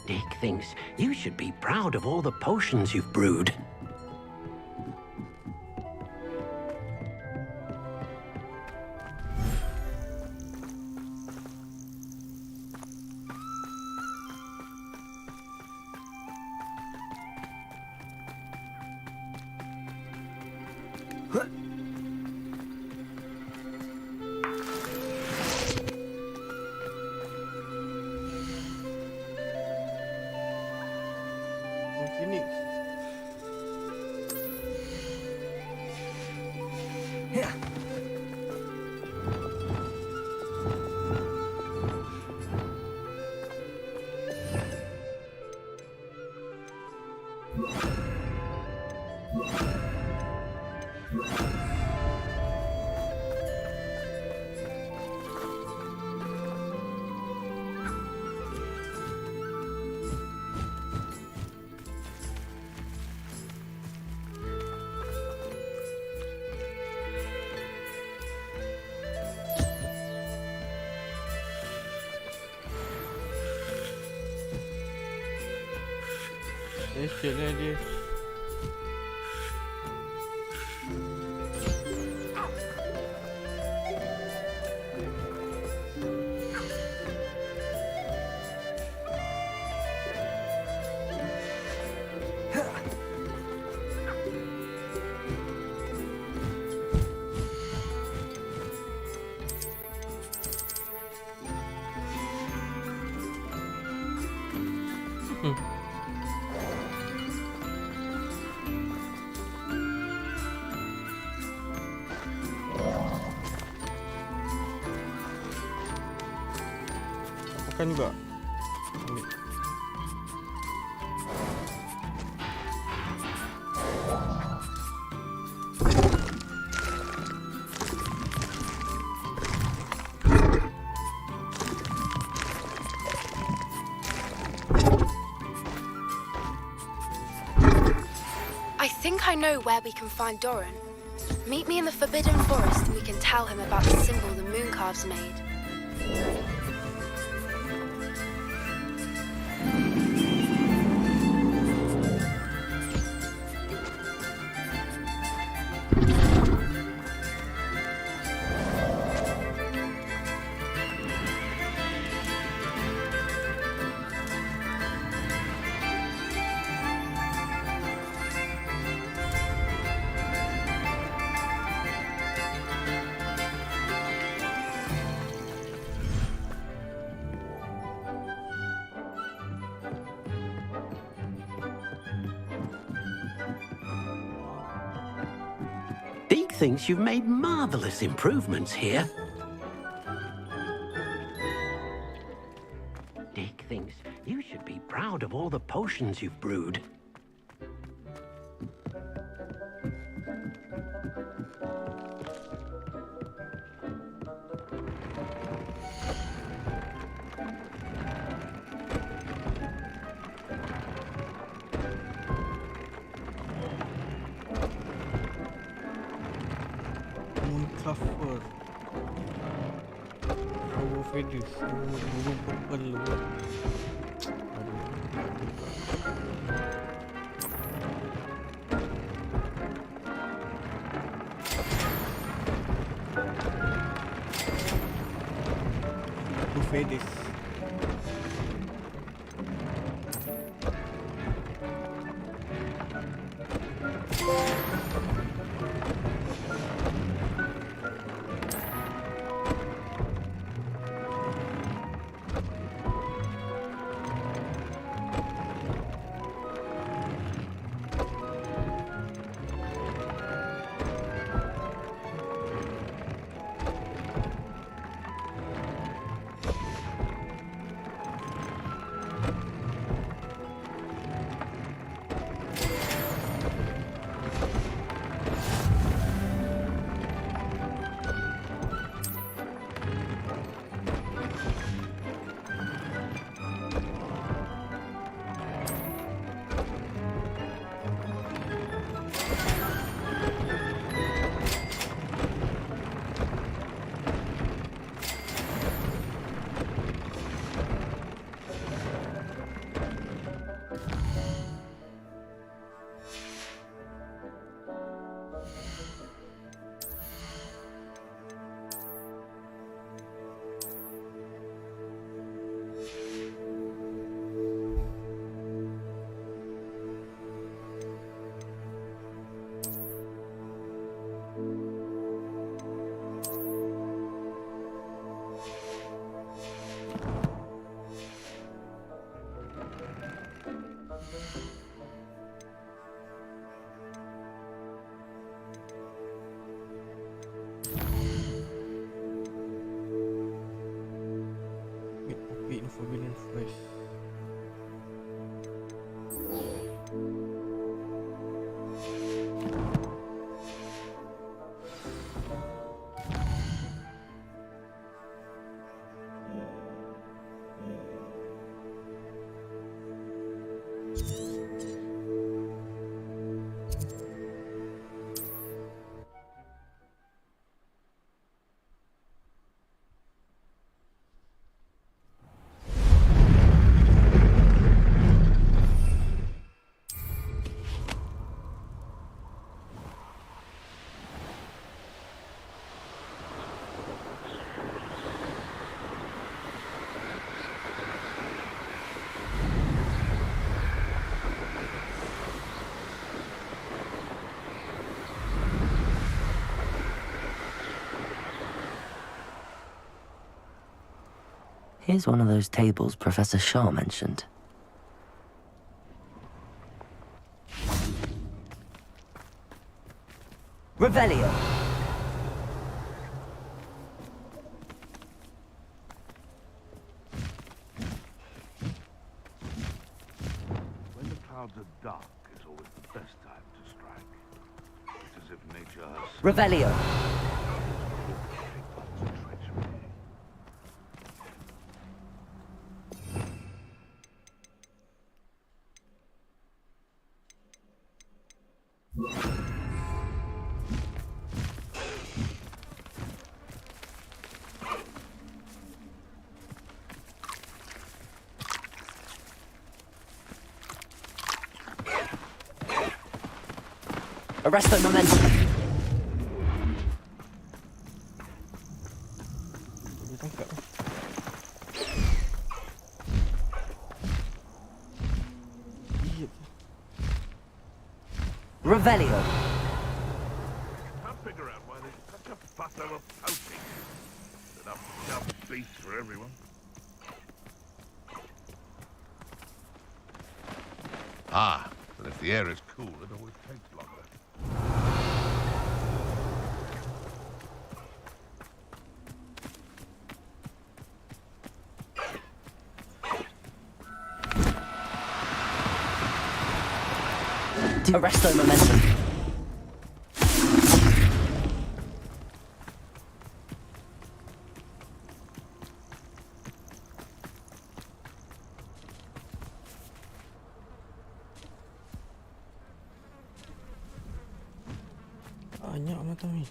Deke thinks you should be proud of all the potions you've brewed. Special dia. Makan juga. Ambil. I think I know where we can find Doran. Meet me in the Forbidden Forest and we can tell him about the symbol the Mooncalves made. thinks you've made marvelous improvements here. Dick thinks you should be proud of all the potions you've brewed. Cover Power Feathers. Burung purple luar. Blue Feathers. Forbidden Fresh. Here's one of those tables Professor Shaw mentioned. Revelio! When the clouds are dark is always the best time to strike. It's as if nature has... Revelio! Arresto momentum. Revelio. Can't figure out why there's such a fuss over poaching. Enough beasts for everyone. Ah, but if the air is cool, it always takes longer. Arresto momentum. Banyak macam ni.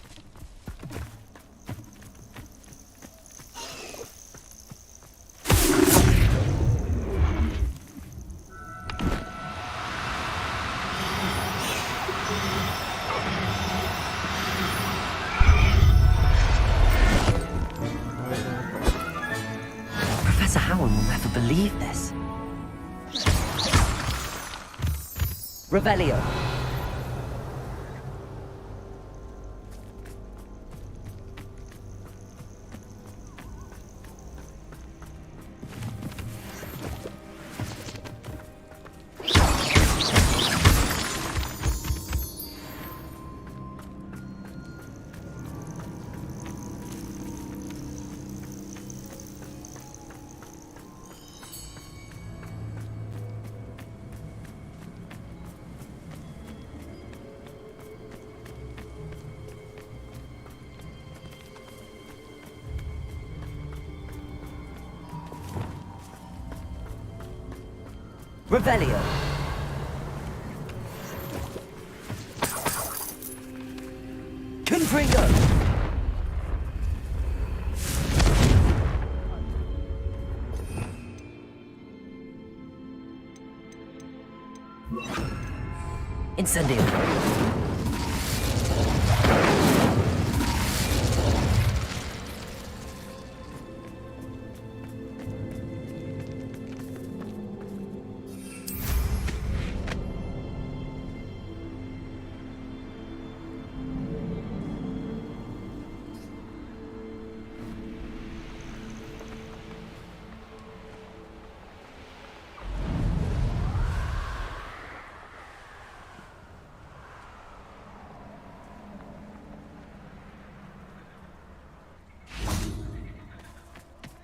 Professor Howard will never believe this. Revelio. Revelio. Confringo. Incendio.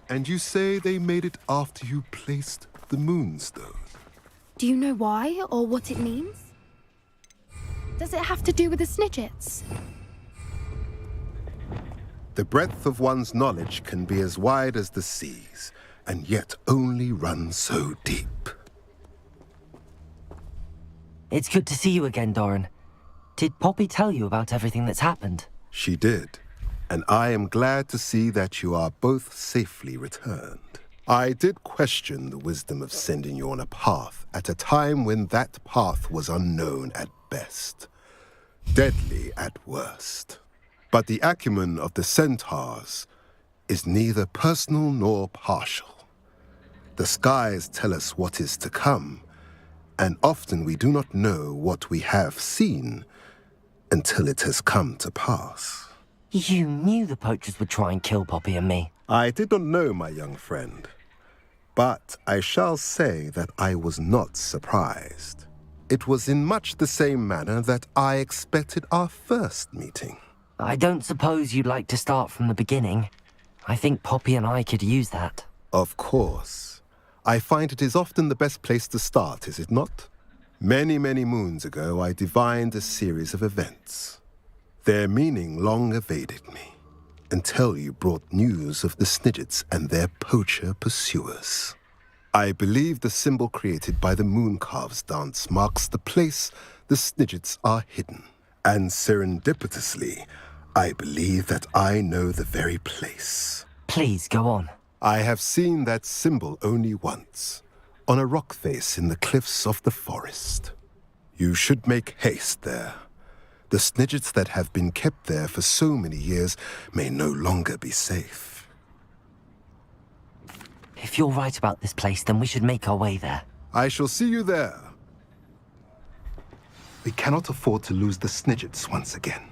And you say they made it after you placed the moonstone? Do you know why or what it means? Does it have to do with the Snidgets? The breadth of one's knowledge can be as wide as the seas, and yet only run so deep. It's good to see you again, Doran. Did Poppy tell you about everything that's happened? She did, and I am glad to see that you are both safely returned. I did question the wisdom of sending you on a path at a time when that path was unknown at best, deadly at worst. But the acumen of the centaurs is neither personal nor partial. The skies tell us what is to come, and often we do not know what we have seen until it has come to pass. You knew the poachers would try and kill Poppy and me. I did not know, my young friend, but I shall say that I was not surprised. It was in much the same manner that I expected our first meeting. I don't suppose you'd like to start from the beginning. I think Poppy and I could use that. Of course. I find it is often the best place to start, is it not? Many, many moons ago, I divined a series of events. Their meaning long evaded me, until you brought news of the Snidgets and their poacher pursuers. I believe the symbol created by the Mooncalves dance marks the place the Snidgets are hidden. And serendipitously, I believe that I know the very place. Please, go on. I have seen that symbol only once, on a rock face in the cliffs of the forest. You should make haste there. The Snidgets that have been kept there for so many years may no longer be safe. If you're right about this place, then we should make our way there. I shall see you there. We cannot afford to lose the Snidgets once again.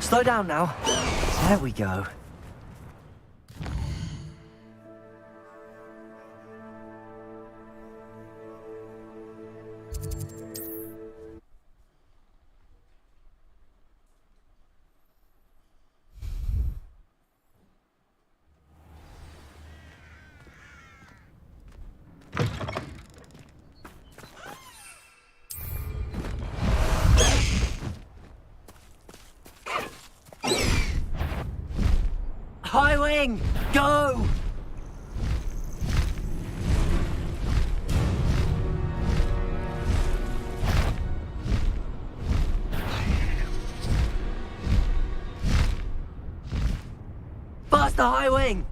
Slow down now. There we go. High wing, go! Faster, high wing!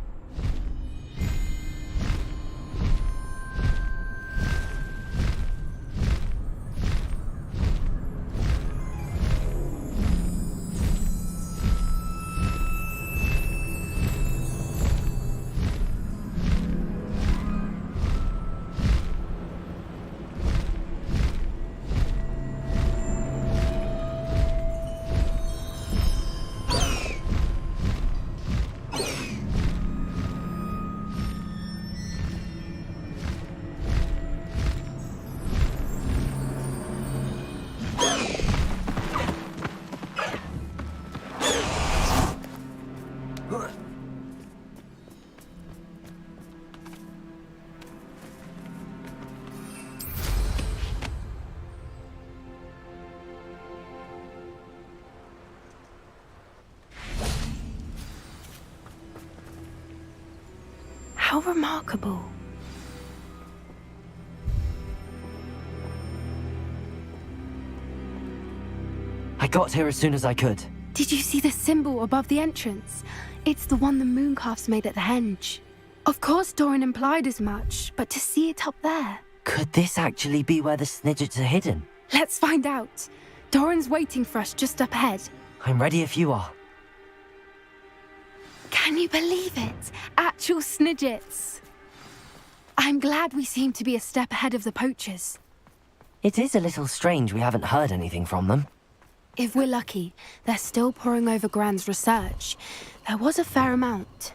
How remarkable. I got here as soon as I could. Did you see the symbol above the entrance? It's the one the mooncalfs made at the henge. Of course Doran implied as much, but to see it up there... Could this actually be where the Snidgets are hidden? Let's find out. Doran's waiting for us just up ahead. I'm ready if you are. Can you believe it? Actual Snidgets. I'm glad we seem to be a step ahead of the poachers. It is a little strange we haven't heard anything from them. If we're lucky, they're still poring over Gran's research. There was a fair amount.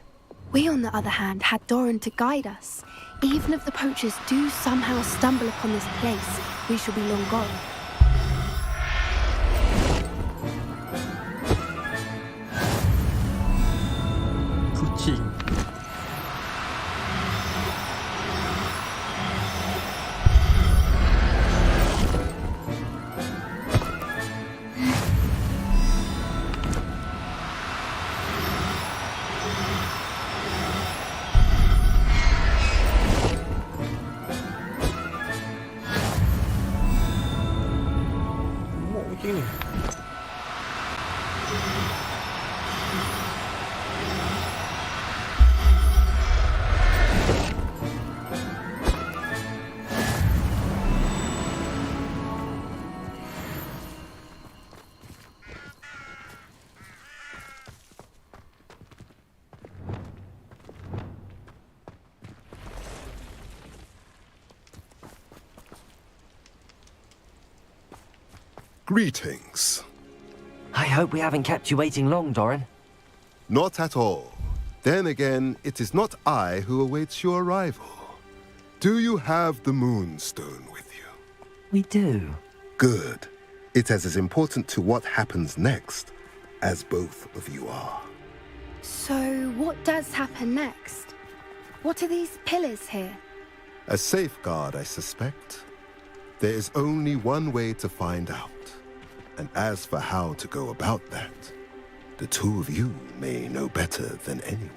We, on the other hand, had Doran to guide us. Even if the poachers do somehow stumble upon this place, we shall be long gone. Kucing. Ni. Greetings. I hope we haven't kept you waiting long, Doran. Not at all. Then again, it is not I who awaits your arrival. Do you have the Moonstone with you? We do. Good. It is as important to what happens next as both of you are. So, what does happen next? What are these pillars here? A safeguard, I suspect. There is only one way to find out. And as for how to go about that, the two of you may know better than anyone.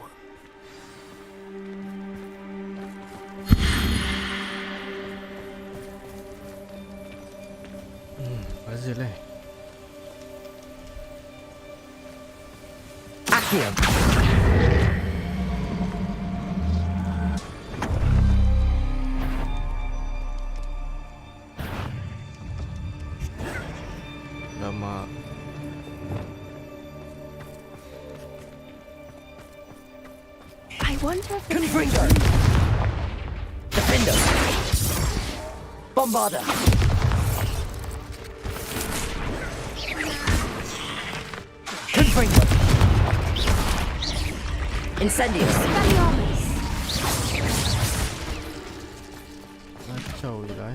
Puzzle eh. Accio! Lama. I wonder if... Confringo! Defender! Bombarder! Confringo! Incendious. Kacau je lah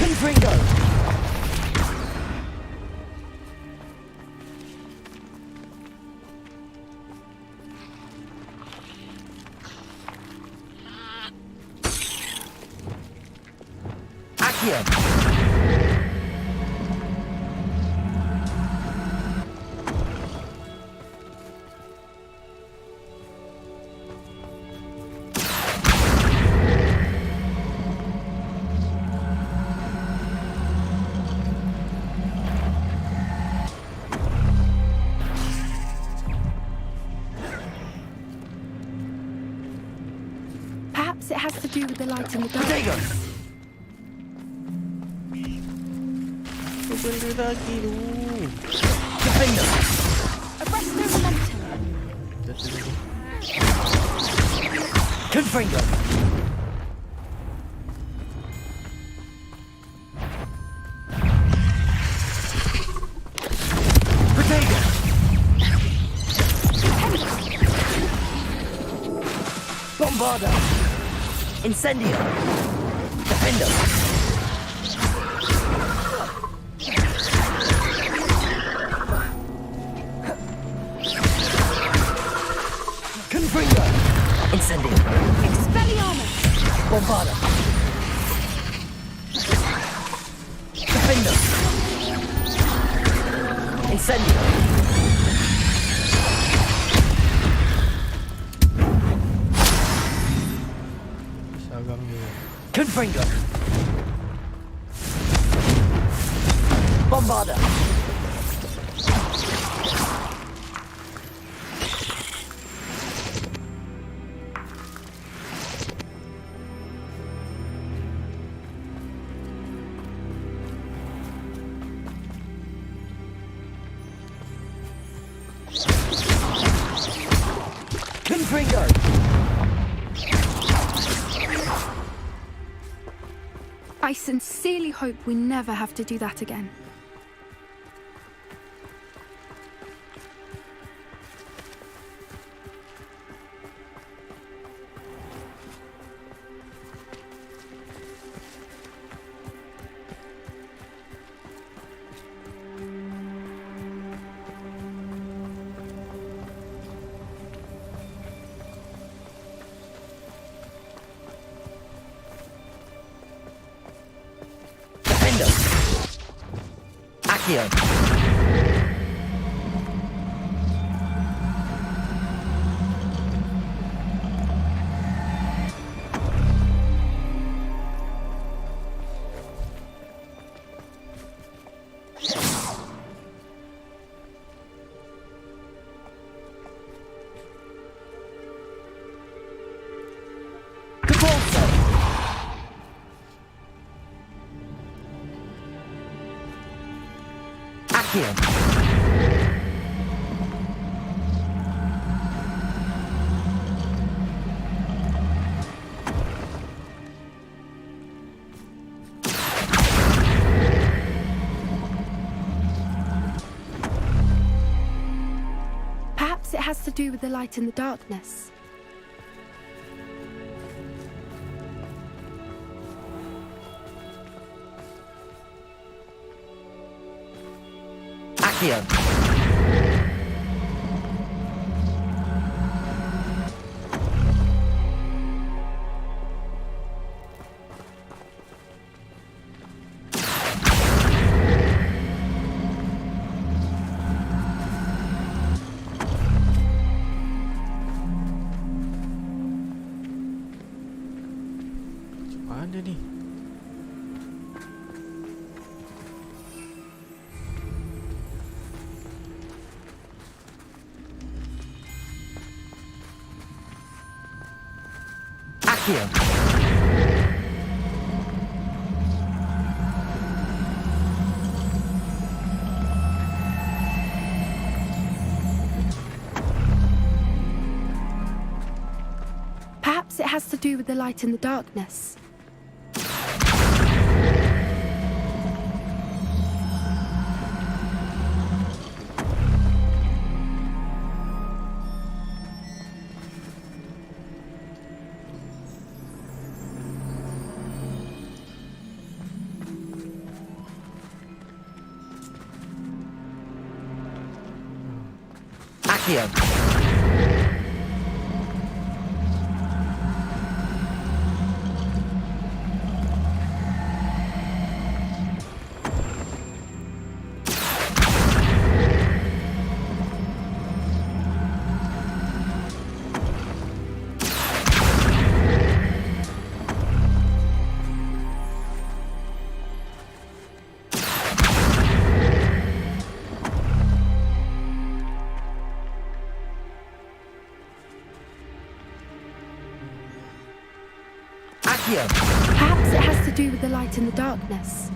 Confringo. Accio. Perhaps it has to do with the light in the dark. Benda lagi tu. Arrest the momentum. Confringo. Potato. Bombarda. Incendio. Defendo. Confringo. Incendio. Expelliarmus. Bombarda. Defendo. Incendio. Sarang dia. Confringo. Bombarda. Confringo. I sincerely hope we never have to do that again. Accio. Accio. Perhaps it has to do with the light in the darkness. Accio. Mana ni? Accio. Perhaps it has to do with the light in the darkness. Accio. Accio. Perhaps it has to do with the light in the darkness.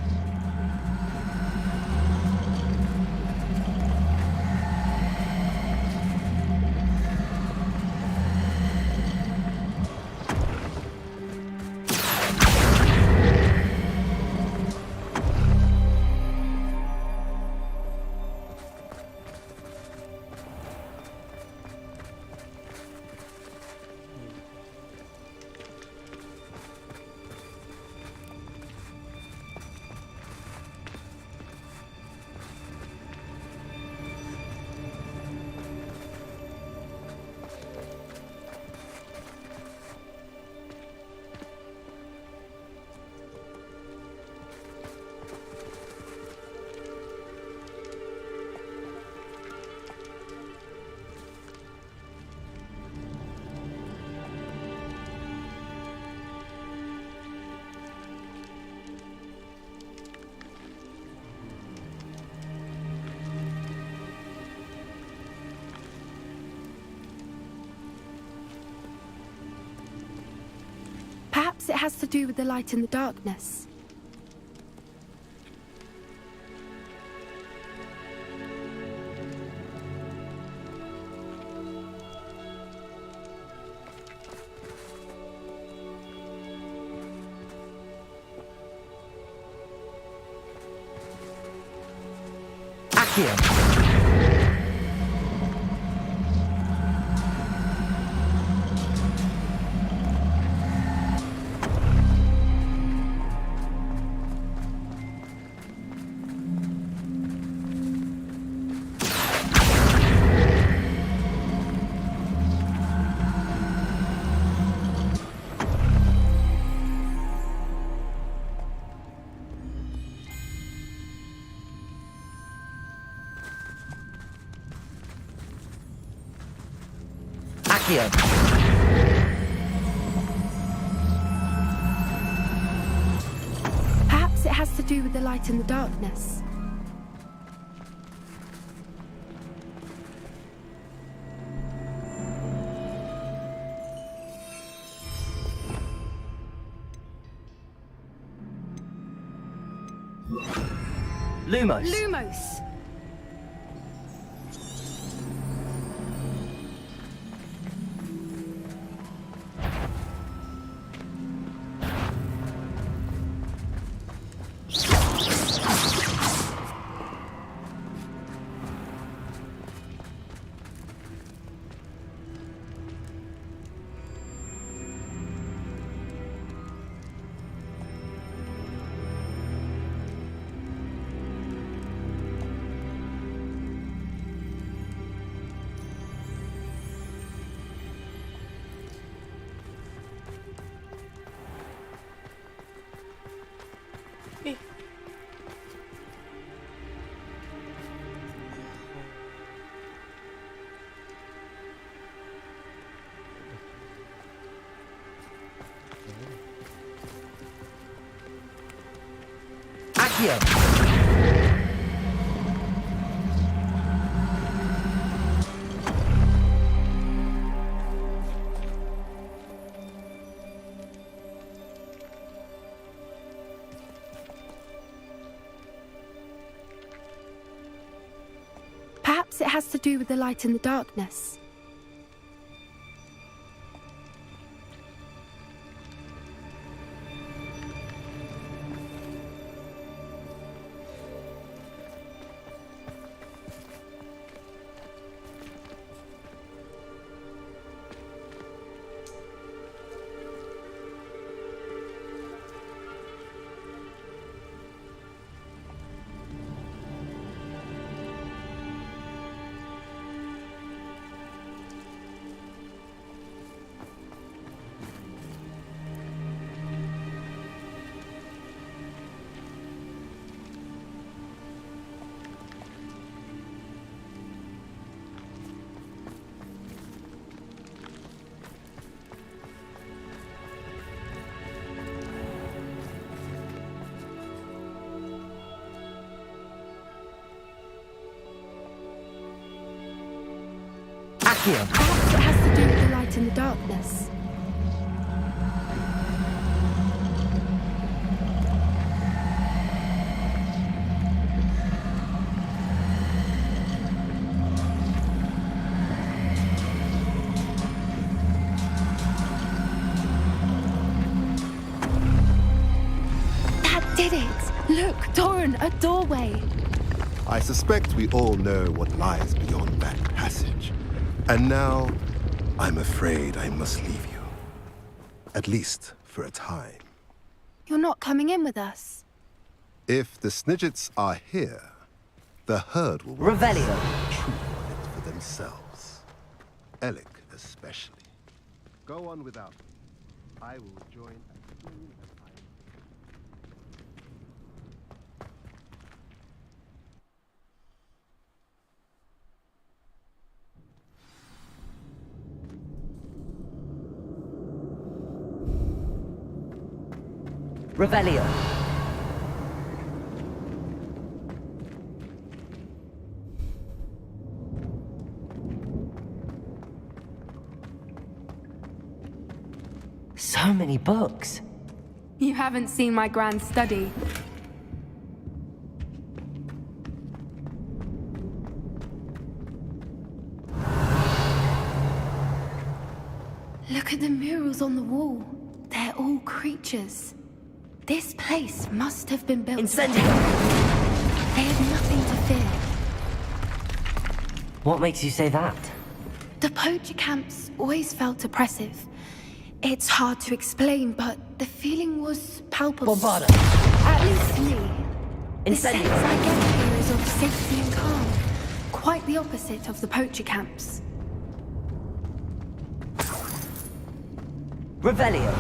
Perhaps it has to do with the light in the darkness. Accio. Accio. Perhaps it has to do with the light in the darkness. Lumos. Lumos! Accio. Perhaps it has to do with the light in the darkness. Accio. Perhaps it has to do with the light and the darkness. Did it! Look, Doran, a doorway! I suspect we all know what lies beyond that passage. And now, I'm afraid I must leave you. At least for a time. You're not coming in with us. If the Snidgets are here, the herd will Revelio. chew on it for themselves. Alec especially. Go on without me. I will join as soon as I... Revelio. So many books. You haven't seen my grand study. Look at the murals on the wall. They're all creatures. This place must have been built... Incendio! They had nothing to fear. What makes you say that? The poacher camps always felt oppressive. It's hard to explain, but the feeling was palpable. Bombarda! At least to me. The Incendio! sense I get here is of safety and calm. Quite the opposite of the poacher camps. Revelio.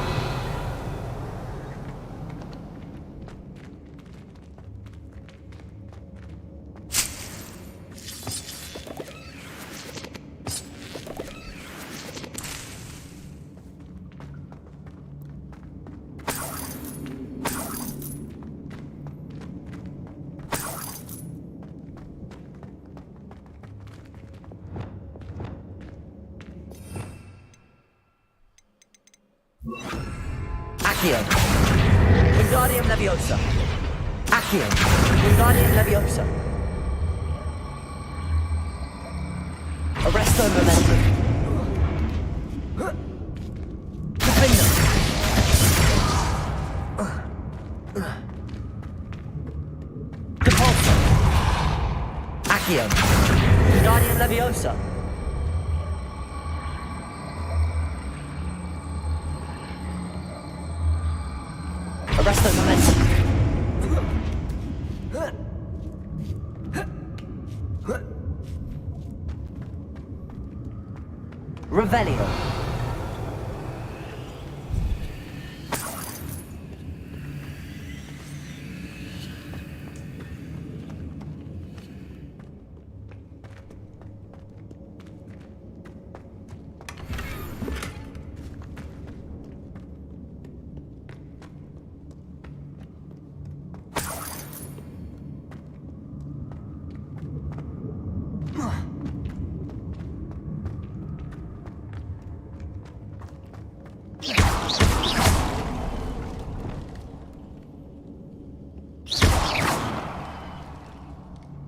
Accio. Wingardium Leviosa. Accio. Wingardium Leviosa. Arresto Momentum. Defender. Depulso. Accio. Wingardium Leviosa. Arresto Momentum. Revelio.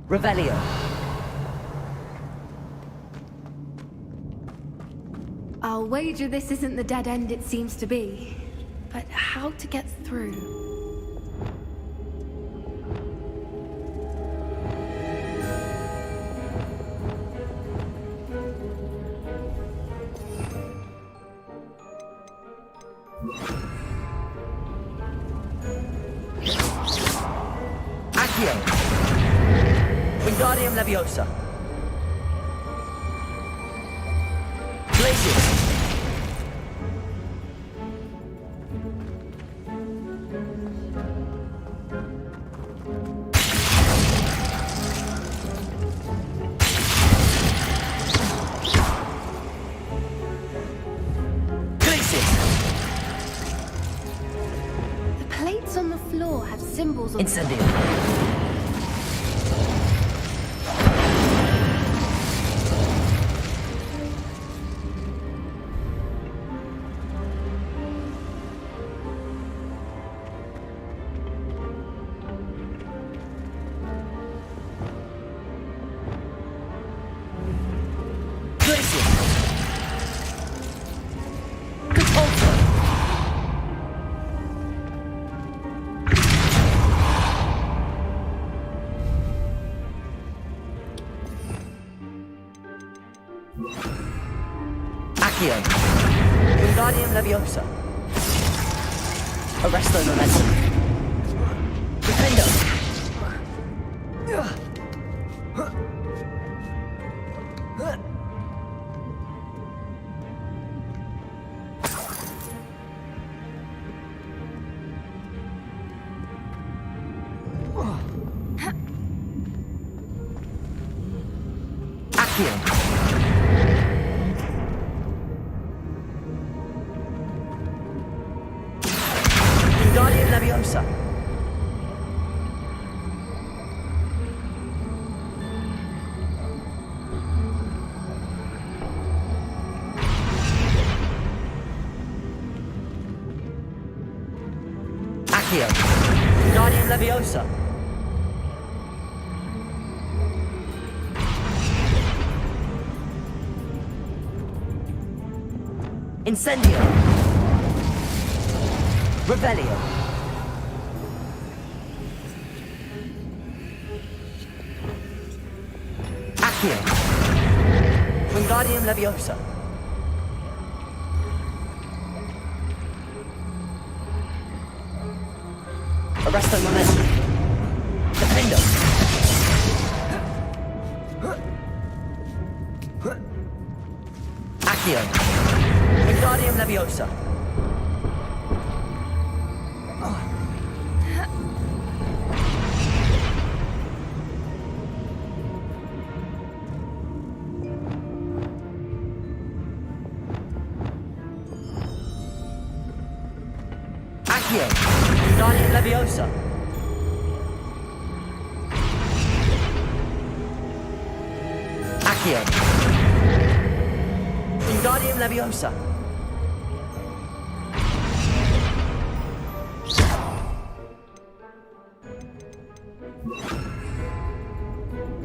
Revelio. I'll wager this isn't the dead end it seems to be. But how to get through? Accio. Wingardium Leviosa. Glacius. The plates on the floor have symbols on Incendio. Accio. Wingardium Leviosa. Arresto Momentum. Defendo. Accio. Wingardium Leviosa. Accio. Wingardium Leviosa. Incendio. Revelio. Accio. Wingardium Leviosa. Arresto Momentum. Defendo. Accio. Wingardium Leviosa. Accio. Wingardium Leviosa. Accio. Wingardium Leviosa.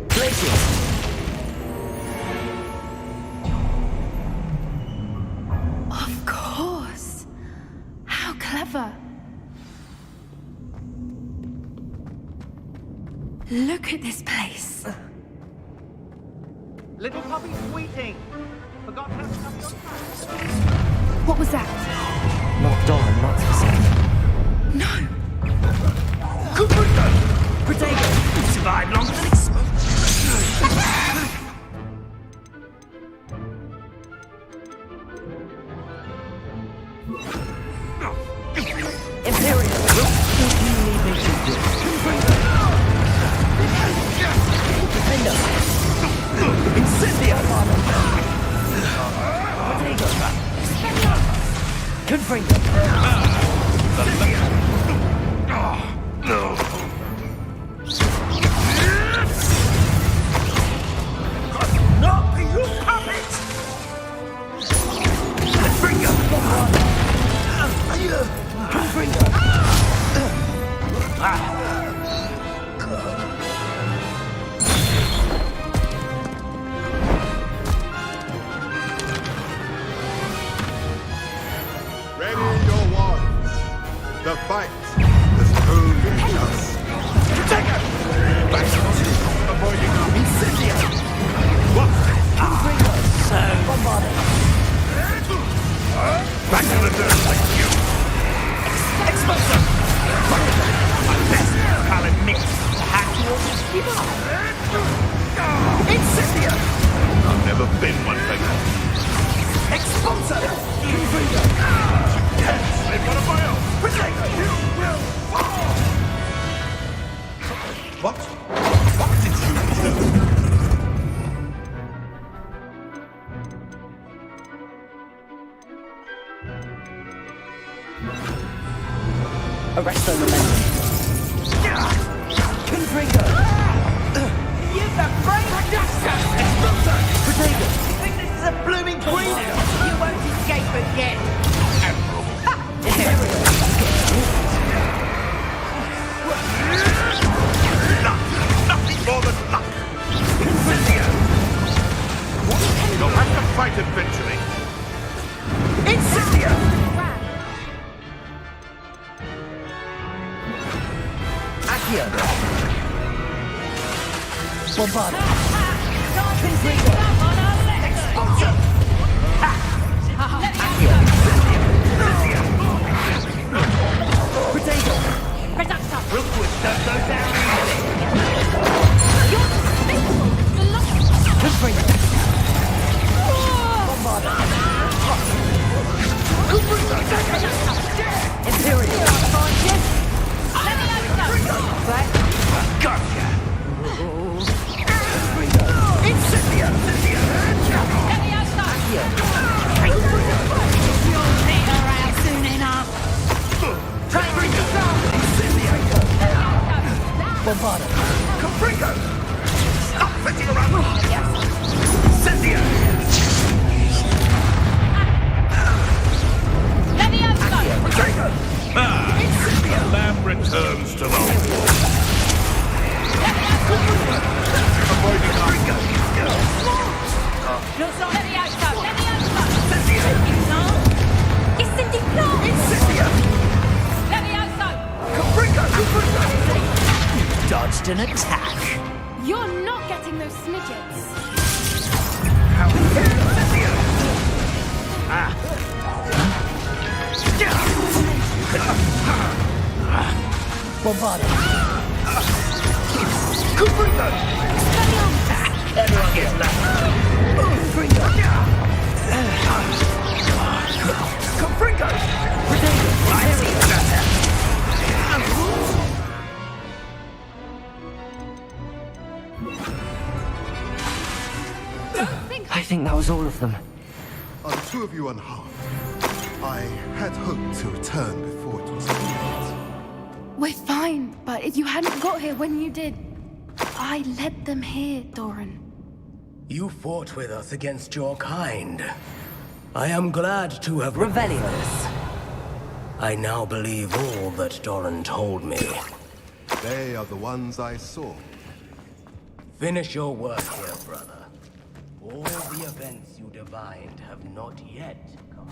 Glacius. Of course. How clever. Look at this place. Little puppy sweeting. Forgot how to come your What was that? Not Doran, that's for certain. No. Protego! You survived longer than expected. Imperial. What do you need me to do? Defendo. Incendio. Confringo. Not be your puppet! Confringo! Confringo. Ready your wands. The fight has proven just. Protego! Back before you go. Incendio. What? Confringo. So... Bombarding. Back to the dirt like you. Expulsor. My best colored mix. Give up. Incendio. I've never been one for you. Expulsor. Confringo. Yes, I've got a bio. Protego. You will fall. What? What did you do? Arresto Momentum. Confringo. Use the brain adjuster! Expulsor. Protego. You think this is a blooming green? You won't escape again! Nothing more than luck. You'll have to fight eventually. Incendio. Accio. Bombarding. Confringo. Expulsor. Potato! Reductor! Rookwood, don't go down easily. You're despicable! The lock! Good for you! Imperial! Gotcha! Incendia! You'll need her out soon enough! Bombardo! Caprico! Stop fitting around! Incendia! Potato! Lamb returns to the Dodged an attack. You're not getting those snidgets. Bombardo! Caprico! Everyone gets left. Caprico! I think that was all of them. Are the two of you unharmed? I had hoped to return before it was too late. We're fine, but if you hadn't got here when you did, I led them here, Doran. You fought with us against your kind. I am glad to have Revellios. I now believe all that Doran told me. They are the ones I saw. Finish your work here, brother. All the events you divined have not yet come.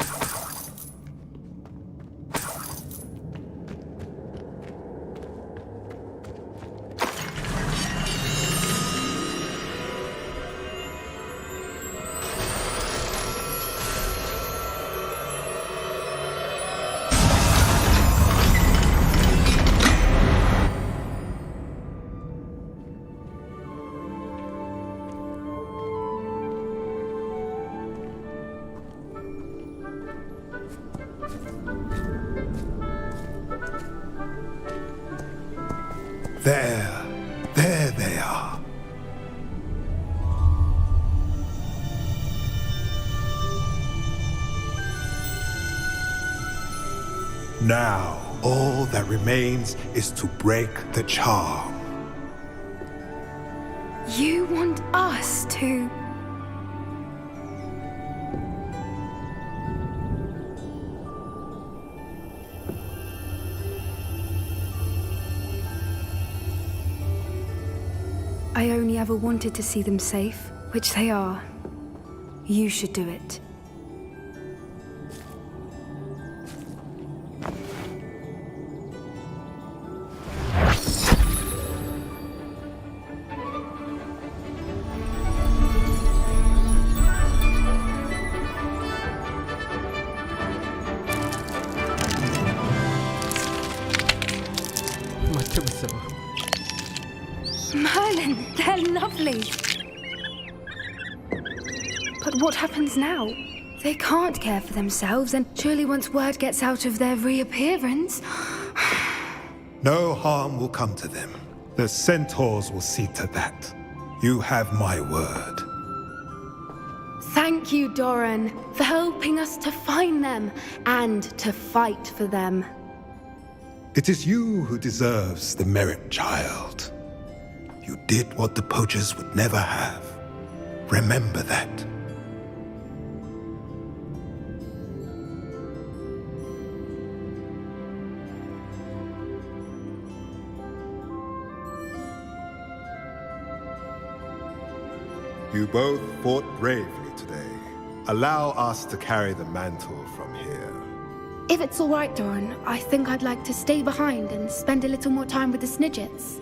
There they are. Now, all that remains is to break the charm. You want us to... I only ever wanted to see them safe, which they are. You should do it. Merlin, they're lovely. But what happens now? They can't care for themselves, and surely once word gets out of their reappearance... No harm will come to them. The centaurs will see to that. You have my word. Thank you, Doran, for helping us to find them and to fight for them. It is you who deserves the merit, child. You did what the poachers would never have. Remember that. You both fought bravely today. Allow us to carry the mantle from here. If it's all right, Doran, I think I'd like to stay behind and spend a little more time with the Snidgets.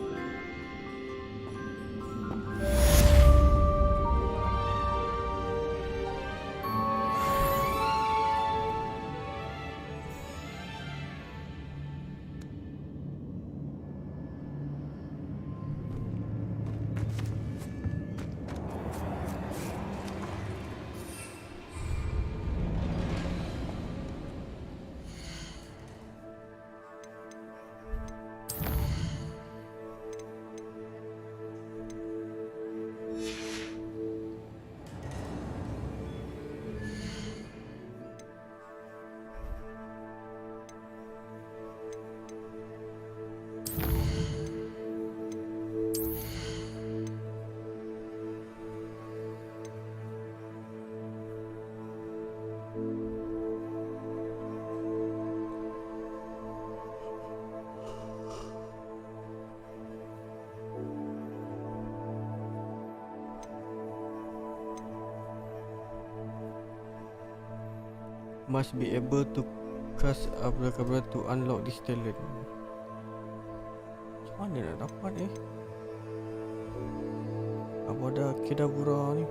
must be able to cast abracadabra to unlock this talent. Macam mana nak dapat ni? Apa ada kedabura ni?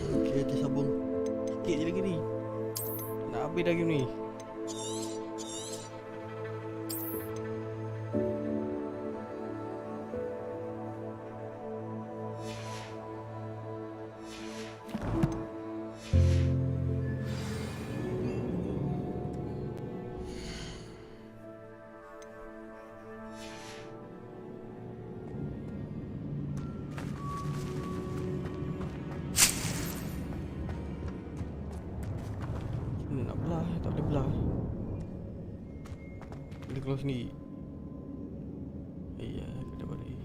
Okay, kita sambung sikit je lagi ni. Nak habis dah game ni. Nak belah, tak boleh belah. Boleh keluar sendiri. Ya, kita balik.